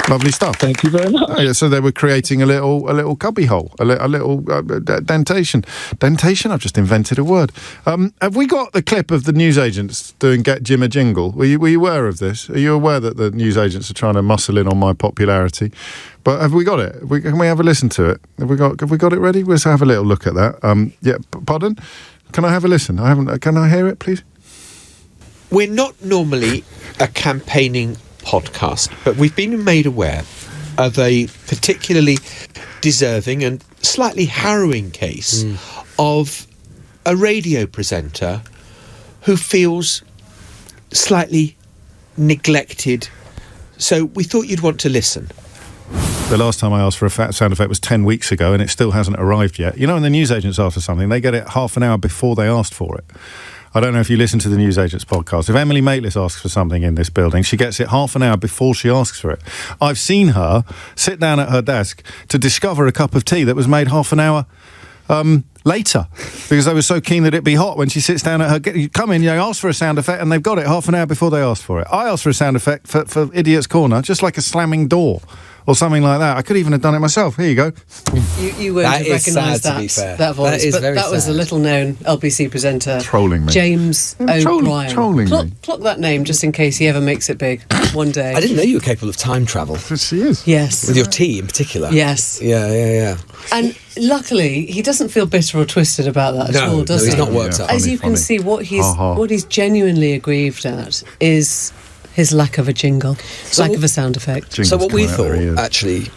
Lovely stuff. Thank you very much. Oh, yeah, so they were creating a little cubby hole, a little dentation. Dentation? I've just invented a word. Have we got the clip of the newsagents doing Get Jim a Jingle? Were you aware of this? Are you aware that the newsagents are trying to muscle in on my popularity? But have we got it? Can we have a listen to it? Have we got it ready? Let's have a little look at that. Pardon? Can I have a listen? Can I hear it, please? We're not normally a campaigning podcast, but we've been made aware of a particularly deserving and slightly harrowing case of a radio presenter who feels slightly neglected. So we thought you'd want to listen. The last time I asked for a sound effect was 10 weeks ago, and it still hasn't arrived yet. You know, when the newsagents ask for something, they get it half an hour before they asked for it. I don't know if you listen to the Newsagents podcast. If Emily Maitlis asks for something in this building, she gets it half an hour before she asks for it. I've seen her sit down at her desk to discover a cup of tea that was made half an hour later, because they were so keen that it be hot when she sits down at her... You come in, you ask for a sound effect, and they've got it half an hour before they asked for it. I asked for a sound effect for Idiot's Corner, just like a slamming door or something like that. I could even have done it myself. Here you go. You won't have recognised that voice, that was a little-known LBC presenter. Trolling me. James O'Brien. Trolling me. Pluck that name just in case he ever makes it big one day. I didn't know you were capable of time travel. She is. Yes. With your tea in particular. Yes. Yeah. And luckily, he doesn't feel bitter or twisted about that at all, does he? No, he's not worked up. As you can see, what he's genuinely aggrieved at is his lack of a jingle, lack of a sound effect. So what we thought, actually,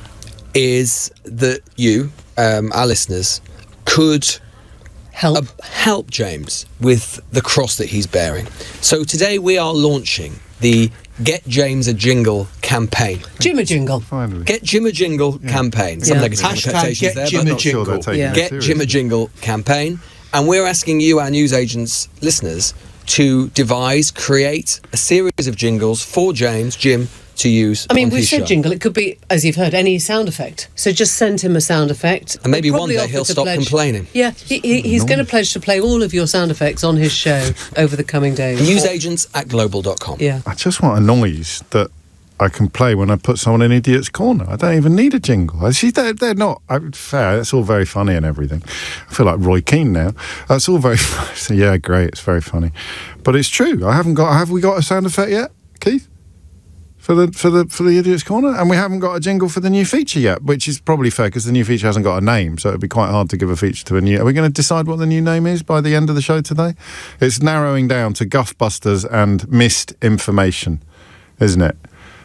is that you, our listeners, could help James with the cross that he's bearing. So today we are launching the Get James a Jingle campaign. Jim a Jingle. Finally. Get Jim a Jingle campaign. Some negative connotations there, but not sure they're taking it Get Jim a Jingle campaign. And we're asking you, our newsagents listeners, to create a series of jingles for Jim, to use. I mean, we said jingle. It could be, as you've heard, any sound effect. So just send him a sound effect. And maybe one day he'll stop complaining. Yeah, he's going to pledge to play all of your sound effects on his show over the coming days. Newsagents@global.com. Yeah. I just want a noise that I can play when I put someone in Idiot's Corner. I don't even need a jingle. They're not fair. It's all very funny and everything. I feel like Roy Keane now. It's all very funny. Yeah, great. It's very funny, but it's true. Have we got a sound effect yet, Keith? For the Idiot's Corner, and we haven't got a jingle for the new feature yet, which is probably fair because the new feature hasn't got a name, so it'd be quite hard to give a feature to a new. Are we going to decide what the new name is by the end of the show today? It's narrowing down to Guffbusters and Missed Information, isn't it?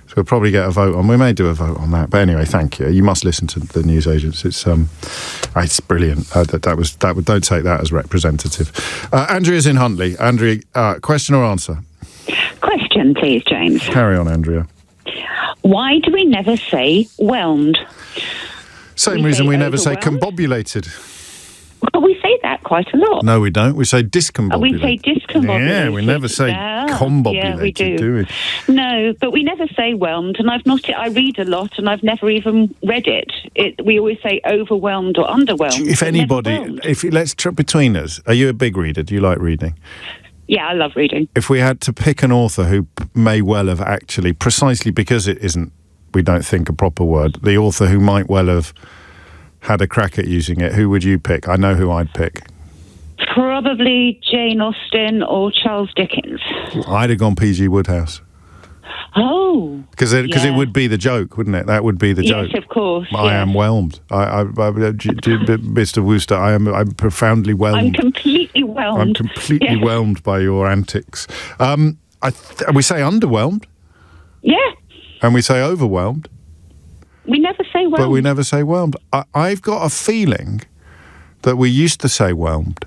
So we'll probably get a vote on. We may do a vote on that. But anyway, thank you. You must listen to the newsagents. It's brilliant. Don't take that as representative. Andrea's in Huntley. Andrea, question or answer? Question, please, James. Carry on, Andrea. Why do we never say whelmed? Same reason we never say combobulated. Well, we say that quite a lot. No, we don't. We say discombobulated. We say discombobulated. Yeah, we never say combobulated, yeah, we do we? No, but we never say whelmed, and I read a lot, and I've never even read it. We always say overwhelmed or underwhelmed. If anybody, let's trip between us. Are you a big reader? Do you like reading? Yeah, I love reading. If we had to pick an author who may well have actually, precisely because it isn't, we don't think a proper word, the author who might well have had a crack at using it, who would you pick? I know who I'd pick. Probably Jane Austen or Charles Dickens. I'd have gone P.G. Wodehouse. Oh. Because it would be the joke, wouldn't it? That would be the joke. Yes, of course. I am whelmed. Mr. Wooster, I'm profoundly whelmed. I'm completely whelmed. I'm completely whelmed by your antics. We say underwhelmed. Yeah. And we say overwhelmed. We never say say whelmed. But we never say whelmed. I've got a feeling that we used to say whelmed,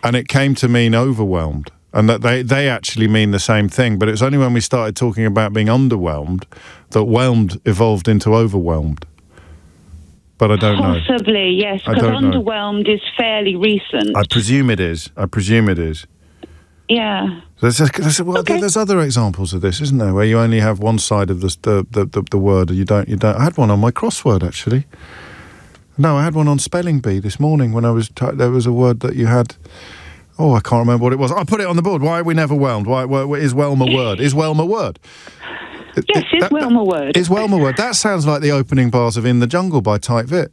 and it came to mean overwhelmed, and that they actually mean the same thing, but it's only when we started talking about being underwhelmed that whelmed evolved into overwhelmed. But I don't know. Possibly, yes, because underwhelmed is fairly recent. I presume it is. Yeah. There's other examples of this, isn't there, where you only have one side of the word, and you don't. I had one on my crossword, actually. No, I had one on spelling bee this morning when I was. There was a word that you had. Oh, I can't remember what it was. I put it on the board. Why are we never whelmed? Why is whelm a word? Is whelm a word? Yes, is whelm a word? Is whelm a word? That sounds like the opening bars of In the Jungle by Tight Vit.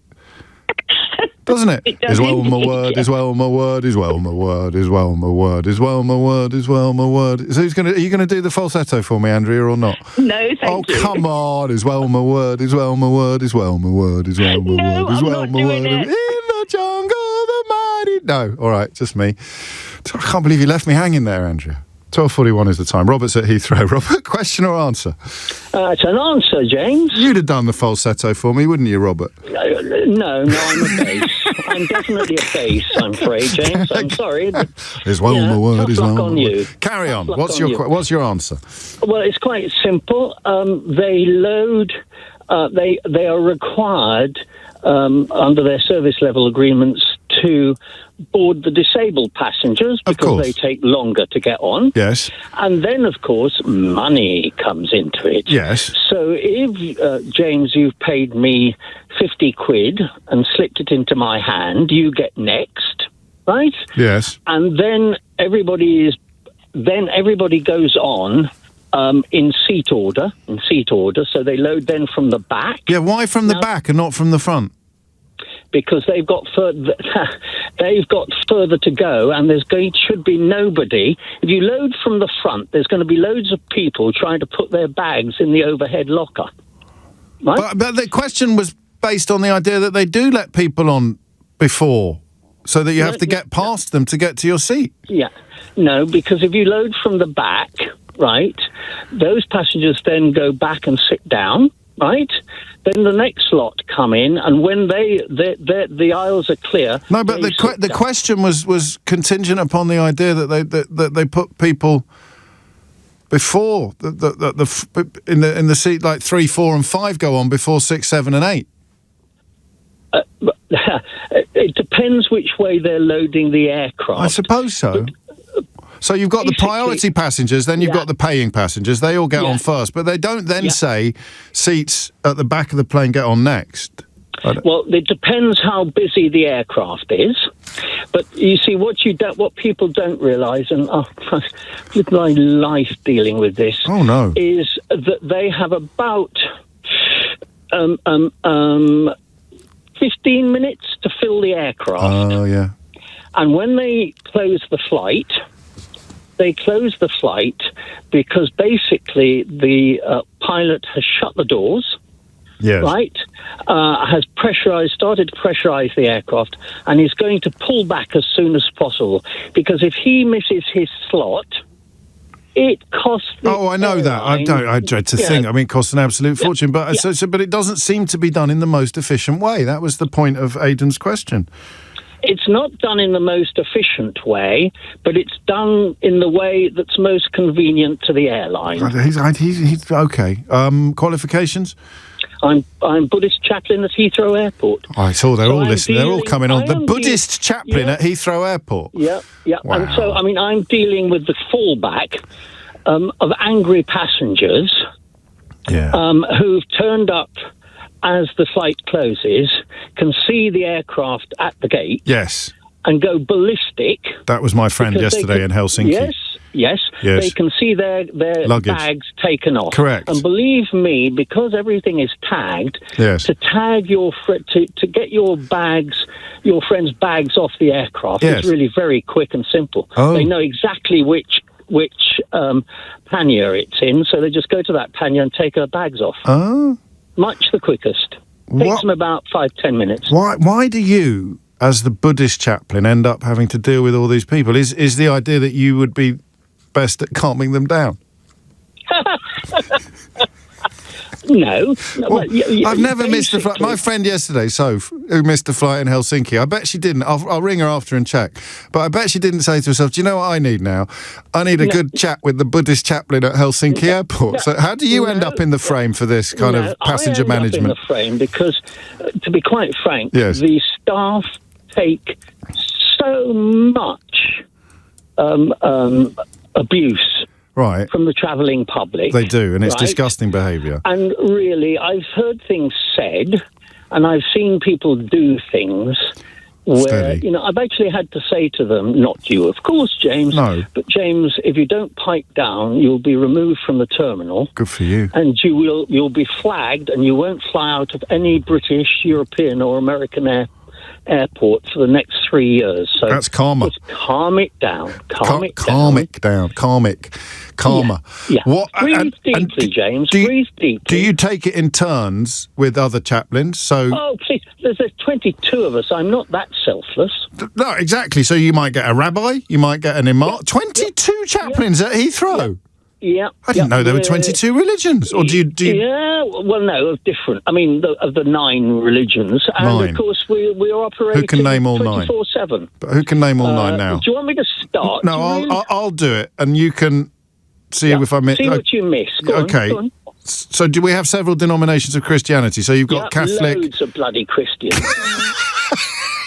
Doesn't it? Is whelm a word? Is whelm a word? Is whelm a word? Is whelm a word? Is whelm a word? Is whelm a word? So are you going to do the falsetto for me, Andrea, or not? No, thank you. Oh, come on. Is whelm a word? Is whelm a word? Is whelm a word? Is whelm a word? Is whelm a word? In the jungle, the mighty... No, all right, just me. I can't believe you left me hanging there, Andrea. 12:41 is the time. Robert's at Heathrow. Robert, question or answer? It's an answer, James. You'd have done the falsetto for me, wouldn't you, Robert? No, I'm a bass. I'm definitely a bass, I'm afraid, James. I'm sorry. Is whelm a word? Is whelm a word? You. Carry on. What's your answer? Well, it's quite simple. They load... They are required under their service level agreements to board the disabled passengers because they take longer to get on. Yes. And then, of course, money comes into it. Yes. So if, James, you've paid me 50 quid and slipped it into my hand, you get next, right? Yes. And then everybody goes on in seat order, so they load then from the back. Yeah, why from the back and not from the front? Because they've got further to go, and should be nobody. If you load from the front, there's going to be loads of people trying to put their bags in the overhead locker. Right? But the question was based on the idea that they do let people on before, so that you have to get past them to get to your seat. Yeah. No, because if you load from the back, right, those passengers then go back and sit down, right? Then the next lot come in, and when the aisles are clear... No, but the question was contingent upon the idea that they put people before in the seat, like 3, 4 and 5 go on before 6, 7 and 8. It depends which way they're loading the aircraft. I suppose so. So you've got the priority passengers, then you've got the paying passengers. They all get on first, but they don't then say seats at the back of the plane get on next. Well, it depends how busy the aircraft is. But you see, what people don't realise, and with my life dealing with this, is that they have about 15 minutes to fill the aircraft. Oh, yeah. And when they close the flight... They close the flight because basically the pilot has shut the doors, right? Has started to pressurize the aircraft, and is going to pull back as soon as possible. Because if he misses his slot, it costs. I know that. I dread to think. I mean, it costs an absolute fortune. But but it doesn't seem to be done in the most efficient way. That was the point of Aidan's question. It's not done in the most efficient way, but it's done in the way that's most convenient to the airline. He's okay. Qualifications? I'm Buddhist chaplain at Heathrow Airport. I saw they're all listening. They're all coming on. The Buddhist chaplain at Heathrow Airport. Yeah. Wow. And so, I mean, I'm dealing with the fallback of angry passengers who've turned up as the flight closes, can see the aircraft at the gate. Yes. And go ballistic. That was my friend yesterday in Helsinki. Yes. They can see their bags taken off. Correct. And believe me, because everything is tagged, to tag to get your friend's bags off the aircraft is really very quick and simple. Oh. They know exactly which pannier it's in, so they just go to that pannier and take her bags off. Oh. Much the quickest. Takes them about 5-10 minutes. Why do you, as the Buddhist chaplain, end up having to deal with all these people? Is the idea that you would be best at calming them down? No. Well, I've never missed a flight. My friend yesterday, Soph, who missed a flight in Helsinki, I bet she didn't. I'll ring her after and check. But I bet she didn't say to herself, do you know what I need now? I need a good chat with the Buddhist chaplain at Helsinki Airport. So how do you end up in the frame for this kind of passenger management? I end up in the frame because, to be quite frank, the staff take so much abuse from the travelling public. They do, and it's disgusting behaviour. And really, I've heard things said, and I've seen people do things where, I've actually had to say to them, not you, of course, James, but James, if you don't pipe down, you'll be removed from the terminal. Good for you. And you'll be flagged, and you won't fly out of any British, European or American airport for the next 3 years. So that's karma. Just calm it down. Calm it down. Karma. Yeah. Breathe deeply, James. Breathe deeply. Do you take it in turns with other chaplains? Oh, please. There's 22 of us. I'm not that selfless. No, exactly. So you might get a rabbi, you might get an imam. 22 chaplains at Heathrow? Yeah. I didn't know there were 22 religions. Or do you... Yeah, well, no, of different. I mean, of the 9 religions. And, of course, we are operating 24/7. But who can name all 9 now? Do you want me to start? No, I'll do it, and you can see if I miss... See what you miss. Go on. So do we have several denominations of Christianity? So you've got Catholic... loads of bloody Christians.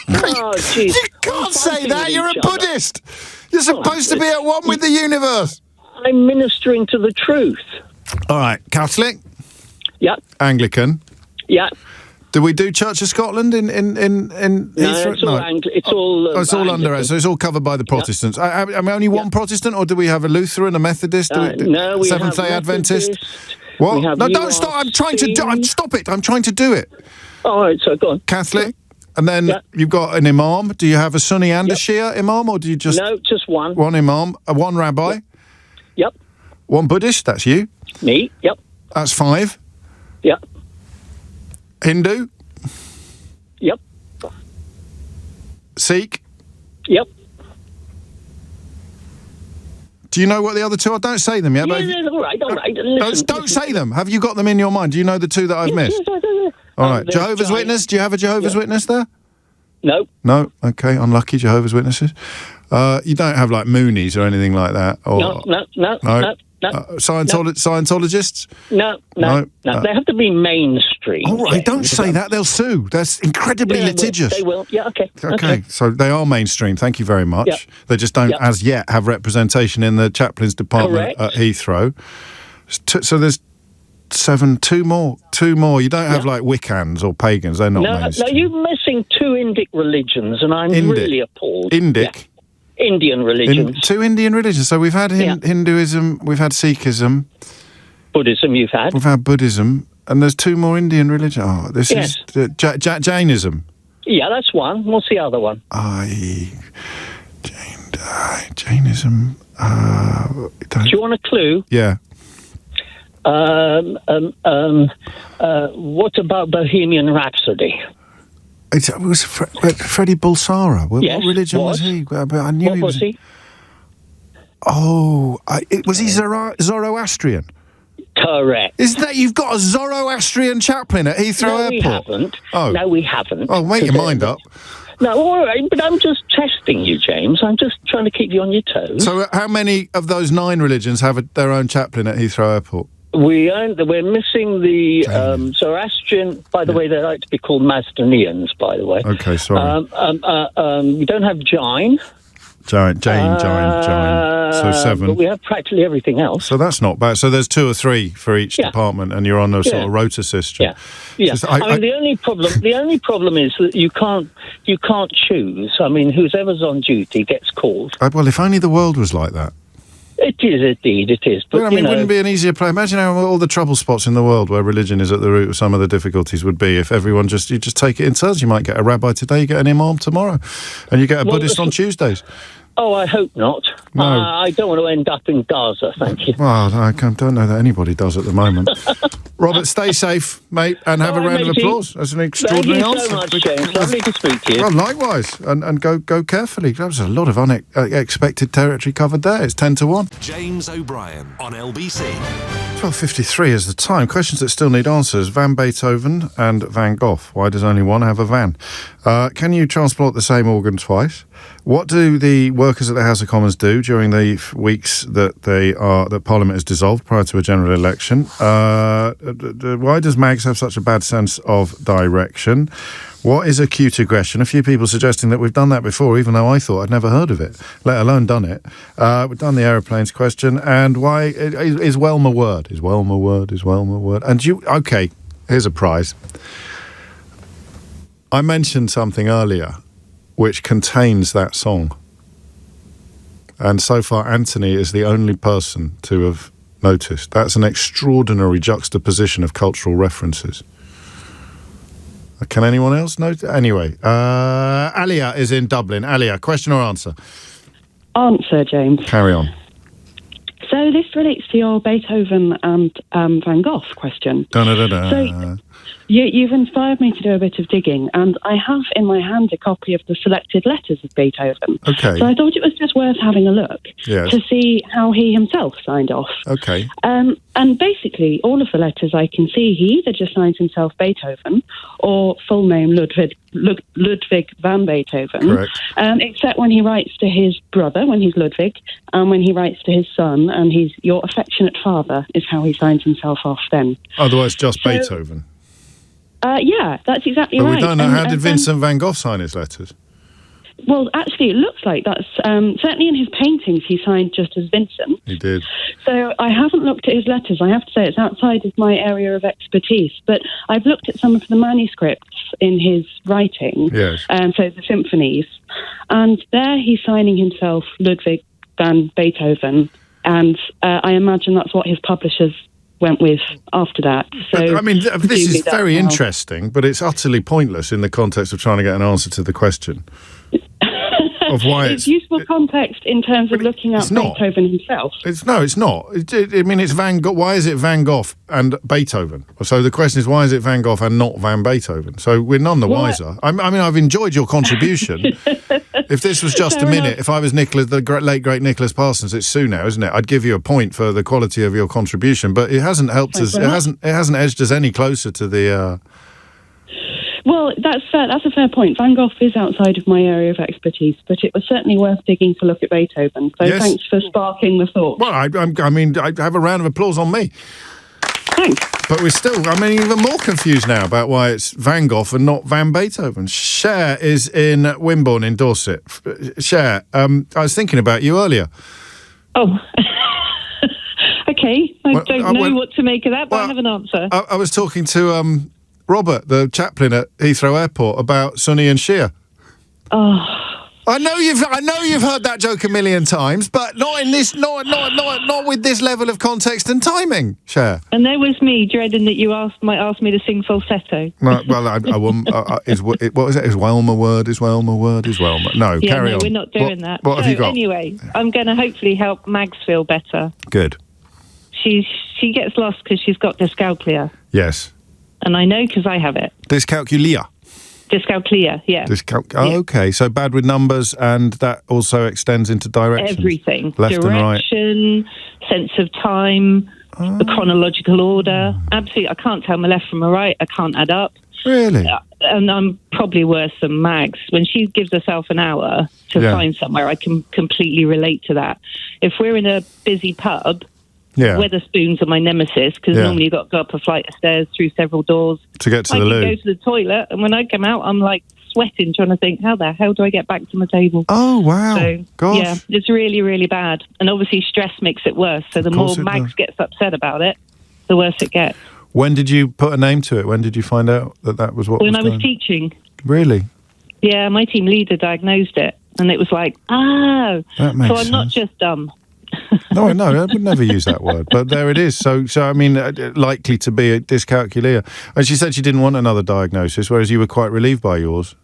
Oh, jeez. You can't say that. You're a Buddhist. You're supposed to be at one with the universe. I'm ministering to the truth. All right. Catholic? Yeah. Anglican? Yeah. Do we do Church of Scotland in Heathrow? No, it's all under it. So it's all covered by the Protestants. I mean, only one Protestant, or do we have a Lutheran, a Methodist, no, we Seventh-day have Adventist? Methodist. What? No, don't stop. I'm trying to do. Stop it. I'm trying to do it. All right. So go on. Catholic. And then you've got an imam. Do you have a Sunni and a Shia imam, or do you just... No, just one. One imam, one rabbi? Yep. One Buddhist, that's you? Me, yep. That's 5? Yep. Hindu? Yep. Sikh? Yep. Do you know what the other 2 are? Don't say them yet. Yeah, all right. Listen, don't say them. Have you got them in your mind? Do you know the 2 that I've missed? Yes, all right. Jehovah's Witness? Do you have a Jehovah's Witness there? No. No? Okay, unlucky Jehovah's Witnesses. You don't have, like, Moonies or anything like that? Or, No. Scientologists? No. They have to be mainstream. All right, don't say that. They'll sue. That's incredibly litigious. They will. Yeah, okay. Okay, so they are mainstream. Thank you very much. Yep. They just don't, as yet, have representation in the chaplains department at Heathrow. So there's 7, 2 more. You don't have, like, Wiccans or pagans. They're not mainstream. No, you're missing 2 Indic religions, and I'm really appalled. Indic? Yeah. Indian religions. 2 Indian religions. So we've had Hinduism, we've had Sikhism. Buddhism you've had. We've had Buddhism, and there's 2 more Indian religions. Oh, this is Jainism. Yeah, that's one. What's the other one? Jainism. Do you want a clue? Yeah. What about Bohemian Rhapsody? It was Freddie Bulsara. What religion was he? I knew what was he? Oh, was he Zoroastrian? Correct. Isn't that you've got a Zoroastrian chaplain at Heathrow Airport? No, we haven't. Oh, make your mind up. No, all right, but I'm just testing you, James. I'm just trying to keep you on your toes. So how many of those 9 religions have their own chaplain at Heathrow Airport? We're missing the Zoroastrian. By the way, they like to be called Macedonians. By the way. Okay, sorry. We don't have Jain. Jain. So 7. But we have practically everything else. So that's not bad. So there's 2 or 3 for each department, and you're on a sort of rota system. Yeah. I mean, the only problem is that you can't choose. I mean, whoever's on duty gets called. Well, if only the world was like that. It is, indeed, it is. But, it wouldn't be an easier place. Imagine how all the trouble spots in the world where religion is at the root of some of the difficulties would be if everyone you just take it in turns. You might get a rabbi today, you get an imam tomorrow, and you get a Buddhist on Tuesdays. Oh, I hope not. No. I don't want to end up in Gaza, thank you. Well, I don't know that anybody does at the moment. Robert, stay safe, mate, and have a round of applause. That's an extraordinary answer. Thank you so much, James. Lovely to speak to you. Well, likewise, and go carefully. There's a lot of unexpected territory covered there. It's 10 to 1. James O'Brien on LBC. 12:53 is the time. Questions that still need answers. Van Beethoven and Van Gogh. Why does only one have a van? Can you transplant the same organ twice? What do the workers at the House of Commons do during the weeks that that Parliament is dissolved prior to a general election? Why does Mags have such a bad sense of direction? What is acute aggression? A few people suggesting that we've done that before, even though I thought I'd never heard of it, let alone done it. We've done the aeroplanes question. And why is Wellmed a word? Is Wellmed a word? Is Wellmed a word? And okay, here's a prize. I mentioned something earlier which contains that song. And so far, Anthony is the only person to have noticed. That's an extraordinary juxtaposition of cultural references. Can anyone else notice? Anyway, Alia is in Dublin. Alia, question or answer? Answer, James. Carry on. So this relates to your Beethoven and Van Gogh question. Da-da-da-da. So you've inspired me to do a bit of digging, and I have in my hand a copy of the selected letters of Beethoven. Okay. So I thought it was just worth having a look to see how he himself signed off. Okay. And basically, all of the letters I can see, he either just signs himself Beethoven or full name Ludwig van Beethoven. Correct. Except when he writes to his brother, when he's Ludwig, and when he writes to his son, and he's your affectionate father, is how he signs himself off then. Otherwise, just Beethoven. Yeah, that's exactly but right. We don't know, how did Vincent van Gogh sign his letters? Well, actually, it looks like that's... certainly in his paintings, he signed just as Vincent. He did. So I haven't looked at his letters. I have to say it's outside of my area of expertise. But I've looked at some of the manuscripts in his writing. Yes. So the symphonies. And there he's signing himself Ludwig van Beethoven. And I imagine that's what his publishers went with after that. So but, I mean, this is very interesting, but it's utterly pointless in the context of trying to get an answer to the question. Of why it's useful context in terms of looking at Beethoven himself. It's not. I mean, it's Van Gogh. Why is it Van Gogh and Beethoven? So the question is, why is it Van Gogh and not Van Beethoven? So we're none the wiser. I mean, I've enjoyed your contribution. If this was just a minute, if I was the late great Nicholas Parsons, it's Sue now, isn't it? I'd give you a point for the quality of your contribution, but it hasn't helped us. It hasn't edged us any closer to the. Well, that's fair. That's a fair point. Van Gogh is outside of my area of expertise, but it was certainly worth digging to look at Beethoven. So thanks for sparking the thought. Well, I mean, I have a round of applause on me. Thanks. But we're still, even more confused now about why it's Van Gogh and not Van Beethoven. Cher is in Wimborne in Dorset. Cher, I was thinking about you earlier. Oh. Okay. I don't know what to make of that, but I have an answer. I was talking to Robert, the chaplain at Heathrow Airport, about Sunni and Shia. Oh. I know you've heard that joke a million times, but not in this, not with this level of context and timing, Cher. And there was me dreading that you might ask me to sing falsetto. No, well, I wouldn't. What was it? Is Wellmed a word? Is Wellmed a word? Is Wellmed? No, carry on. We're not doing that. What have you got? Anyway, I'm going to hopefully help Mags feel better. Good. She gets lost because she's got dyscalculia. Yes. And I know because I have it. Dyscalculia? Dyscalculia, yeah. Okay, so bad with numbers, and that also extends into directions. Everything. Left and right. Direction, sense of time, the chronological order. Absolutely, I can't tell my left from my right. I can't add up. Really? And I'm probably worse than Mags. When she gives herself an hour to find somewhere, I can completely relate to that. If we're in a busy pub... Yeah. Weatherspoons are my nemesis because normally you've got to go up a flight of stairs through several doors to get to the loo. I can go to the toilet, and when I come out, I'm like sweating, trying to think, how the hell do I get back to my table? Oh, wow. So, gosh. yeah, it's really, really bad. And obviously stress makes it worse. So the more Mags gets upset about it, the worse it gets. When did you put a name to it? When did you find out that was what When I was teaching. Really? Yeah, my team leader diagnosed it, and it was like, that makes so I'm sense. not just dumb. No, I would never use that word. But there it is. So I mean, likely to be a dyscalculia. And she said she didn't want another diagnosis, whereas you were quite relieved by yours.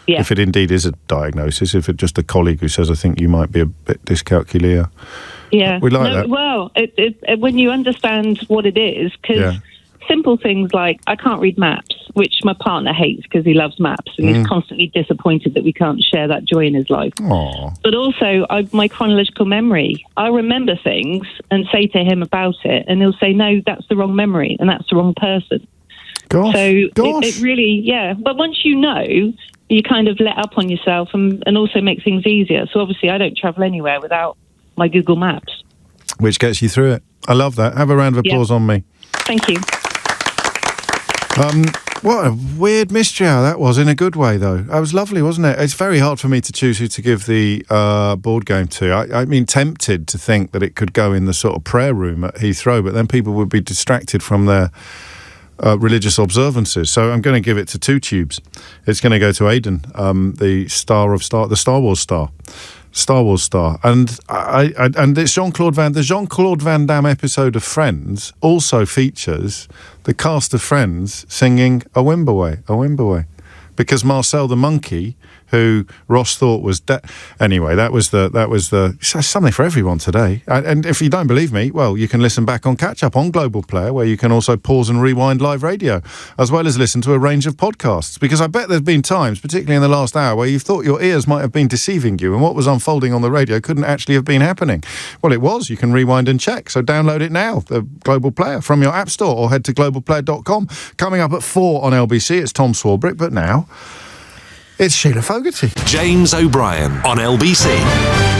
Yeah. If it indeed is a diagnosis, if it's just a colleague who says, I think you might be a bit dyscalculia. Yeah. We like that. Well, when you understand what it is, because simple things like I can't read maps, which my partner hates because he loves maps and he's constantly disappointed that we can't share that joy in his life. Aww. But also my chronological memory. I remember things and say to him about it, and he'll say, no, that's the wrong memory and that's the wrong person. Gosh. So it really, But once you know, you kind of let up on yourself and also make things easier. So obviously I don't travel anywhere without my Google Maps. Which gets you through it. I love that. Have a round of applause on me. Thank you. What a weird mystery hour that was, in a good way, though. That was lovely, wasn't it? It's very hard for me to choose who to give the board game to. I mean, tempted to think that it could go in the sort of prayer room at Heathrow, but then people would be distracted from their religious observances. So I'm going to give it to two tubes. It's going to go to Aidan, the Star Wars star, and it's the Jean-Claude Van Damme episode of Friends also features the cast of Friends singing "A Wimble Away," because Marcel the monkey, who Ross thought was anyway, that was the something for everyone today. And if you don't believe me, well, you can listen back on Catch Up on Global Player, where you can also pause and rewind live radio, as well as listen to a range of podcasts. Because I bet there's been times, particularly in the last hour, where you thought your ears might have been deceiving you and what was unfolding on the radio couldn't actually have been happening. Well, it was. You can rewind and check. So download it now, the Global Player, from your app store, or head to globalplayer.com. Coming up at 4 on LBC, it's Tom Swarbrick, but now it's Sheila Fogarty. James O'Brien on LBC.